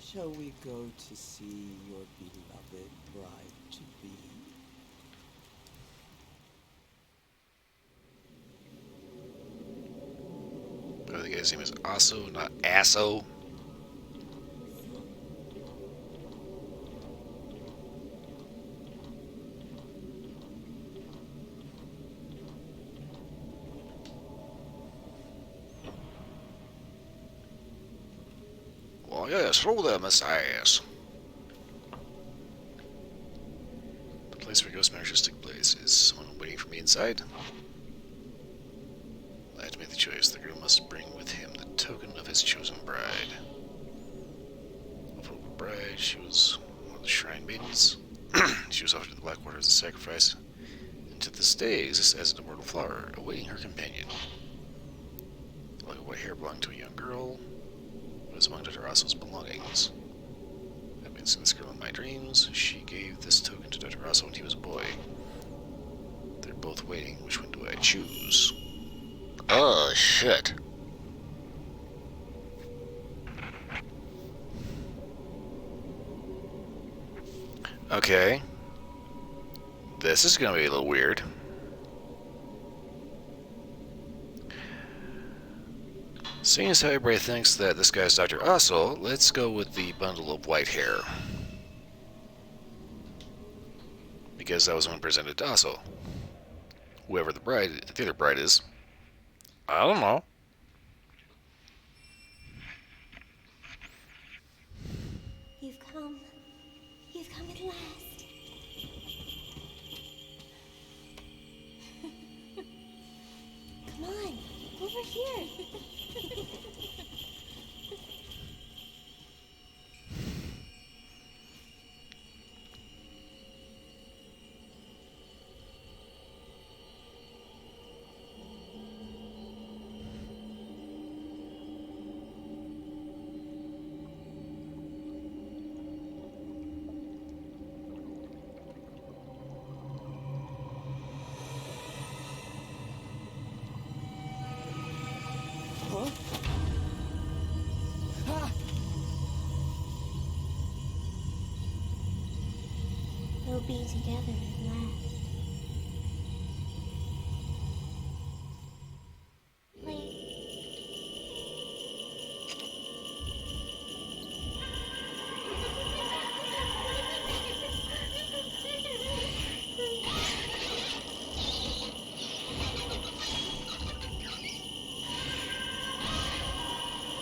shall we go to see your beloved bride-to-be? I think his name is Aso, not Asso. Well, yes, hello there, Messiahs. The place where ghost marriages take place. Is someone waiting for me inside? I have to make the choice. The groom must bring with him the token of his chosen bride. For bride, she was one of the shrine maidens. She was offered to the Black Water as a sacrifice, and to this day exists as an immortal flower, awaiting her companion. Like a white hair belonging to a young girl, it was among Dr. Asso's belongings. I've been seeing this girl in my dreams. She gave this token to Dr. Asso when he was a boy. They're both waiting. Which one do I choose? Oh, shit. Okay. This is gonna be a little weird. Seeing as how everybody thinks that this guy's Dr. Ussel, let's go with the bundle of white hair. Because that was one presented to Ussel. Whoever the other bride is. I don't know. You've come. You've come at last. Come on, over here. We'll be together at last.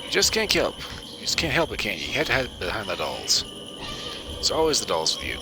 You just can't help. You just can't help it, can't you? You have to hide behind the dolls. It's always the dolls with you.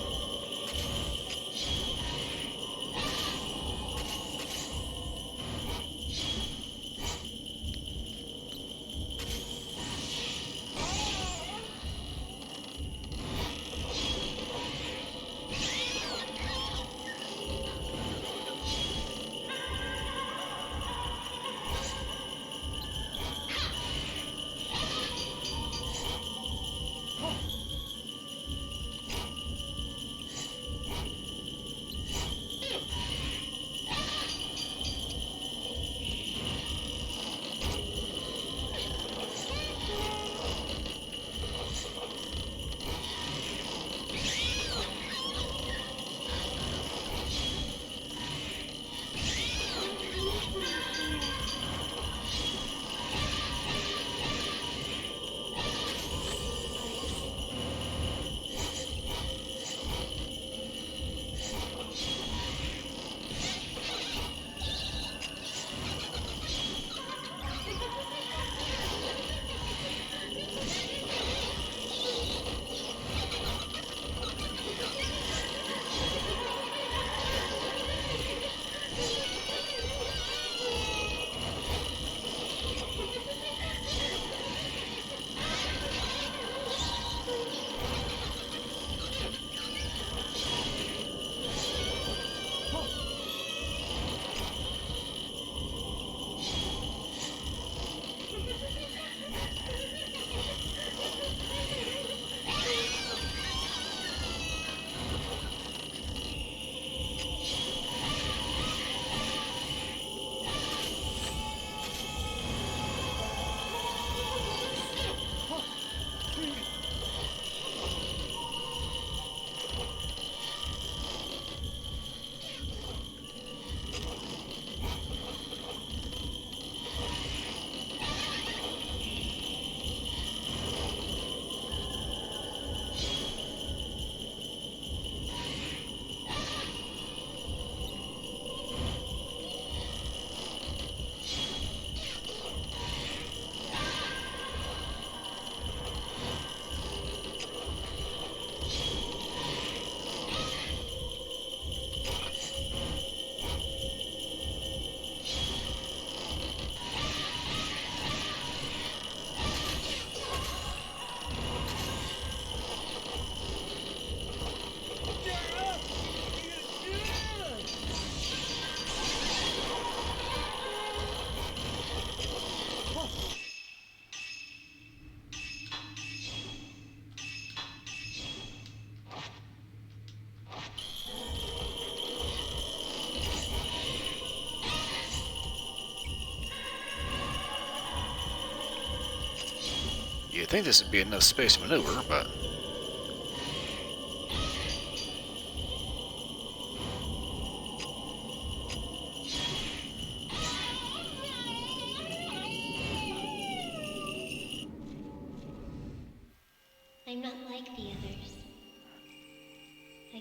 You'd think this would be enough space to maneuver, but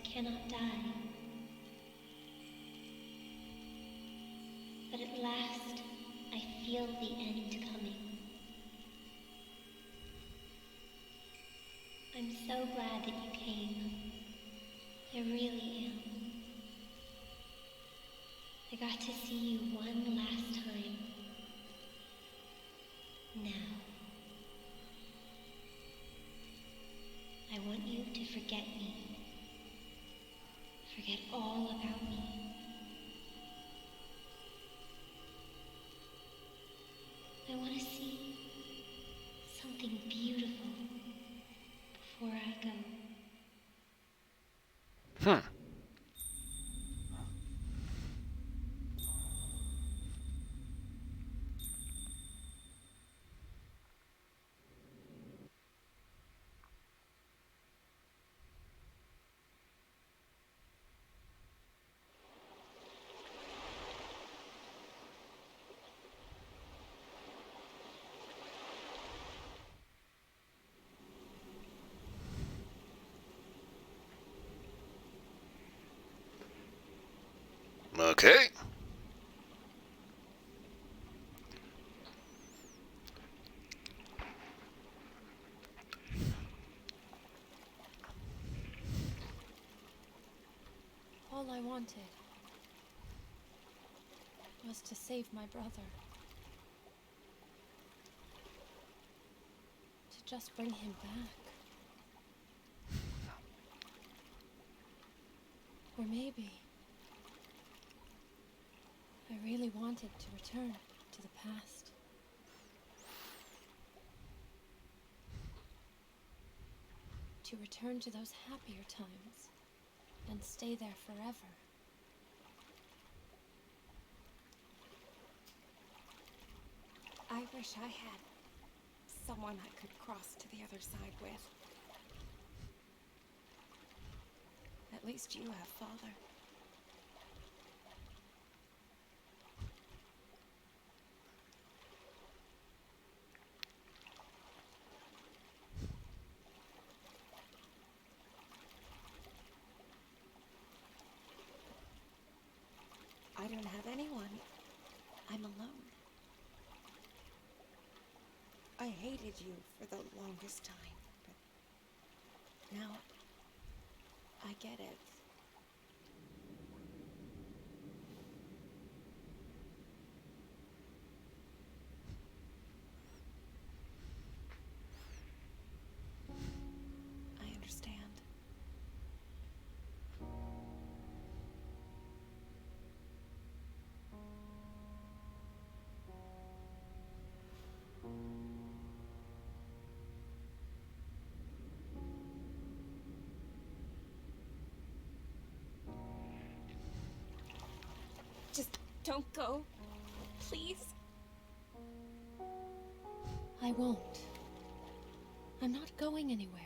cannot die. But at last, I feel the end coming. I'm so glad that you came. I really am. I got to see you one last time. Now. I want you to forget me. Forget all about me. I want to see something beautiful before I go. Okay. All I wanted was to save my brother. To just bring him back. Or maybe I really wanted to return to the past. To return to those happier times and stay there forever. I wish I had someone I could cross to the other side with. At least you have Father. I don't have anyone. I'm alone. I hated you for the longest time, but now I get it. I understand. Just don't go, please. I won't. I'm not going anywhere.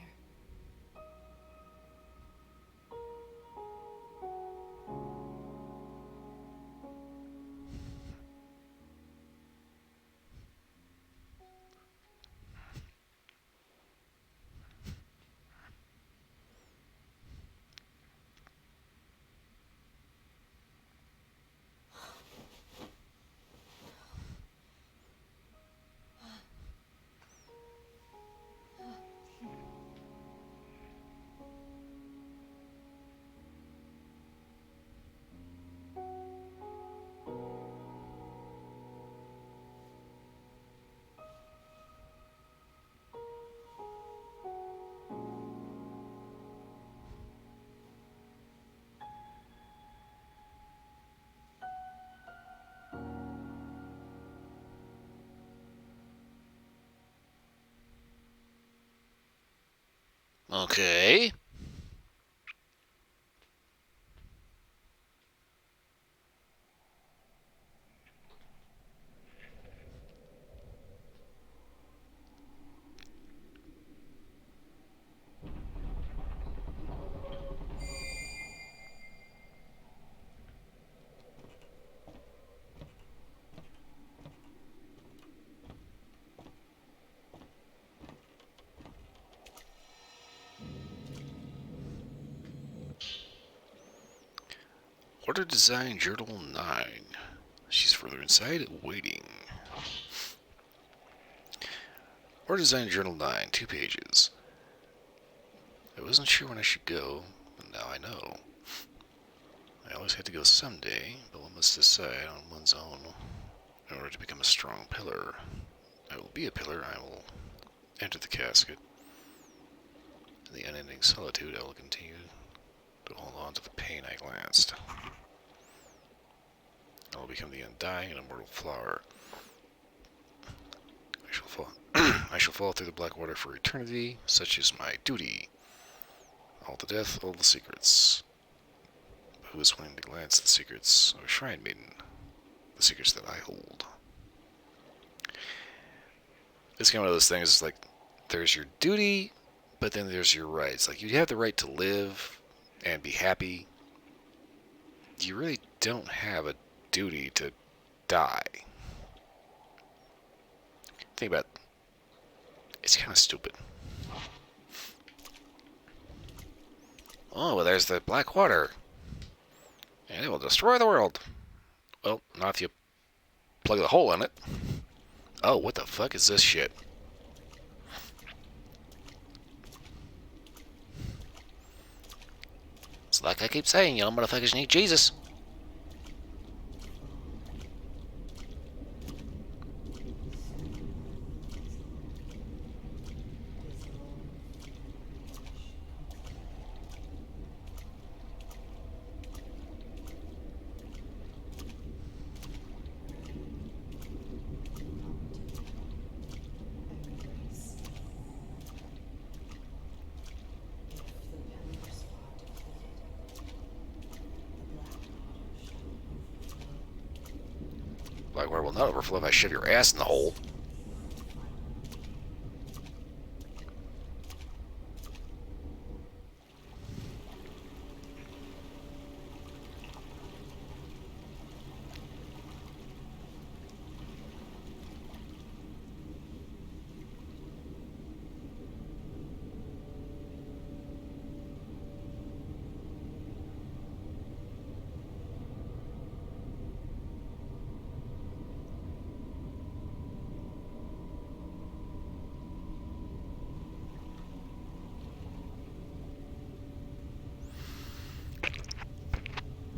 Okay. Order Design Journal 9. She's further inside, waiting. Order Design Journal 9, 2 pages. I wasn't sure when I should go, but now I know. I always had to go someday, but one must decide on one's own in order to become a strong pillar. I will be a pillar, I will enter the casket. In the unending solitude, I will continue to hold on to the pain I glanced. I will become the undying and immortal flower. I shall fall. I shall fall through the black water for eternity. Such is my duty. All the death, all the secrets. But who is willing to glance the secrets of a shrine maiden? The secrets that I hold. It's kind of one of those things. It's like there's your duty, but then there's your rights. Like you have the right to live and be happy. You really don't have a duty to die. Think about it. It's kind of stupid. Oh, well, there's the black water. And it will destroy the world. Well, not if you plug the hole in it. Oh, what the fuck is this shit? It's like I keep saying, y'all motherfuckers need Jesus. Black water will not overflow if I shove your ass in the hole.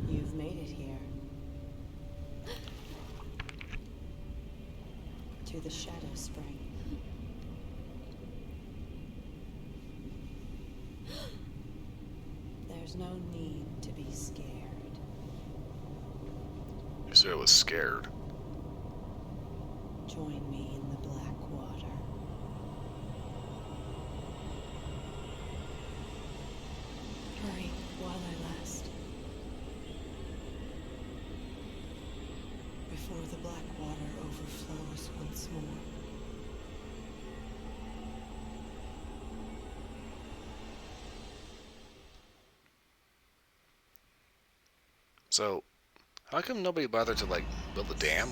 You've made it here. To the Shadow Spring. There's no need to be scared. You said I was scared. Join me in the black water. Hurry while I last. Before the black water overflows once more. So, how come nobody bothered to, like, build a dam?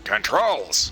Controls!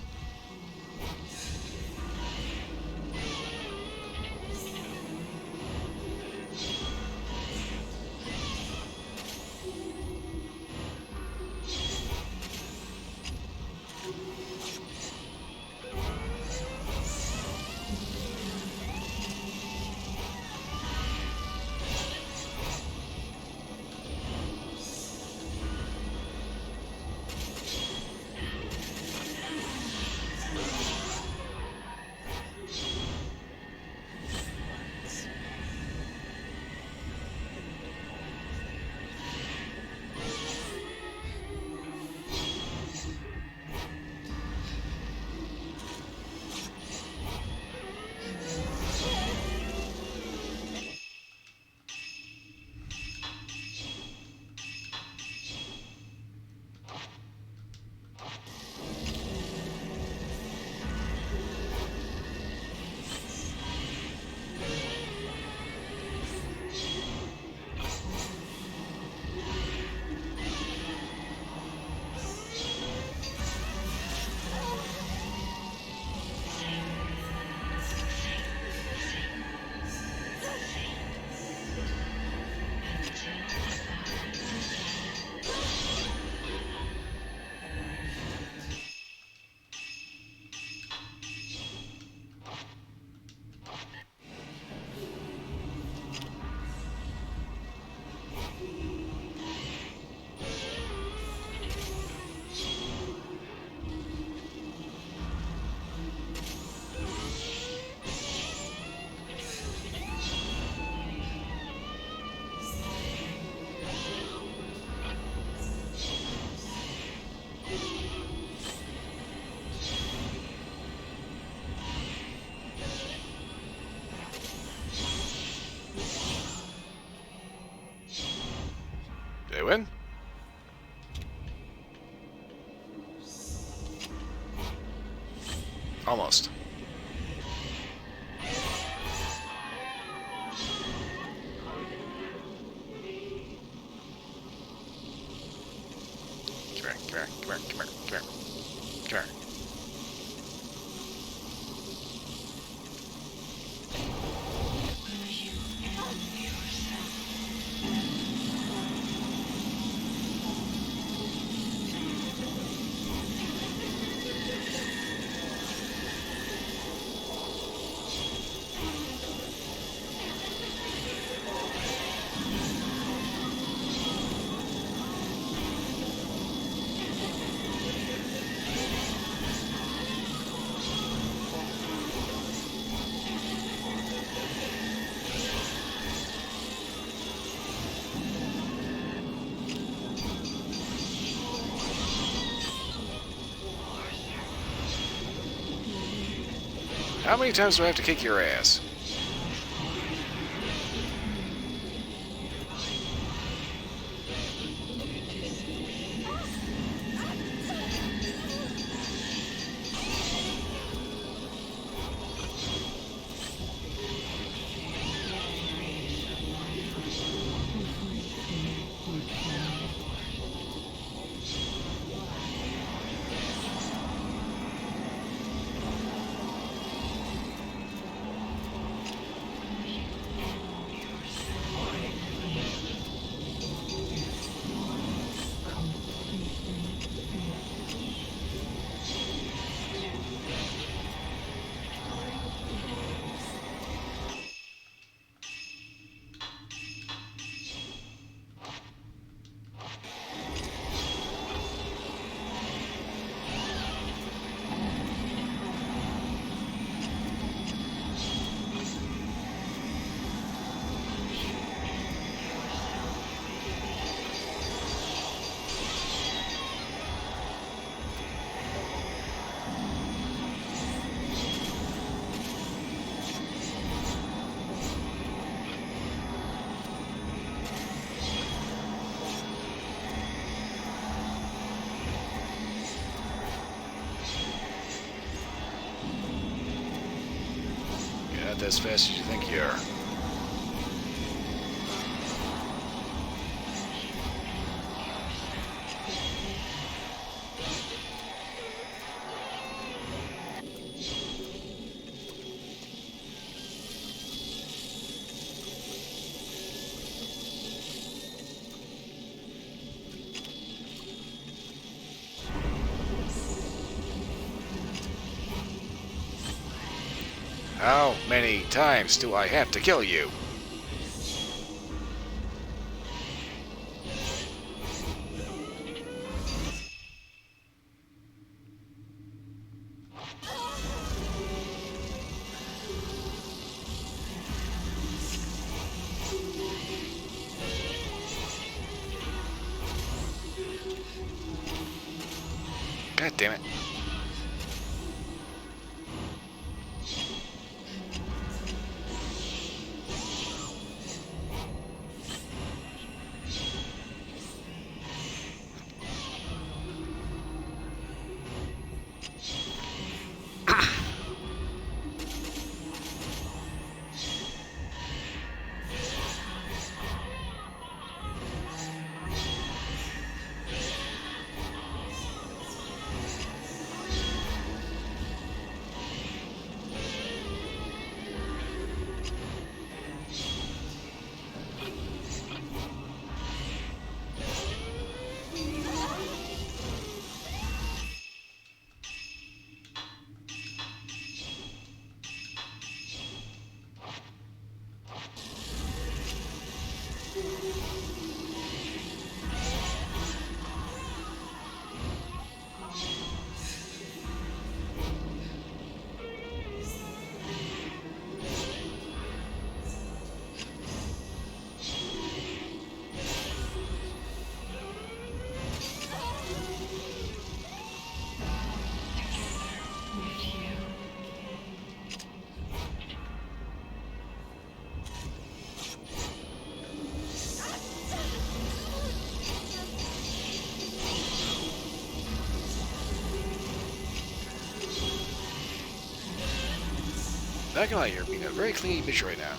Almost. Come here, come here, come here, come here, come here. Come here. How many times do I have to kick your ass? Not as fast as you think you are. How many times do I have to kill you? God damn it. Not gonna lie, you're being a very clingy bitch right now.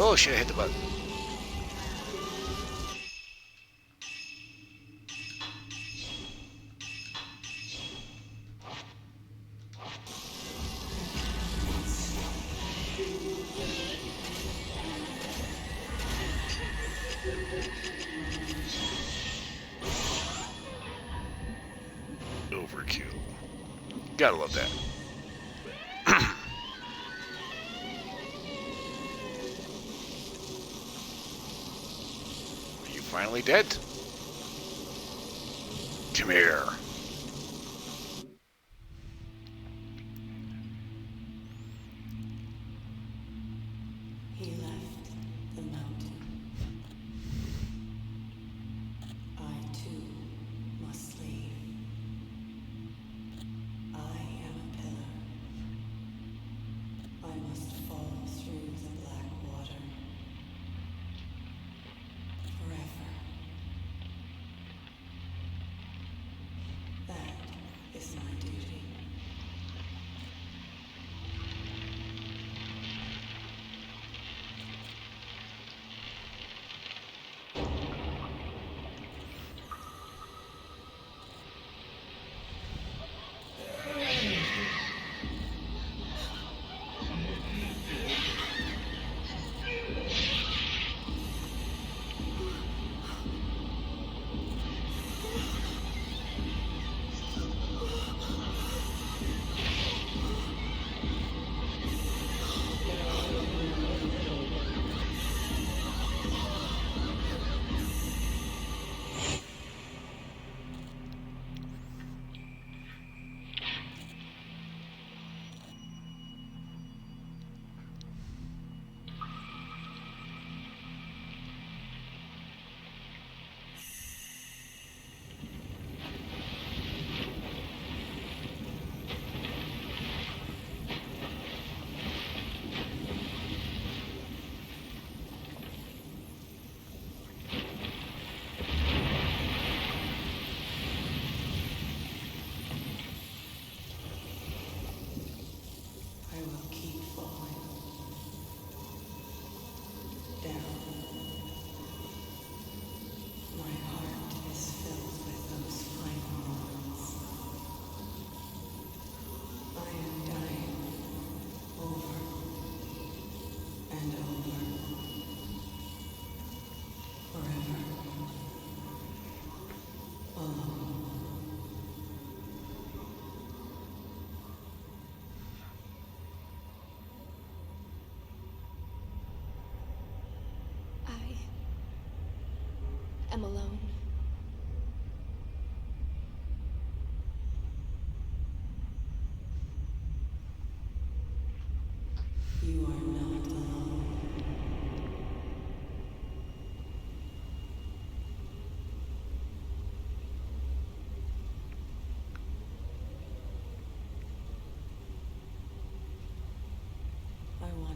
Oh shit, I hit the button. Overkill. Gotta love that. Are you finally dead? Come here. He left the mountain. I too must leave. I am a pillar. I must fall through the black water. Forever.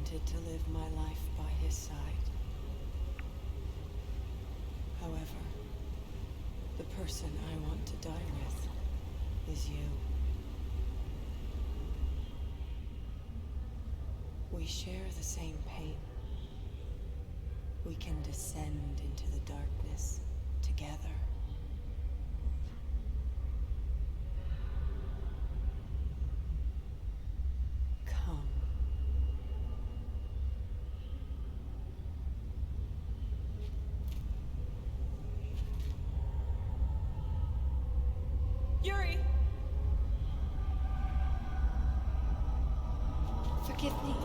wanted to live my life by his side. However, the person I want to die with is you. We share the same pain. We can descend into the darkness together. Come. Yuri! Forgive me.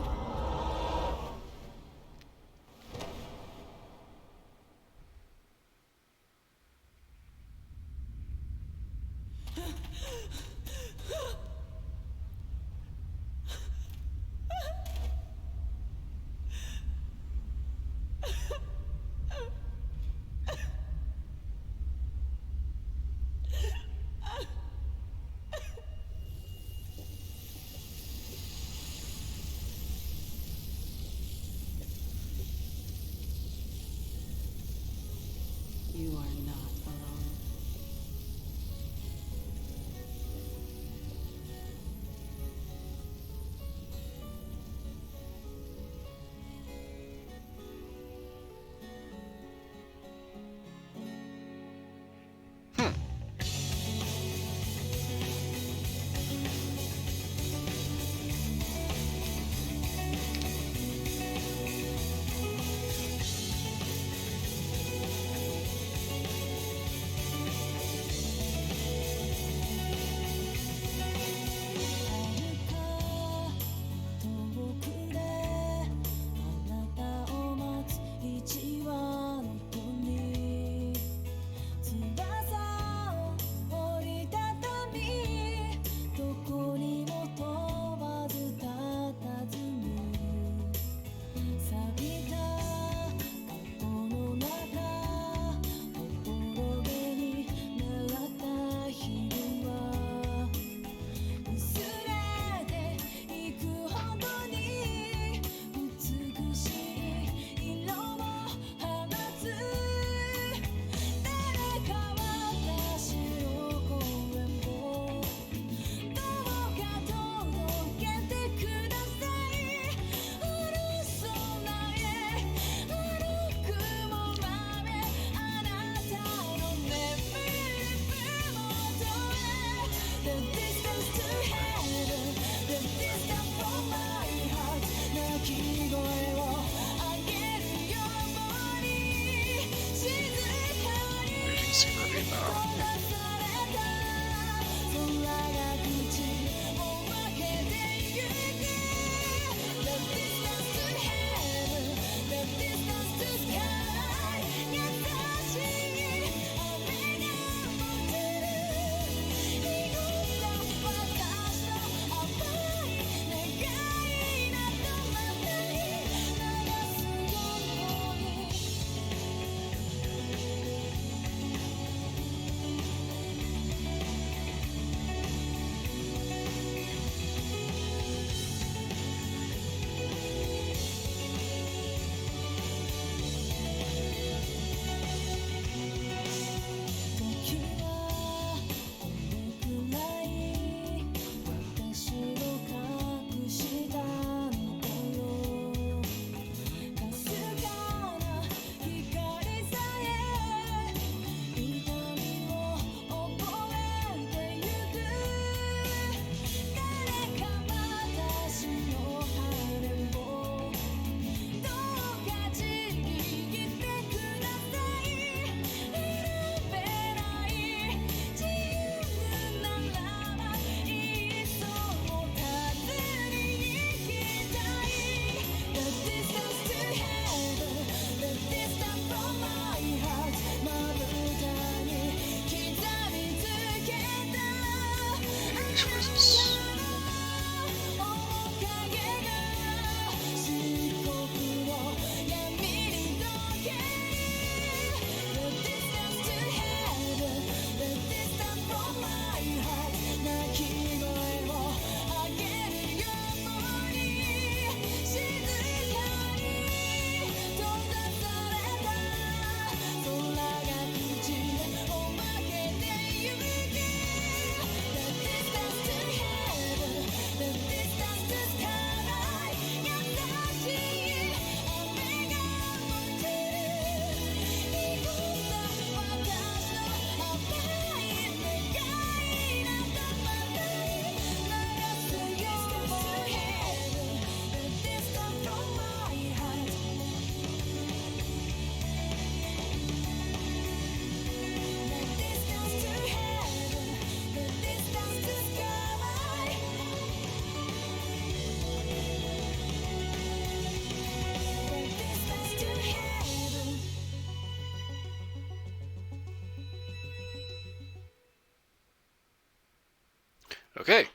Okay.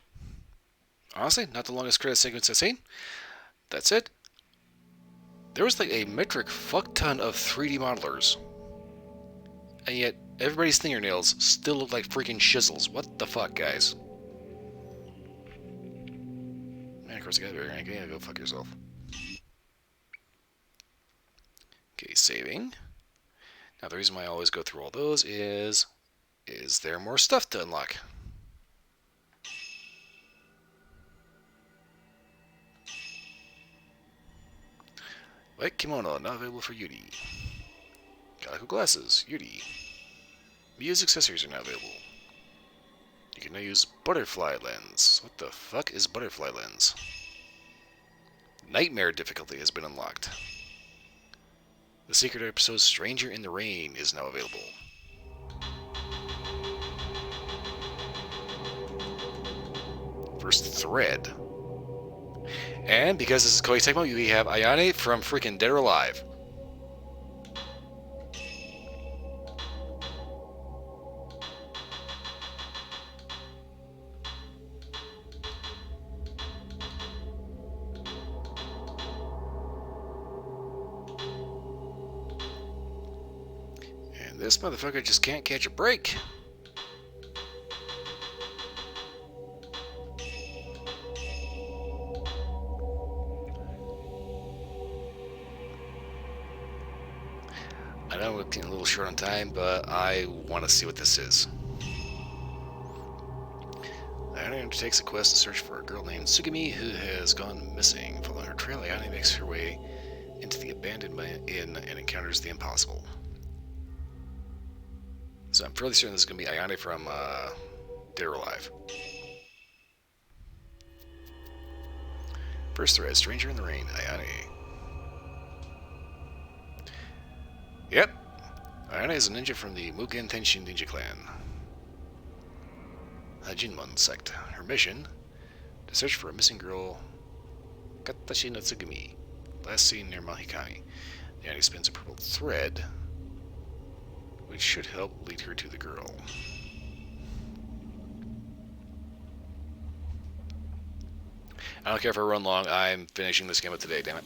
Honestly, not the longest credit sequence I've seen. That's it. There was like a metric fuck ton of 3D modelers. And yet, everybody's fingernails still look like freaking chisels. What the fuck, guys? Man, of course, you gotta go fuck yourself. Okay, saving. Now, the reason why I always go through all those is there more stuff to unlock? White kimono, not available for Yuri. Calico glasses, Yuri. Mia's accessories are now available. You can now use butterfly lens. What the fuck is butterfly lens? Nightmare difficulty has been unlocked. The secret episode Stranger in the Rain is now available. First thread. And because this is Koei Tecmo, we have Ayane from freaking Dead or Alive. And this motherfucker just can't catch a break. I know we're getting a little short on time, but I want to see what this is. Ayane undertakes a quest to search for a girl named Tsugumi who has gone missing. Following her trail, Ayane makes her way into the abandoned inn and encounters the impossible. So I'm fairly certain this is going to be Ayane from Dead or Alive. First thread, Stranger in the Rain, Ayane. Yep. Ayane is a ninja from the Mugen Tenshin Ninja Clan. Hajinmon sect. Her mission, to search for a missing girl, Katashi no Tsugumi, last seen near Mahikani. Ayane spins a purple thread, which should help lead her to the girl. I don't care if I run long, I'm finishing this game up today, damn it.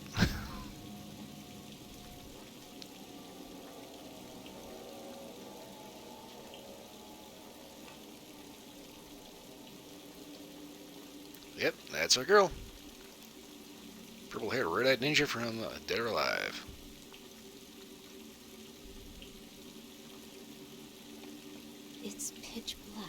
Yep, that's our girl. Purple-haired, red-eyed ninja from Dead or Alive. It's pitch black.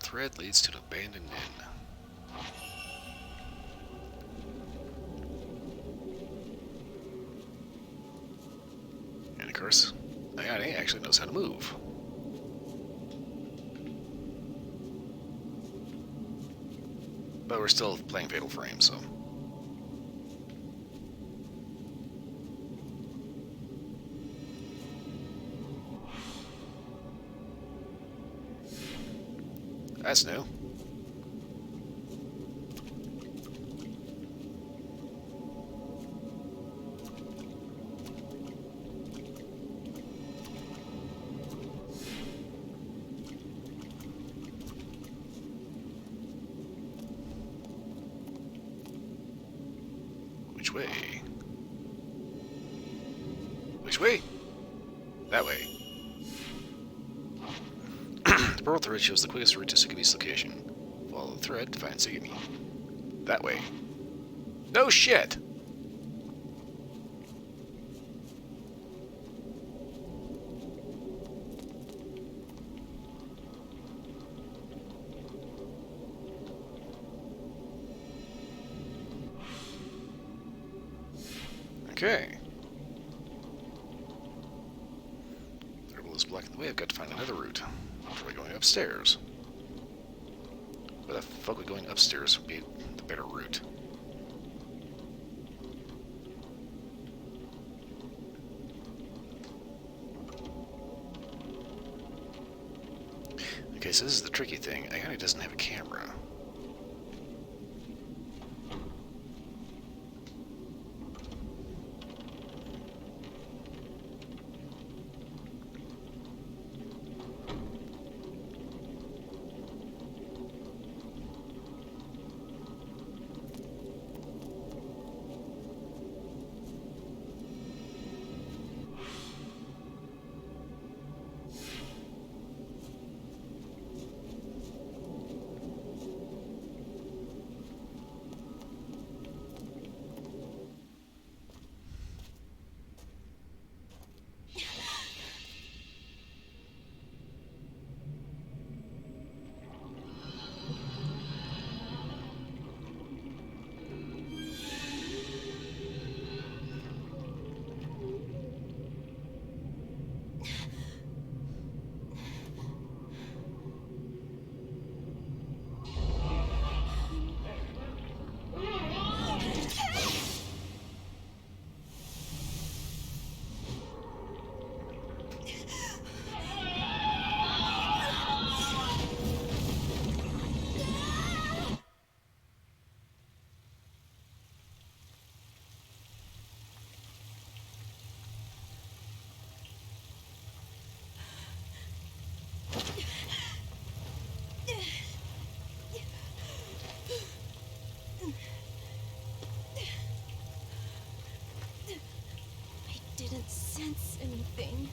Thread leads to an abandoned inn. And of course, Ayane actually knows how to move. But we're still playing Fatal Frame, so... That's new. Which way? Which way? That way. The purple thread shows the quickest route to Tsukumi's location. Follow the thread to find Tsugumi. That way. No shit! Okay. There is blocking the way. I've got to find another route. Probably going upstairs. But I felt like going upstairs would be the better route. Okay, so this is the tricky thing. Ayane doesn't have a camera. I didn't sense anything.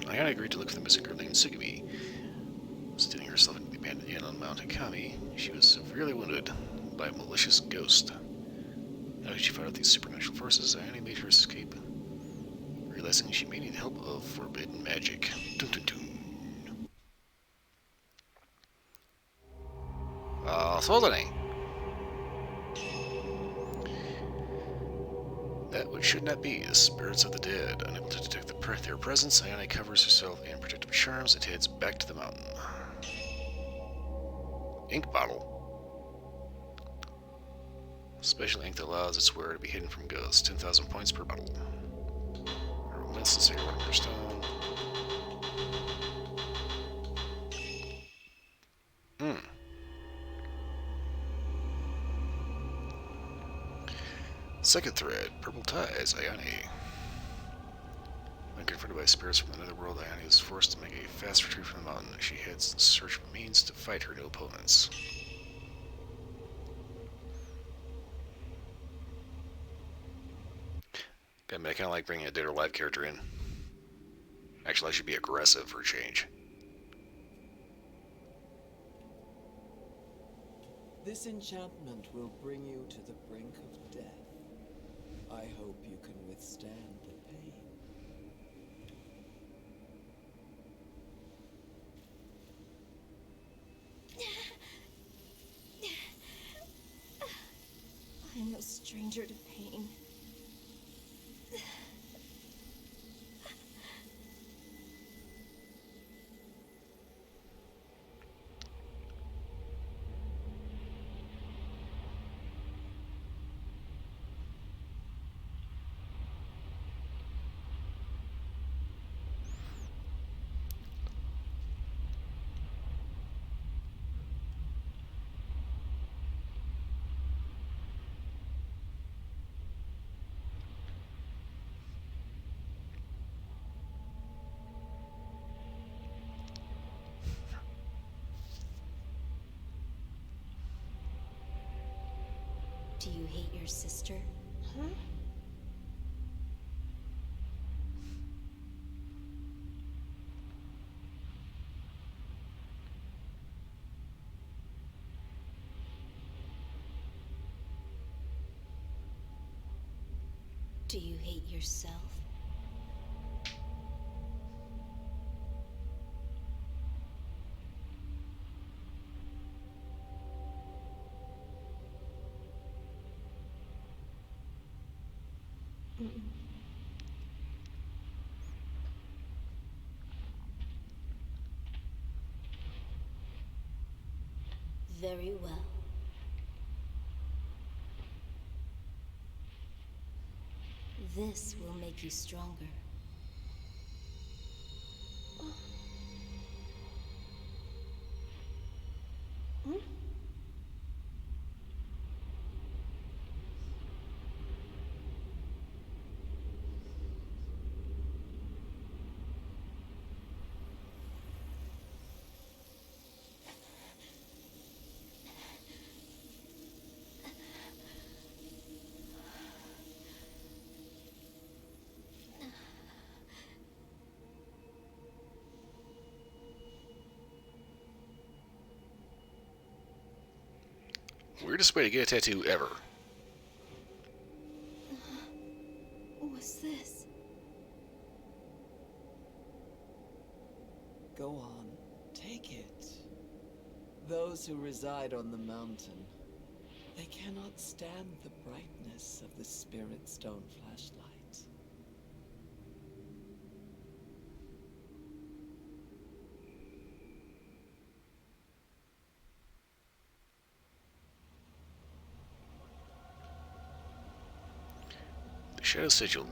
Ayane agreed to look for the missing girl named Sugimi. Stealing herself into the abandoned inn on Mount Hikami, she was severely wounded by a malicious ghost. Now she fought out these supernatural forces, Ayane made her escape, realizing she may need the help of forbidden magic. Dun dun dun. Soldani! That which should not be, the spirits of the dead. Unable to detect their presence, Ayane covers herself in protective charms and heads back to the mountain. Ink bottle. Special ink that allows its wearer to be hidden from ghosts. 10,000 points per bottle. Necessary Wonder Stone. Second thread. Purple ties. Ayane. When confronted by spirits from the netherworld, Ayane is forced to make a fast retreat from the mountain. She heads in search of a means to fight her new opponents. I mean, I kind of like bringing a dead or alive character in. Actually, I should be aggressive for a change. This enchantment will bring you to the brink of death. I hope you can withstand the pain. I'm no stranger to pain. Do you hate your sister? Huh? Do you hate yourself? Very well. This will make you stronger. Weirdest way to get a tattoo ever. What's this? Go on, take it. Those who reside on the mountain, they cannot stand the brightness of the spirit stone flashlight. The Shadow Sigil,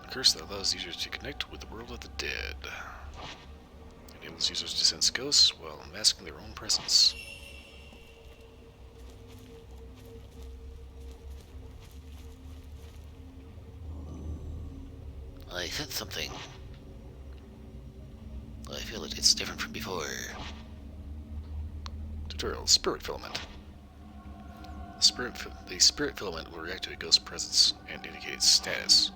a curse that allows users to connect with the world of the dead. It enables users to sense ghosts while masking their own presence. I sense something. I feel it. It's different from before. Tutorial: Spirit Filament. The spirit filament will react to a ghost's presence and indicate its status.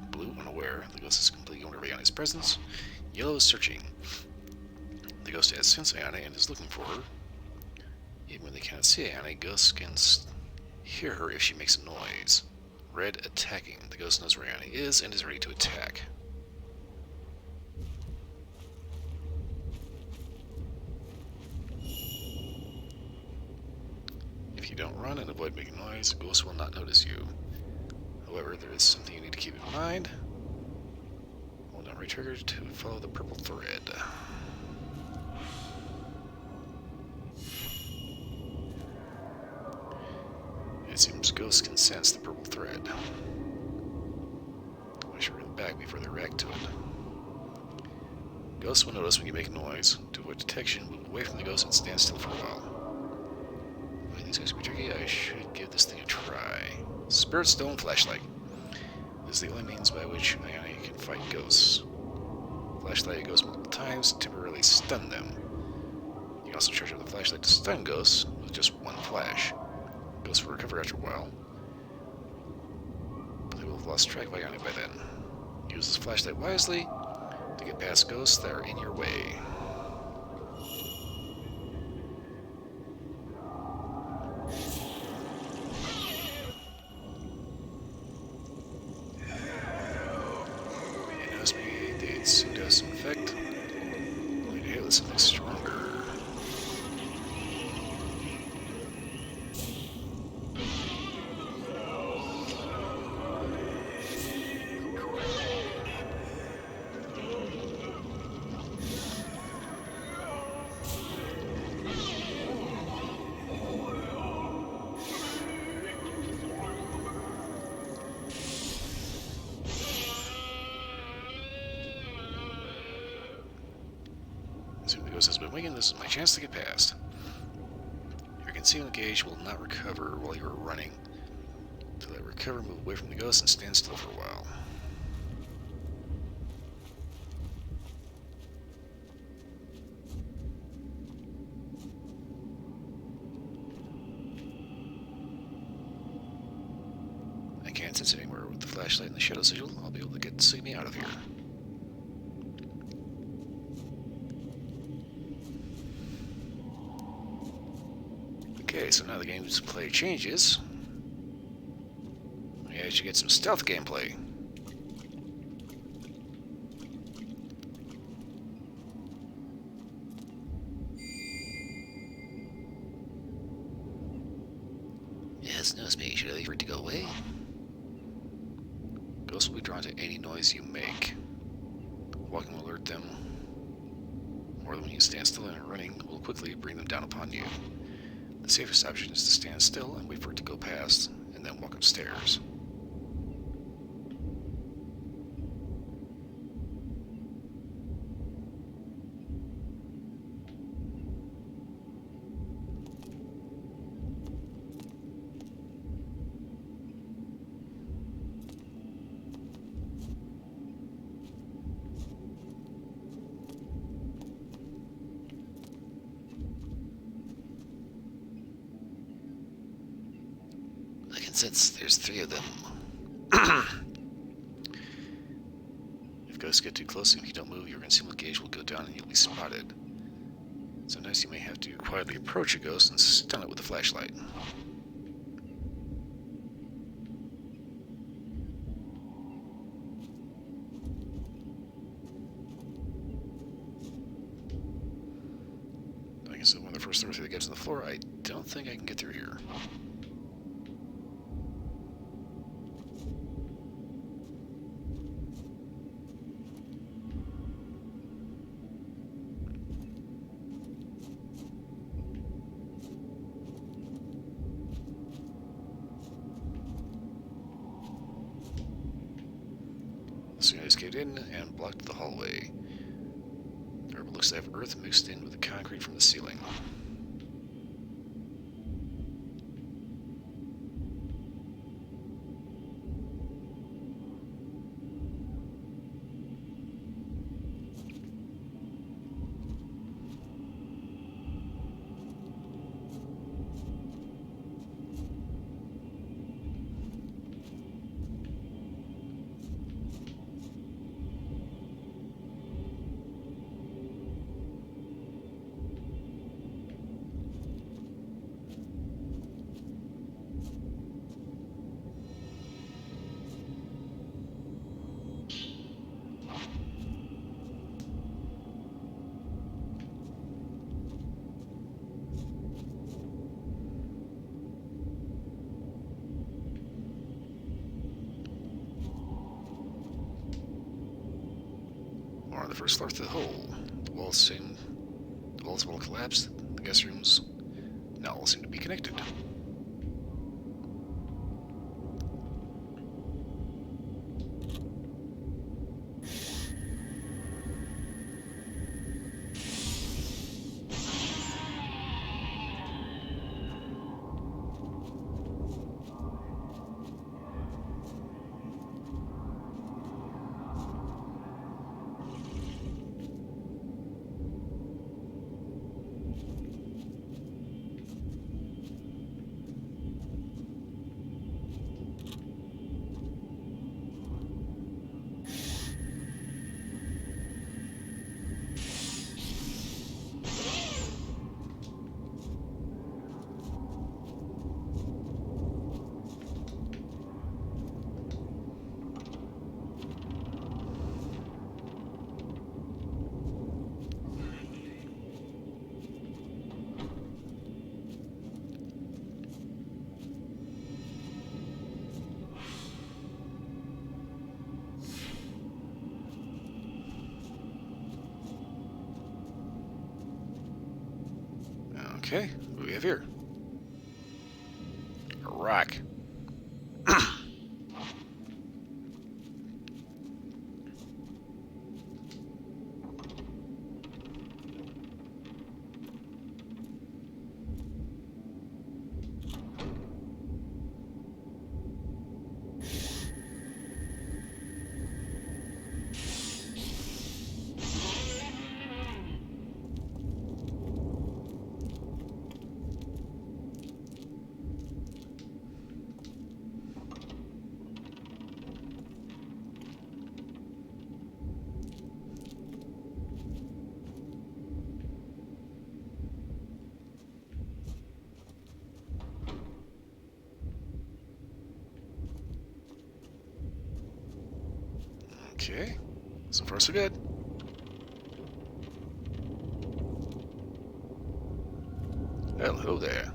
Blue, unaware, the ghost is completely unaware of his presence. Yellow is searching. The ghost has sensed Ayane and is looking for her. Even when they cannot see Ayane, ghosts can hear her if she makes a noise. Red, attacking. The ghost knows where Ayane is and is ready to attack. If you don't run and avoid making noise, the ghost will not notice you. However, there is something you need to keep in mind. Hold down right trigger to follow the purple thread. It seems ghosts can sense the purple thread. I should run back before they react to it. Ghosts will notice when you make noise. To avoid detection, move away from the ghost and stand still for a while. Wait, these guys could be tricky. I should give this thing a try. Spirit Stone Flashlight. This is the only means by which Ayane can fight ghosts. Flashlight ghosts multiple times to temporarily stun them. You can also charge up the flashlight to stun ghosts with just one flash. Ghosts will recover after a while, but they will have lost track of Ayane by then. Use this flashlight wisely to get past ghosts that are in your way. It knows me, they seem to have some effect. I need to hit with something stronger. So the ghost has been waiting. This is my chance to get past. Your concealment gauge will not recover while you are running. To let it recover, move away from the ghost and stand still for a while. I can't sense it anymore. With the flashlight and the shadow sigil, I'll be able to see me out of here. Okay, so now the game's play changes. We actually get some stealth gameplay. Yes, no space. Should I wait for it to go away? Ghosts will be drawn to any noise you make. Walking will alert them, or when you stand still and running will quickly bring them down upon you. The safest option is to stand still and wait for it to go past, and then walk upstairs. I can sense there's 3 of them. If ghosts get too close and if you don't move, your concealment gauge will go down and you'll be spotted. Sometimes you may have to quietly approach a ghost and stun it with a flashlight. Like I said, one of the first 33 that gets on the floor, I don't think I can get through here. Soon I escaped in and blocked the hallway. The room looks to have earth mixed in with the concrete from the ceiling. We're on the first floor through the hole. The walls will collapse. The guest rooms now all seem to be connected. Okay, what do we have here? A rock. Okay, so far so good. Hello there.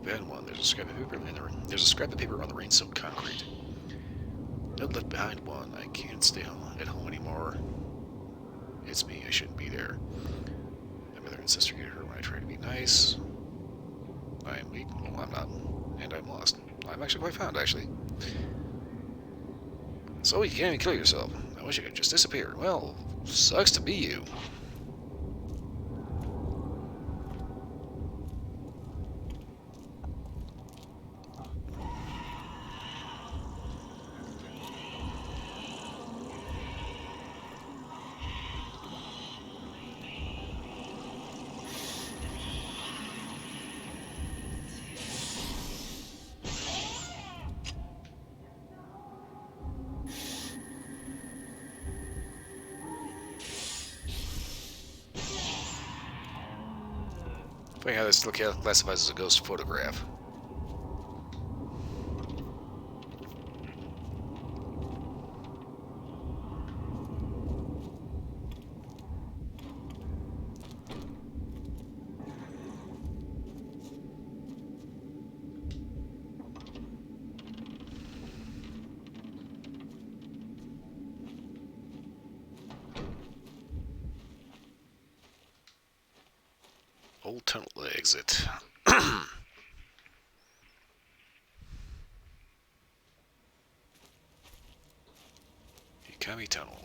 Bad one. There's a scrap of paper in the There's a scrap of paper on the rain-soaked concrete. Note left behind one. I can't stay at home anymore. It's me. I shouldn't be there. My mother and sister get hurt when I try to be nice. I am weak. Well, I'm not. And I'm lost. I'm actually quite fond, actually. So you can't even kill yourself. I wish I could just disappear. Well, sucks to be you. Funny how this still classifies as a ghost photograph. Old tunnel exit. Ikami Tunnel.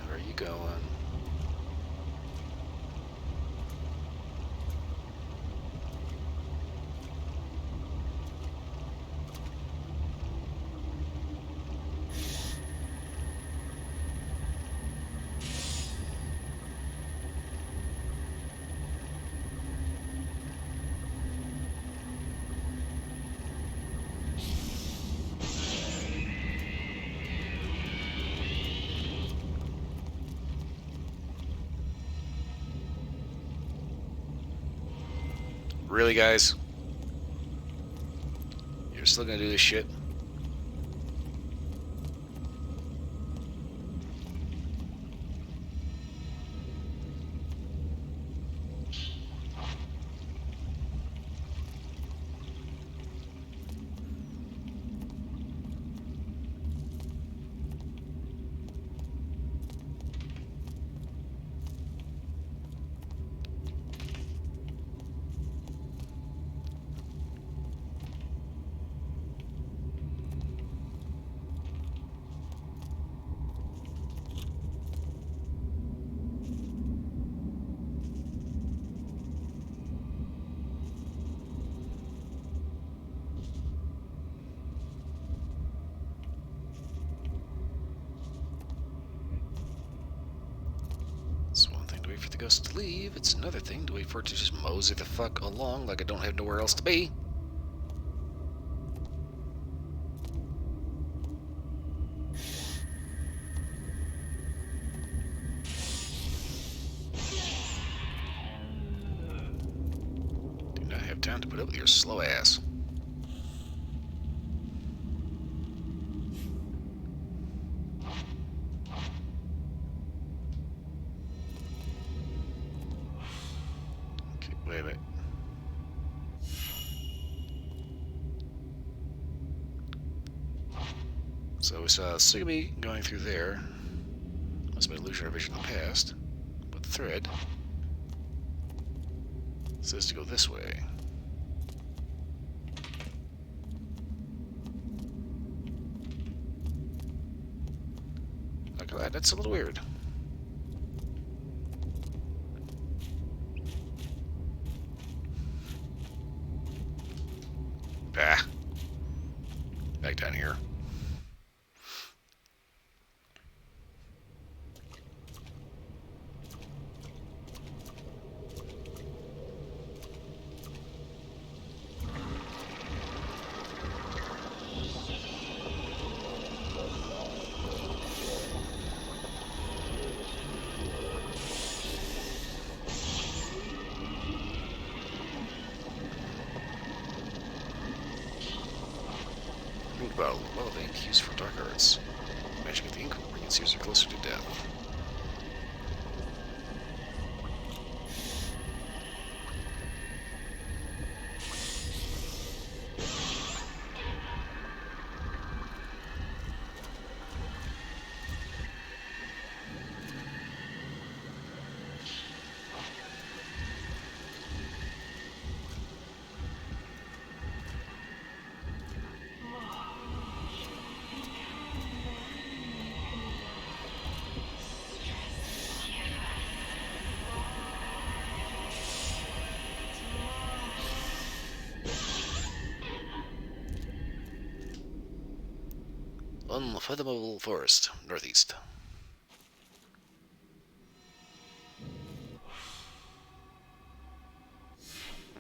Where are you going? Really, guys? You're still gonna do this shit? It's one thing to wait for the ghost to leave, it's another thing to wait for it to just mosey the fuck along like I don't have nowhere else to be. Do not have time to put up with your slow ass. Wait a minute. So we saw Sugami going through there. Must have been illusion or vision of the past. But the thread says to go this way. That's a little weird. Ah. Back down here. Ink bottle, a well of ink used for dark arts. Magic of the ink will bring its user closer to death. Unfathomable forest, northeast.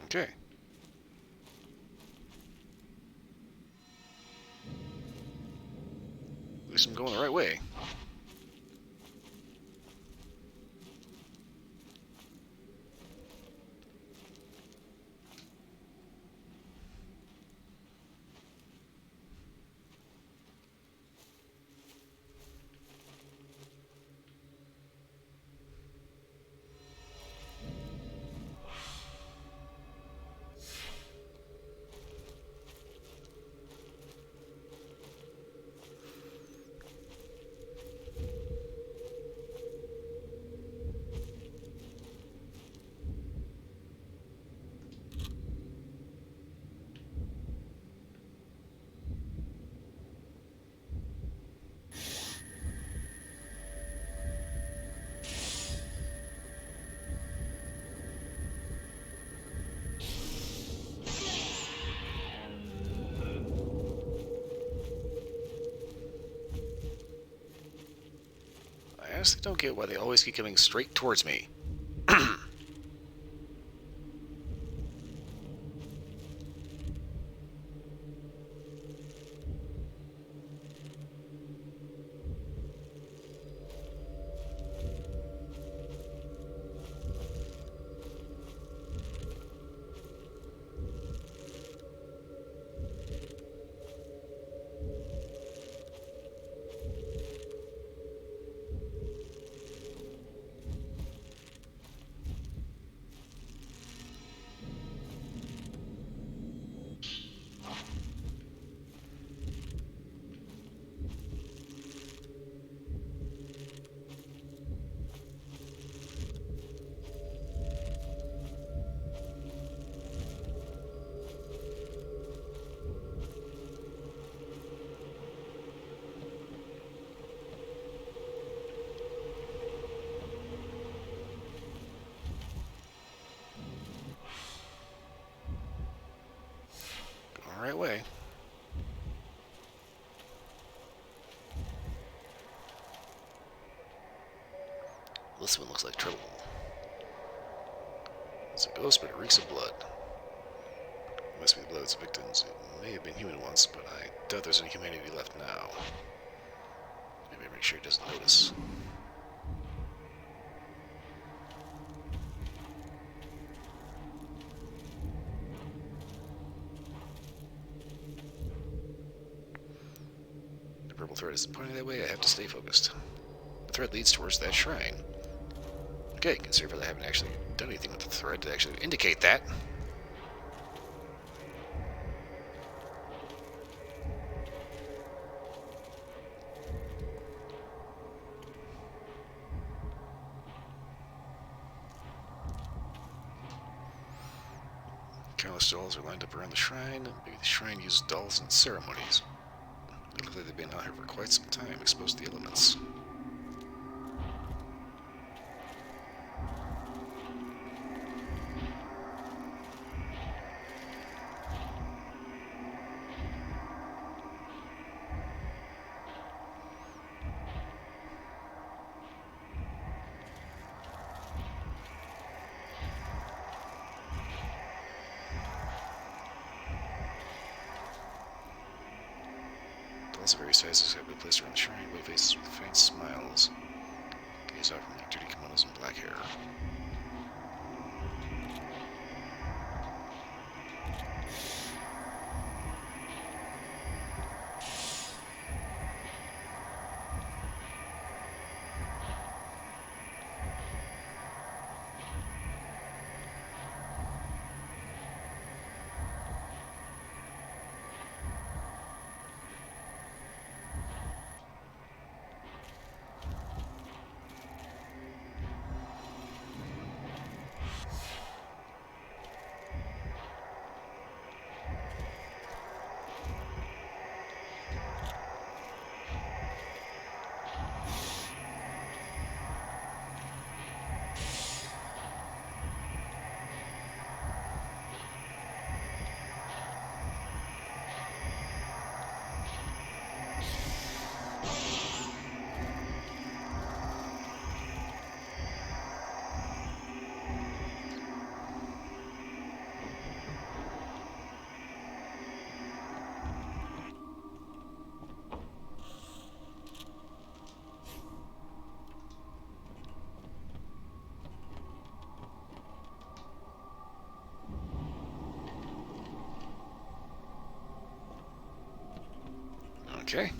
Okay. At least I'm going the right way. I honestly don't get why they always keep coming straight towards me. Going the right way. This one looks like trouble. It's a ghost, but it reeks of blood. It must be the blood of its victims. It may have been human once, but I doubt there's any humanity left now. Maybe make sure he doesn't notice. The purple thread isn't pointing that way. I have to stay focused. The thread leads towards that shrine. Okay, consider that I haven't actually done anything with the thread to actually indicate that. Countless dolls are lined up around the shrine. Maybe the shrine used dolls in ceremonies. They look like they've been out here for quite some time, exposed to the elements. Dolls of various sizes have been placed around the shrine, with faces with faint smiles. Gaze out from their dirty kimonos and black hair. Okay.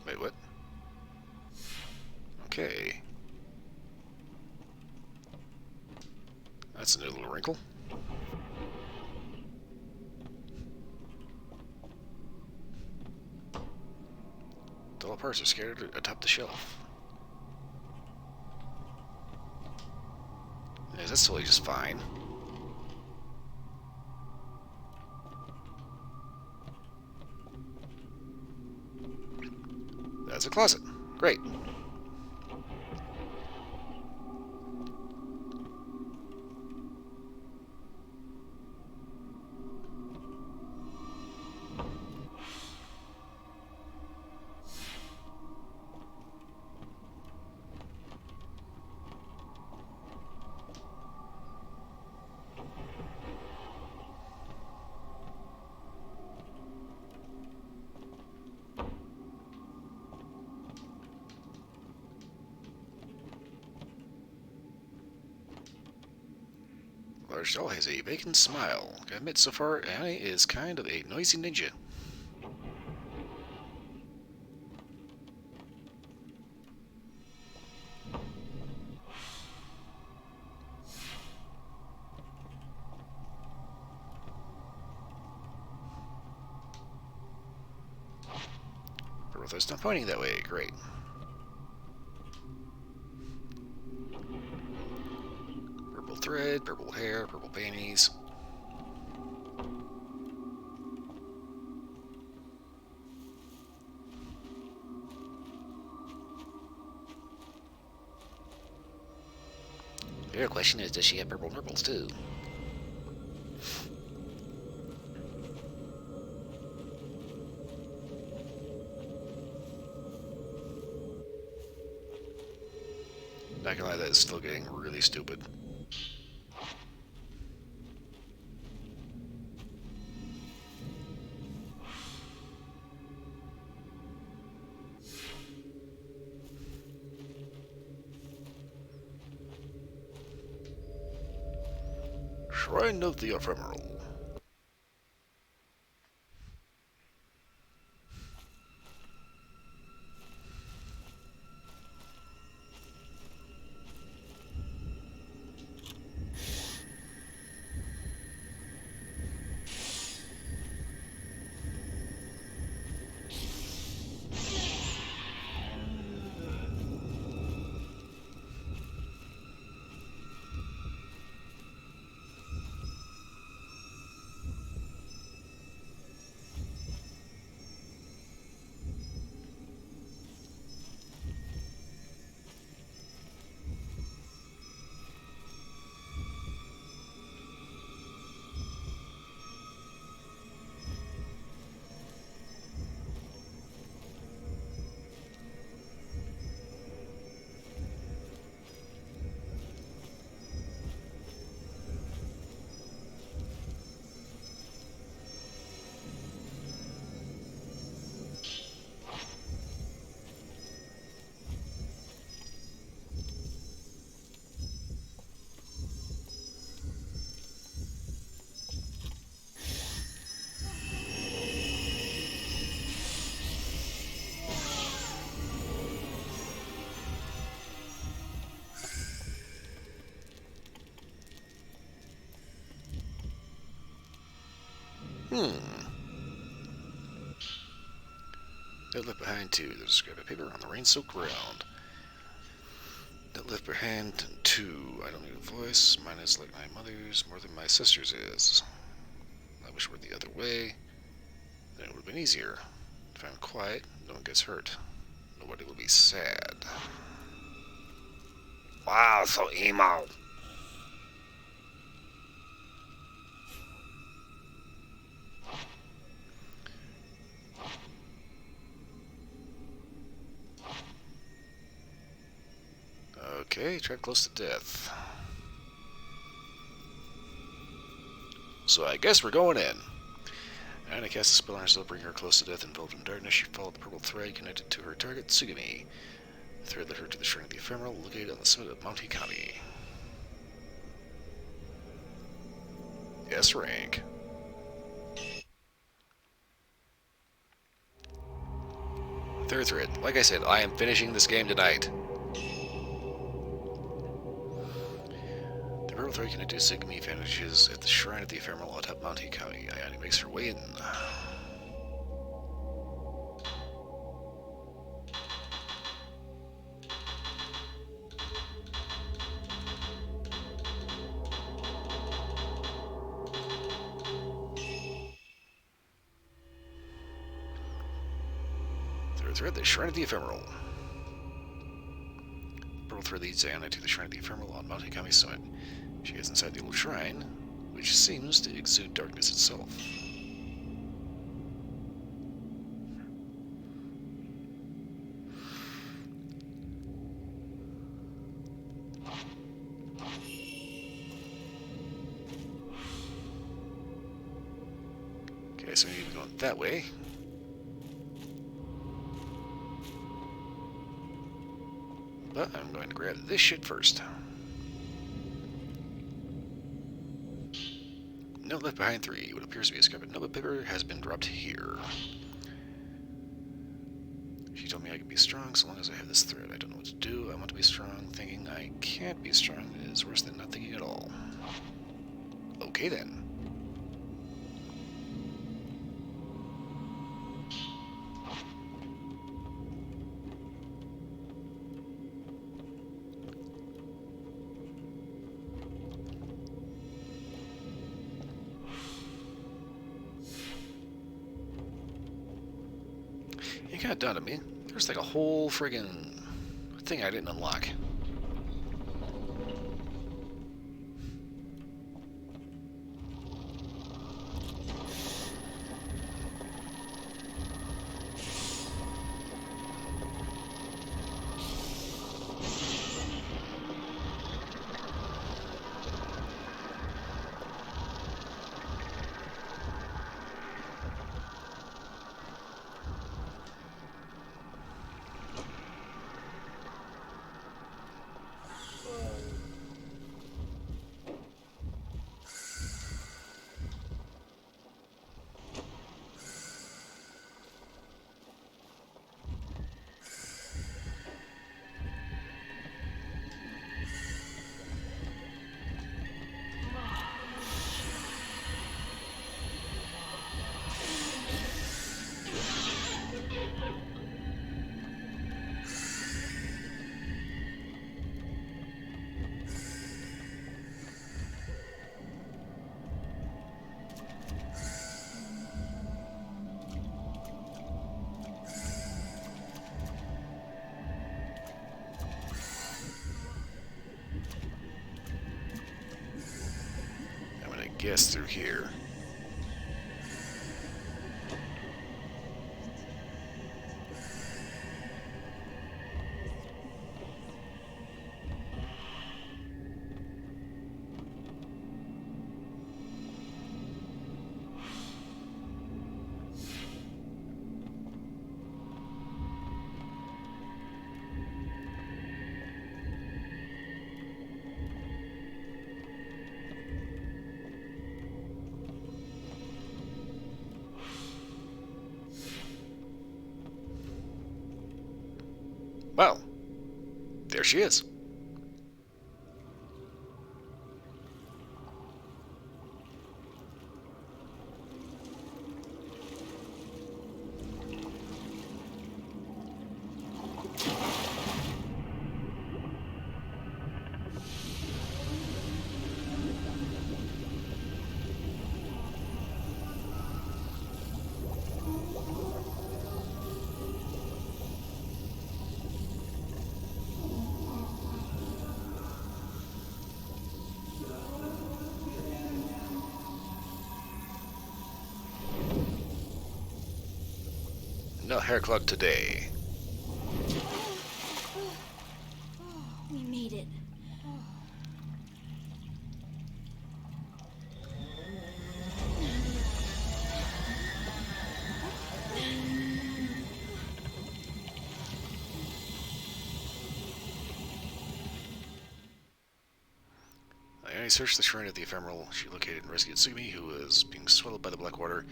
Wait, what? Okay. That's a new little wrinkle. Doll parts are scattered atop the shelf. Yeah, that's totally just fine. That's a closet. Great. Large doll has a vacant smile. I admit so far, Annie is kind of a noisy ninja. Bertha's not pointing that way. Great. Purple thread, purple hair, purple panties. The real question is, does she have purple nipples too? Not gonna lie, that is still getting really stupid. Shrine of the Ephemeral. Note left behind 2. There's a scrap of paper on the rain-soaked ground. Note left behind 2. I don't need a voice. Mine is like my mother's, more than my sister's is. I wish it were the other way. Then it would have been easier. If I'm quiet, no one gets hurt. Nobody will be sad. Wow, so emo. Okay, trapped close to death. So I guess we're going in. Anna casts a spell on herself, bringing her close to death, enveloped in darkness. She followed the purple thread connected to her target, Tsugumi. The thread led her to the shrine of the ephemeral, located on the summit of Mount Hikami. S rank. Third thread. Like I said, I am finishing this game tonight. The purple thread connected to Tsugumi vanishes at the shrine of the ephemeral atop Mount Hikami. Ayane makes her way in. Thread, the Shrine of the Ephemeral. Purple thread leads Ayane to the Shrine of the Ephemeral on Mount Hikami summit. She is inside the old shrine, which seems to exude darkness itself. Okay, so we need to be going that way. But I'm going to grab this shit first. Note left behind 3. What appears to be a scrap of notebook paper has been dropped here. She told me I could be strong so long as I have this thread. I don't know what to do. I want to be strong. Thinking I can't be strong is worse than not thinking at all. Okay then. It kind of dawned on me. There's like a whole friggin' thing I didn't unlock. Guess through here. Well, there she is. No hair club today. We made it. I searched the shrine of the ephemeral. She located and rescued Sugimi, who was being swallowed by the black water.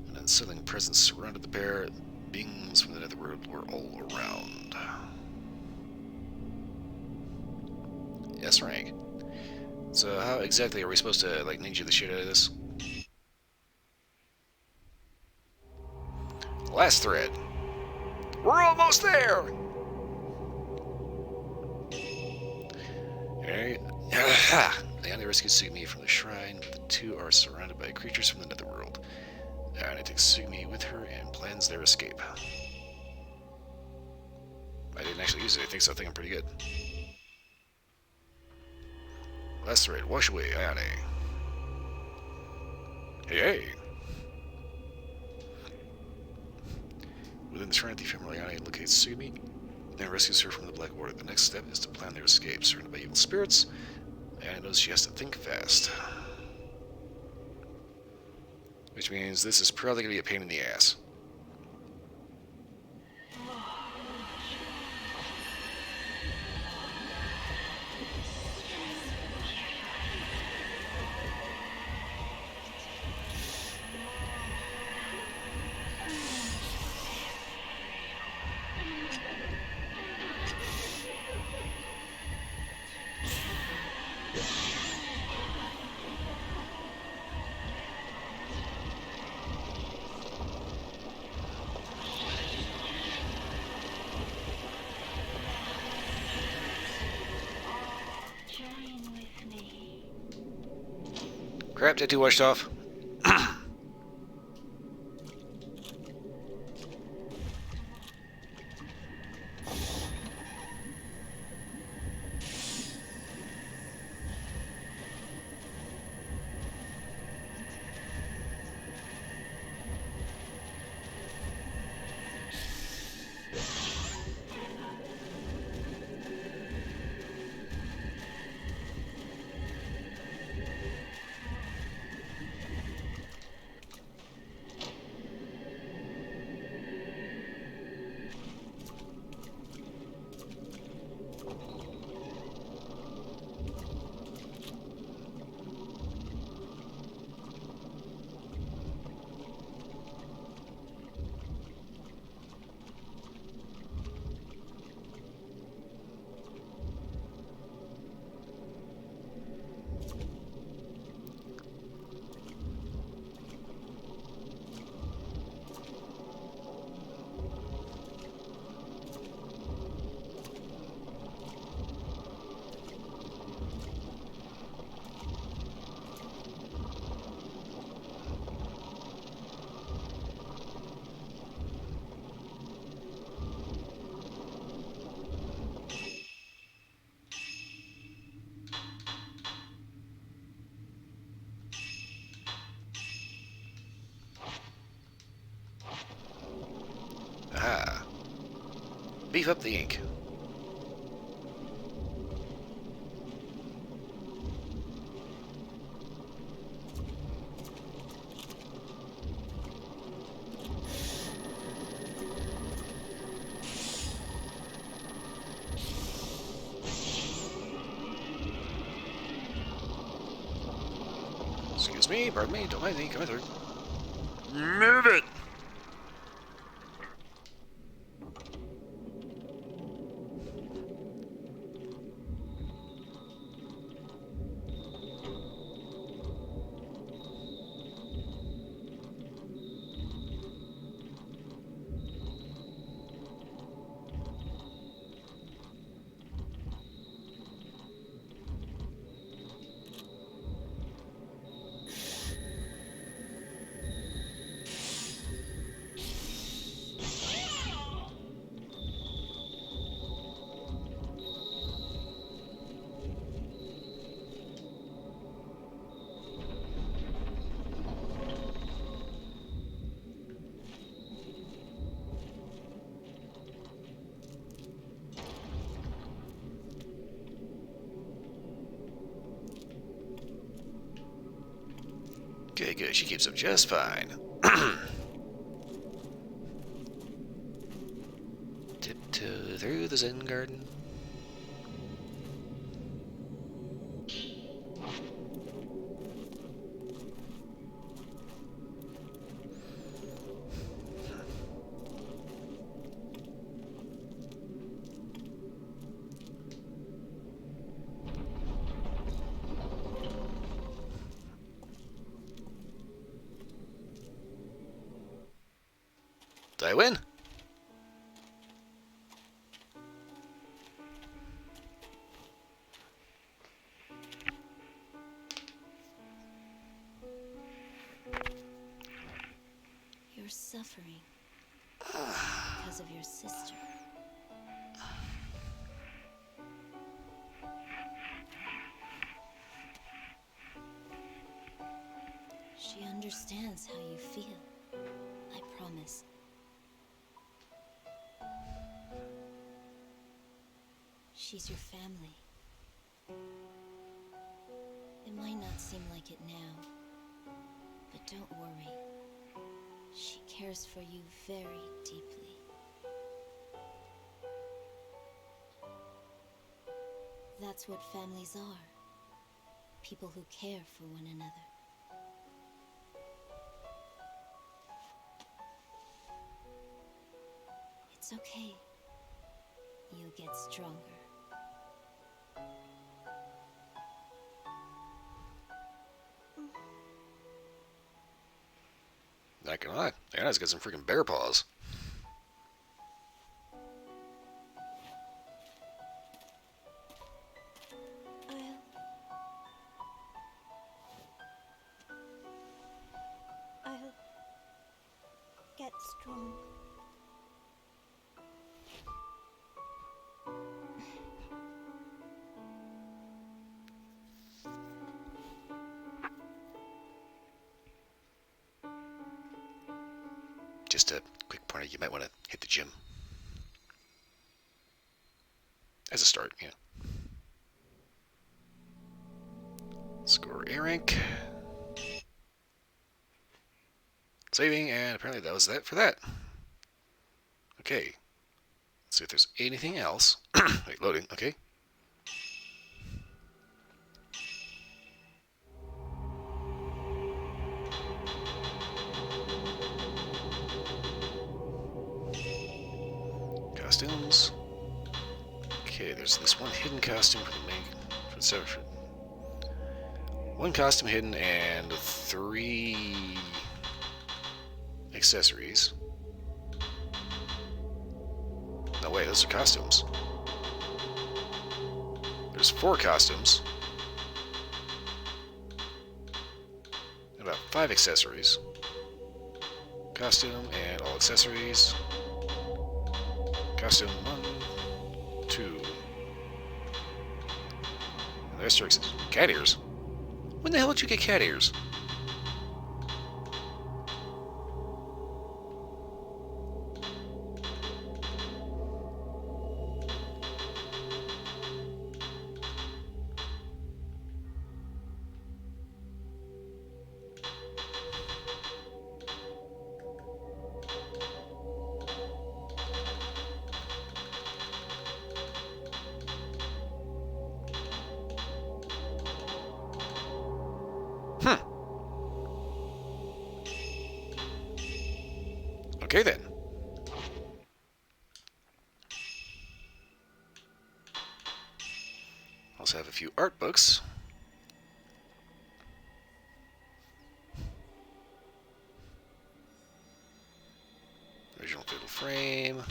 An unsettling presence surrounded the pair. Beings from the netherworld were all around. Yes, rank. So how exactly are we supposed to, like, ninja the shit out of this? Last thread. We're almost there! Alright. Ayane rescues Sugimi from the shrine. The two are surrounded by creatures from the netherworld. Ayane takes Sugimi with her and plans their escape. I didn't actually use it, I think so. I think I'm pretty good. Last thread. Wash away, Ayane. Hey, hey! Within the shrine of the ephemeral, Ayane locates Sugimi and rescues her from the black water. The next step is to plan their escape. Surrounded by evil spirits, Ayane knows she has to think fast. Which means this is probably going to be a pain in the ass. Crap, tattoo washed off. Aha. Beef up the ink. Excuse me, pardon me, don't mind me, coming through. Move it! Okay, good. She keeps up just fine. Tiptoe through the Zen garden. Did I win? You're suffering because of your sister. She understands how you feel. I promise. She's your family. It might not seem like it now, but don't worry. She cares for you very deeply. That's what families are. People who care for one another. It's okay. You'll get stronger. Not gonna lie, Anna's got some freaking bear paws. I'll get strong. Just a quick pointer, you might want to hit the gym. As a start, yeah. Score A rank. Saving, and apparently that was that for that. Okay. Let's see if there's anything else. Wait, loading, okay. Costumes. Okay, there's this one hidden costume for the main. For one costume hidden and 3 accessories. No way, those are costumes. There's 4 costumes. And about 5 accessories. Costume and all accessories. Costume 1, 2. And there's 3 cat ears. When the hell did you get cat ears? Okay then. Also have a few art books. Original Fatal Frame.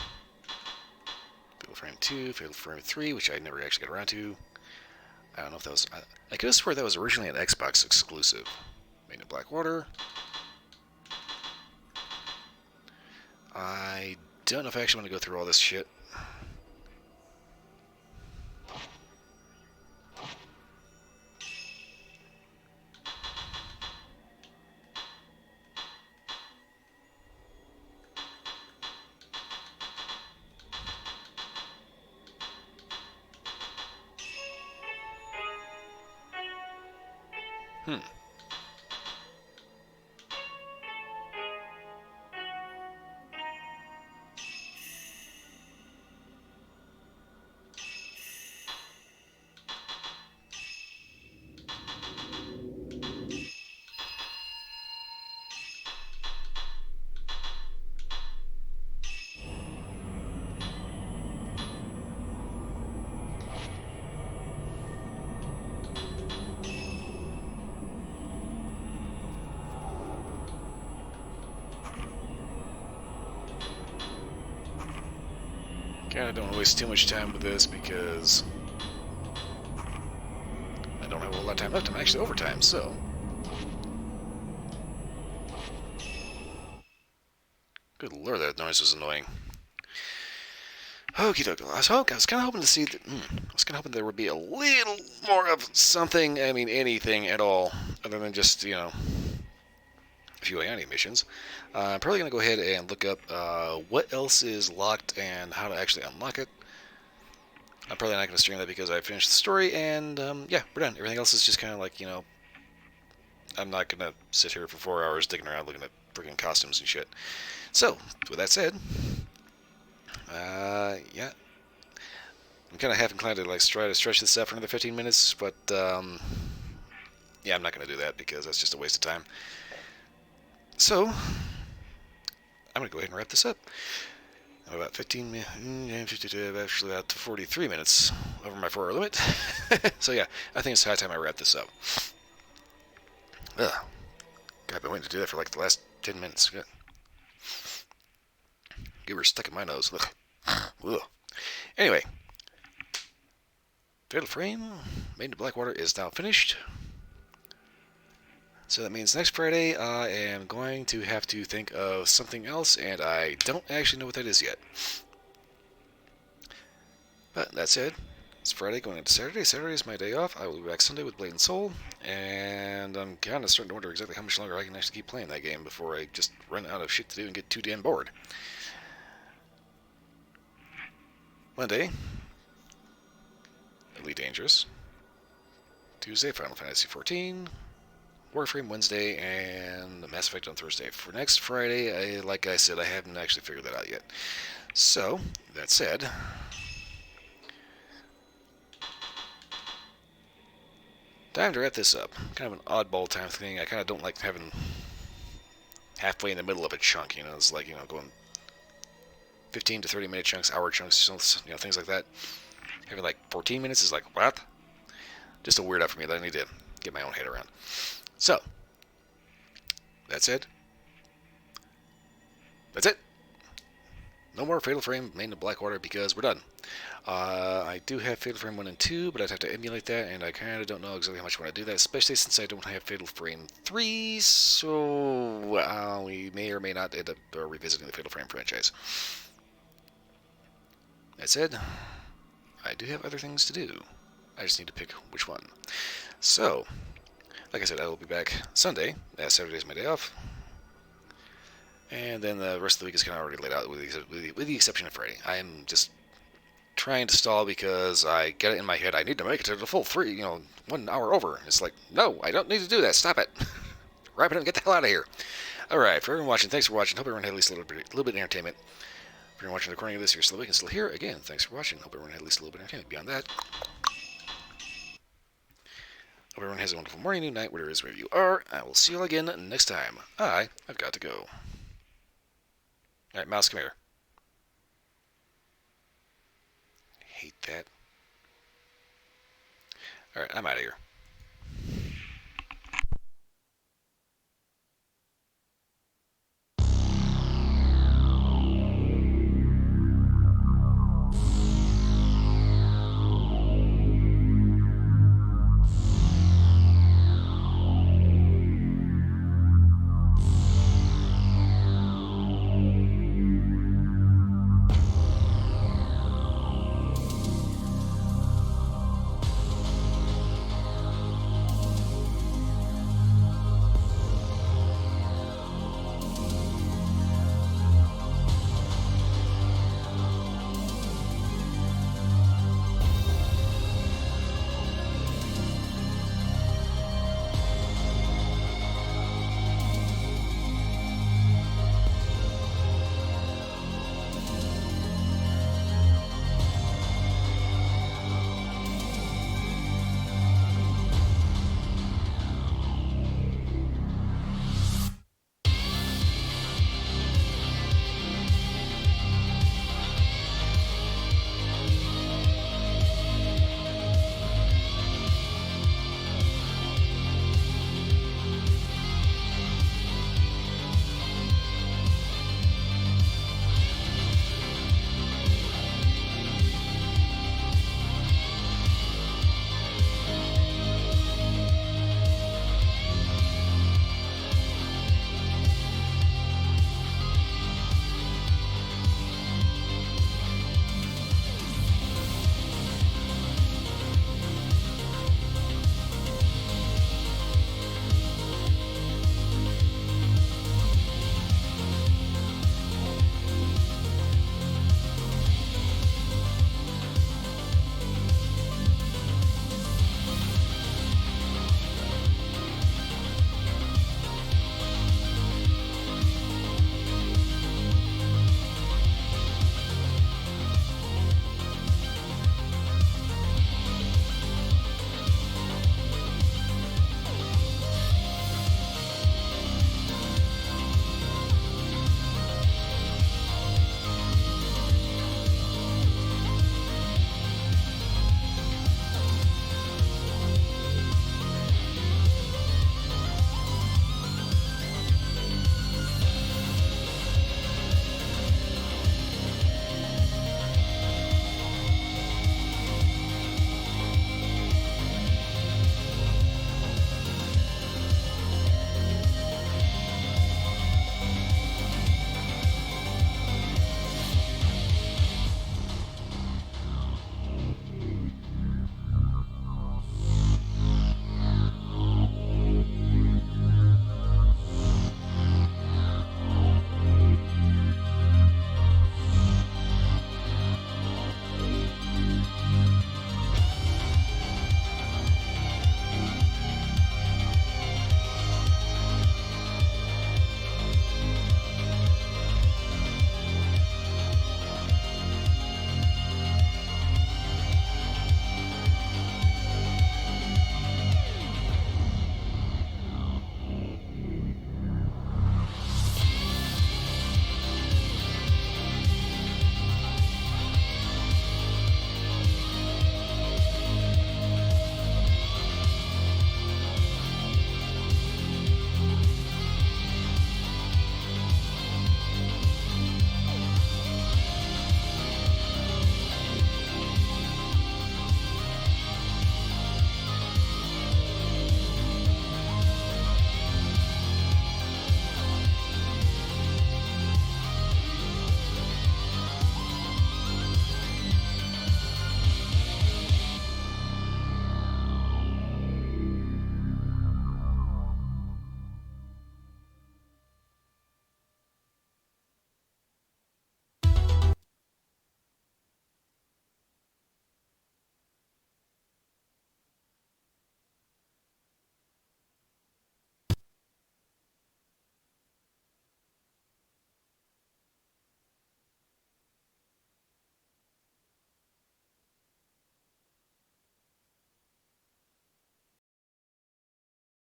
Fatal Frame 2, Fatal Frame 3, which I never actually got around to. I don't know if that was... I could have sworn that was originally an Xbox exclusive. Maiden of Black Water. I don't know if I actually want to go through all this shit. Kinda don't want to waste too much time with this because I don't have a whole lot of time left. I'm actually overtime, so. Good lord, that noise was annoying. Okie dokie. I was kind of hoping to see that. I was kind of hoping there would be a little more of something. I mean, anything at all, other than just a few Ionian missions. I'm probably gonna go ahead and look up what else is locked and how to actually unlock it. I'm probably not gonna stream that because I finished the story, and yeah, we're done. Everything else is just kind of like I'm not gonna sit here for 4 hours digging around looking at freaking costumes and shit. So, with that said. Yeah. I'm kind of half inclined to try to stretch this out for another 15 minutes, but yeah, I'm not going to do that because that's just a waste of time. So, I'm going to go ahead and wrap this up. I'm about 15 minutes, actually about 43 minutes over my 4-hour limit. So yeah, I think it's high time I wrap this up. Ugh. God, I've been waiting to do that for like the last 10 minutes. Good. You were stuck in my nose. Ugh. Anyway. Fatal Frame, Maiden of Black Water is now finished. So that means next Friday I am going to have to think of something else, and I don't actually know what that is yet. But that said, it's Friday going into Saturday. Saturday is my day off. I will be back Sunday with Blade and Soul, and I'm kind of starting to wonder exactly how much longer I can actually keep playing that game before I just run out of shit to do and get too damn bored. Monday, Elite Dangerous. Tuesday, Final Fantasy XIV. Warframe Wednesday, and Mass Effect on Thursday. For next Friday, like I said, I haven't actually figured that out yet. So, that said, time to wrap this up. Kind of an oddball time thing. I kind of don't like having halfway in the middle of a chunk, it's like, going 15 to 30 minute chunks, hour chunks, things like that. Having like 14 minutes is like, what? Just a weird out for me that I need to get my own head around. So, that's it. That's it. No more Fatal Frame, Maiden of Black Water, because we're done. I do have Fatal Frame 1 and 2, but I'd have to emulate that, and I kind of don't know exactly how much I want to do that, especially since I don't have Fatal Frame 3, so we may or may not end up revisiting the Fatal Frame franchise. That said, I do have other things to do. I just need to pick which one. So, like I said, I will be back Sunday, as Saturday is my day off. And then the rest of the week is kind of already laid out, with the exception of Friday. I'm just trying to stall because I get it in my head, I need to make it to the full 1 hour over. It's like, no, I don't need to do that. Stop it. Wrap it up and get the hell out of here. Alright, for everyone watching, thanks for watching. Hope everyone had at least a little bit of entertainment. If you're watching the recording of this, you're still awake and still here. Again, thanks for watching. Hope everyone had at least a little bit of entertainment. Beyond that, hope everyone has a wonderful morning, noon, night, whatever it is, wherever you are. I will see you all again next time. I've got to go. Alright, mouse, come here. Hate that. Alright, I'm out of here.